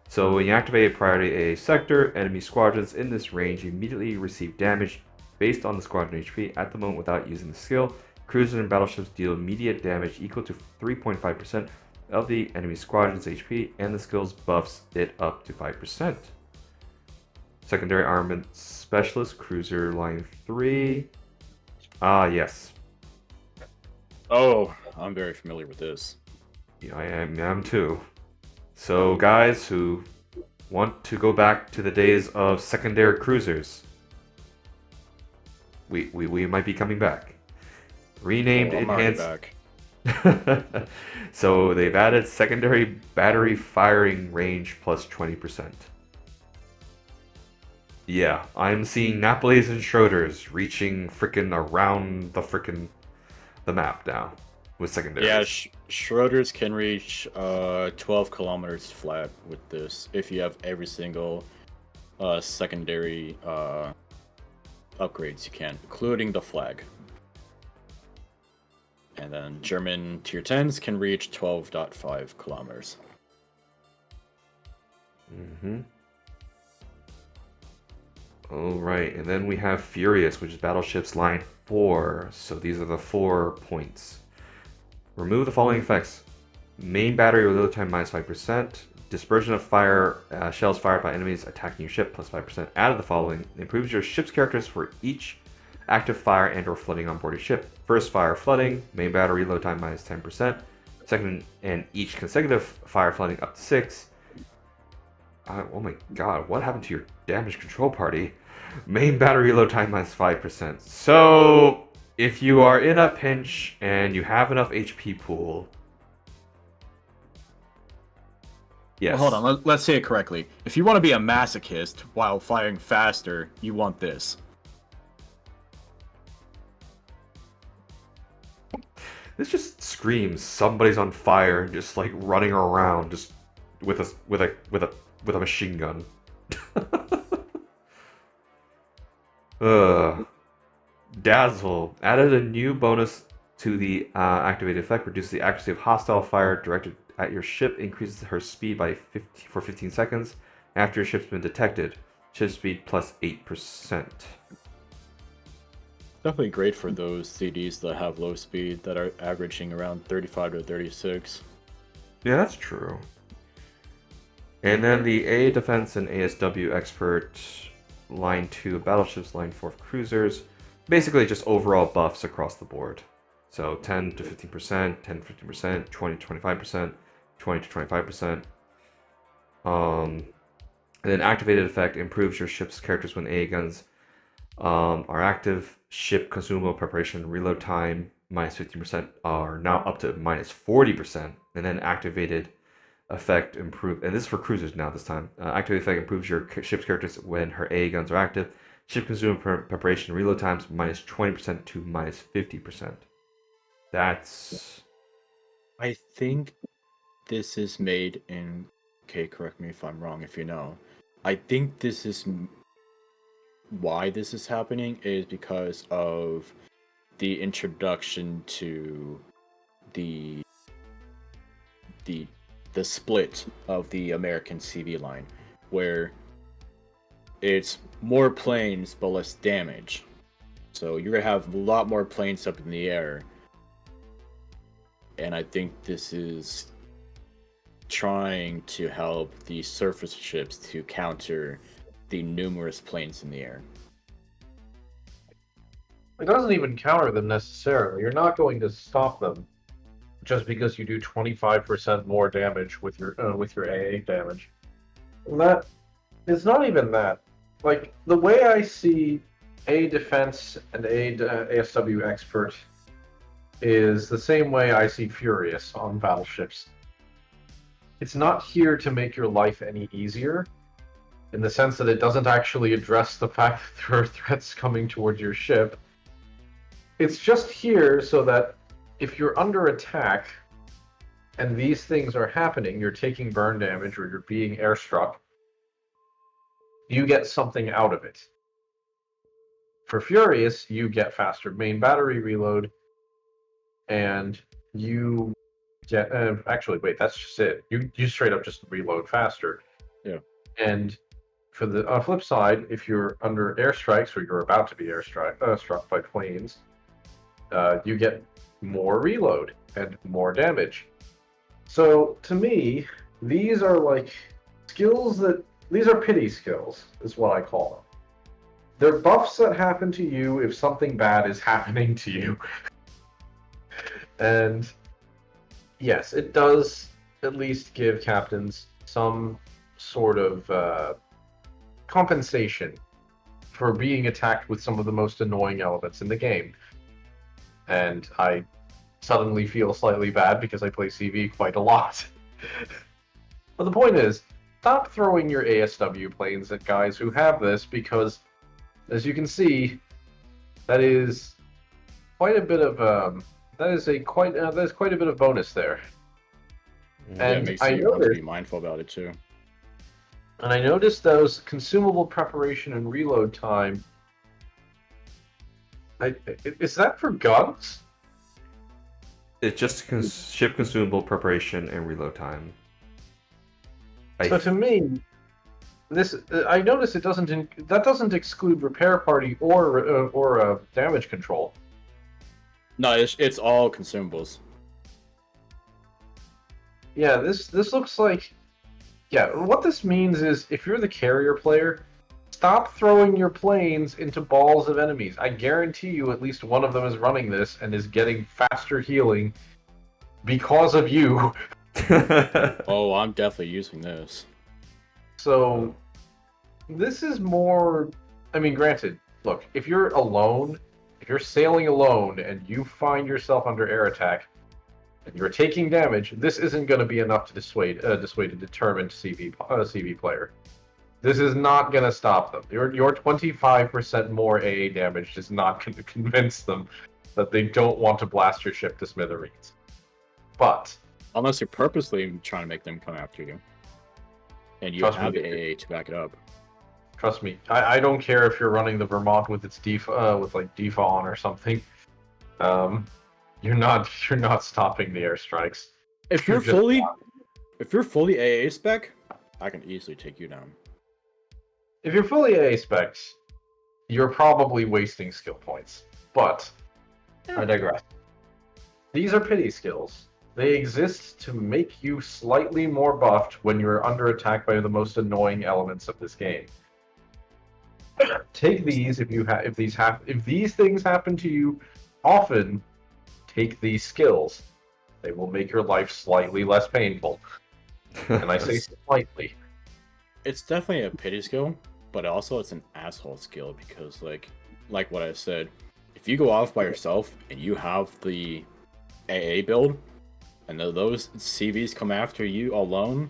So when you activate a priority AA sector, enemy squadrons in this range immediately receive damage based on the squadron HP at the moment without using the skill. Cruisers and battleships deal immediate damage equal to 3.5% of the enemy squadron's HP, and the skills buffs it up to 5%. Secondary armament specialist, cruiser line 3. Ah, yes. Oh, I'm very familiar with this. Yeah, I am too. So guys who want to go back to the days of secondary cruisers, we might be coming back. Renamed I'm already enhanced. back. So they've added secondary battery firing range plus 20%. Yeah, I'm seeing Napoles and Schroeder's reaching frickin' around the map now with secondaries. Yeah, Schroeder's can reach 12 kilometers flat with this if you have every single secondary upgrades you can, including the flag. And then German tier 10s can reach 12.5 kilometers. Alright, and then we have Furious, which is battleships line 4. So these are the 4 points. Remove the following effects: main battery reload time minus 5%, dispersion of fire shells fired by enemies attacking your ship plus 5%. Added the following: improves your ship's characters for each active fire and or flooding on board your ship. First fire flooding, main battery reload time minus 10%. Second and each consecutive fire flooding up to 6. Oh my god, what happened to your damage control party? Main battery reload time minus 5%. So, if you are in a pinch and you have enough HP pool... Yes. Well, hold on, let's say it correctly. If you want to be a masochist while firing faster, you want this. This just screams somebody's on fire and just like running around just with a machine gun. Dazzle added a new bonus to the activated effect. Reduces the accuracy of hostile fire directed at your ship. Increases her speed by 15 seconds after your ship's been detected. Ship speed plus 8%. Definitely great for those CDs that have low speed that are averaging around 35 to 36. Yeah, that's true. And then the A Defense and ASW Expert Line 2 battleships, Line 4 cruisers. Basically just overall buffs across the board. So 10 to 15%, 10 to 15%, 20 to 25%, 20 to 25%. And then activated effect improves your ship's characters when AA guns are active. Ship consumable preparation reload time minus 15% are now up to minus 40%. And then activated effect improve, and this is for cruisers now this time. Activated effect improves your ship's characters when her AA guns are active. Ship consumable preparation reload times minus 20% to minus 50%. That's... I think this is made in... Okay, correct me if I'm wrong if you know. I think this is... Why this is happening is because of the introduction to the split of the American CV line, where it's more planes but less damage. So you're gonna have a lot more planes up in the air. And I think this is trying to help the surface ships to counter the numerous planes in the air. It doesn't even counter them necessarily. You're not going to stop them just because you do 25% more damage with your AA damage. And that it's not even that. Like the way I see A Defense and ASW Expert is the same way I see Furious on battleships. It's not here to make your life any easier, in the sense that it doesn't actually address the fact that there are threats coming towards your ship. It's just here so that if you're under attack and these things are happening, you're taking burn damage or you're being airstruck, you get something out of it. For Furious, you get faster main battery reload, and you get... actually, wait, that's just it. You straight up just reload faster. Yeah. And for the flip side, if you're under airstrikes or you're about to be struck by planes, you get more reload and more damage. So to me, these are like skills that... These are pity skills, is what I call them. They're buffs that happen to you if something bad is happening to you. And yes, it does at least give captains some sort of compensation for being attacked with some of the most annoying elements in the game. And I suddenly feel slightly bad because I play CV quite a lot. But the point is, stop throwing your ASW planes at guys who have this, because, as you can see, that is quite a bit of there's quite a bit of bonus there. Yeah, And it makes I you want to noticed, be mindful about it too. and I noticed those consumable preparation and reload time. Is that for guns? It's just ship consumable preparation and reload time. So to me, this I notice it doesn't exclude repair party or damage control. No, it's all consumables. Yeah, this looks like... Yeah, what this means is if you're the carrier player, stop throwing your planes into balls of enemies. I guarantee you at least one of them is running this and is getting faster healing because of you. Oh, I'm definitely using this. So this is more. I mean, granted, look, if you're alone, if you're sailing alone and you find yourself under air attack and you're taking damage, this isn't going to be enough to dissuade a determined CV player. This is not going to stop them. Your 25% more AA damage is not going to convince them that they don't want to blast your ship to smithereens. But Unless you're purposely trying to make them come after you. And you Trust have me, AA to back it up. trust me, I don't care if you're running the Vermont with its with like defa on or something. You're not stopping the airstrikes. If You're you're fully AA spec, I can easily take you down. If you're fully AA specs, you're probably wasting skill points. But I digress. These are pity skills. They exist to make you slightly more buffed when you're under attack by the most annoying elements of this game. Take these if these things happen to you often. Take these skills. They will make your life slightly less painful. And I say slightly. It's definitely a pity skill, but also it's an asshole skill because like what I said, if you go off by yourself and you have the AA build, and those CVs come after you alone,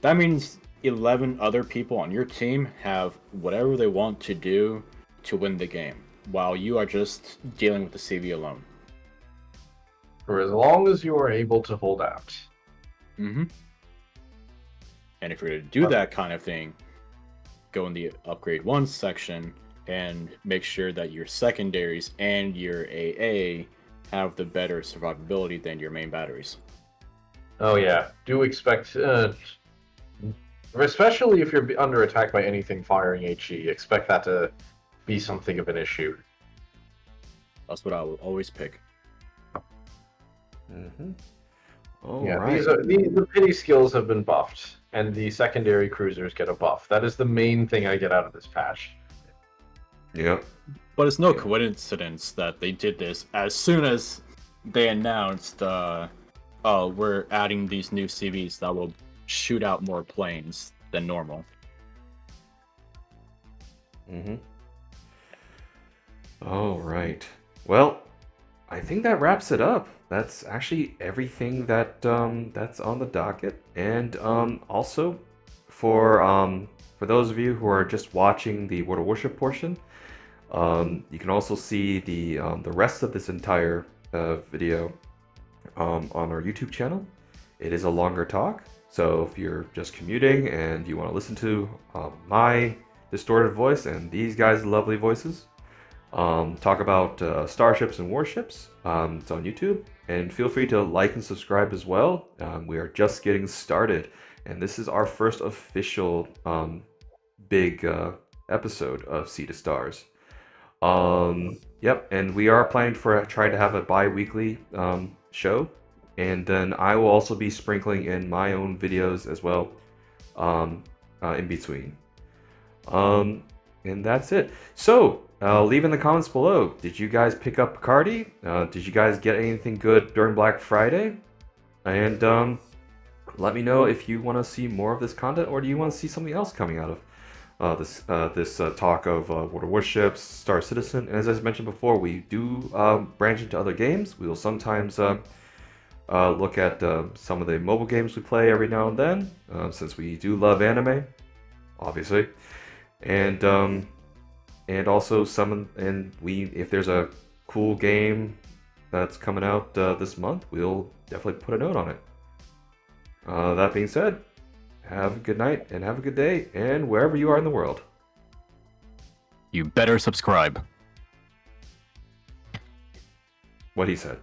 that means 11 other people on your team have whatever they want to do to win the game, while you are just dealing with the CV alone. For as long as you are able to hold out. Mm-hmm. And if you're going to do that kind of thing, go in the upgrade 1 section and make sure that your secondaries and your AA have the better survivability than your main batteries. Oh yeah, do expect, especially if you're under attack by anything firing HE, expect that to be something of an issue. That's what I will always pick. Mm-hmm. Right. The pity skills have been buffed, and the secondary cruisers get a buff. That is the main thing I get out of this patch. Yep. But it's no coincidence that they did this as soon as they announced, we're adding these new CVs that will shoot out more planes than normal. Mm-hmm. All right. Well, I think that wraps it up. That's actually everything that that's on the docket. And also for those of you who are just watching the World of Warship portion, you can also see the rest of this entire video on our YouTube channel. It is a longer talk, so if you're just commuting and you want to listen to my distorted voice and these guys' lovely voices talk about starships and warships, it's on YouTube. And feel free to like and subscribe as well. We are just getting started, and this is our first official big episode of Sea to Stars. Yep, and we are planning for trying to have a bi-weekly show, and then I will also be sprinkling in my own videos as well in between. And that's it. So leave in the comments below, did you guys pick up Picardy? Did you guys get anything good during Black Friday? And let me know if you want to see more of this content, or do you want to see something else coming out of this talk of World of Warships, Star Citizen. And as I mentioned before, we do branch into other games. We will sometimes look at some of the mobile games we play every now and then, since we do love anime, obviously. And also if there's a cool game that's coming out this month, we'll definitely put a note on it. That being said, have a good night and have a good day, and wherever you are in the world. You better subscribe. What he said.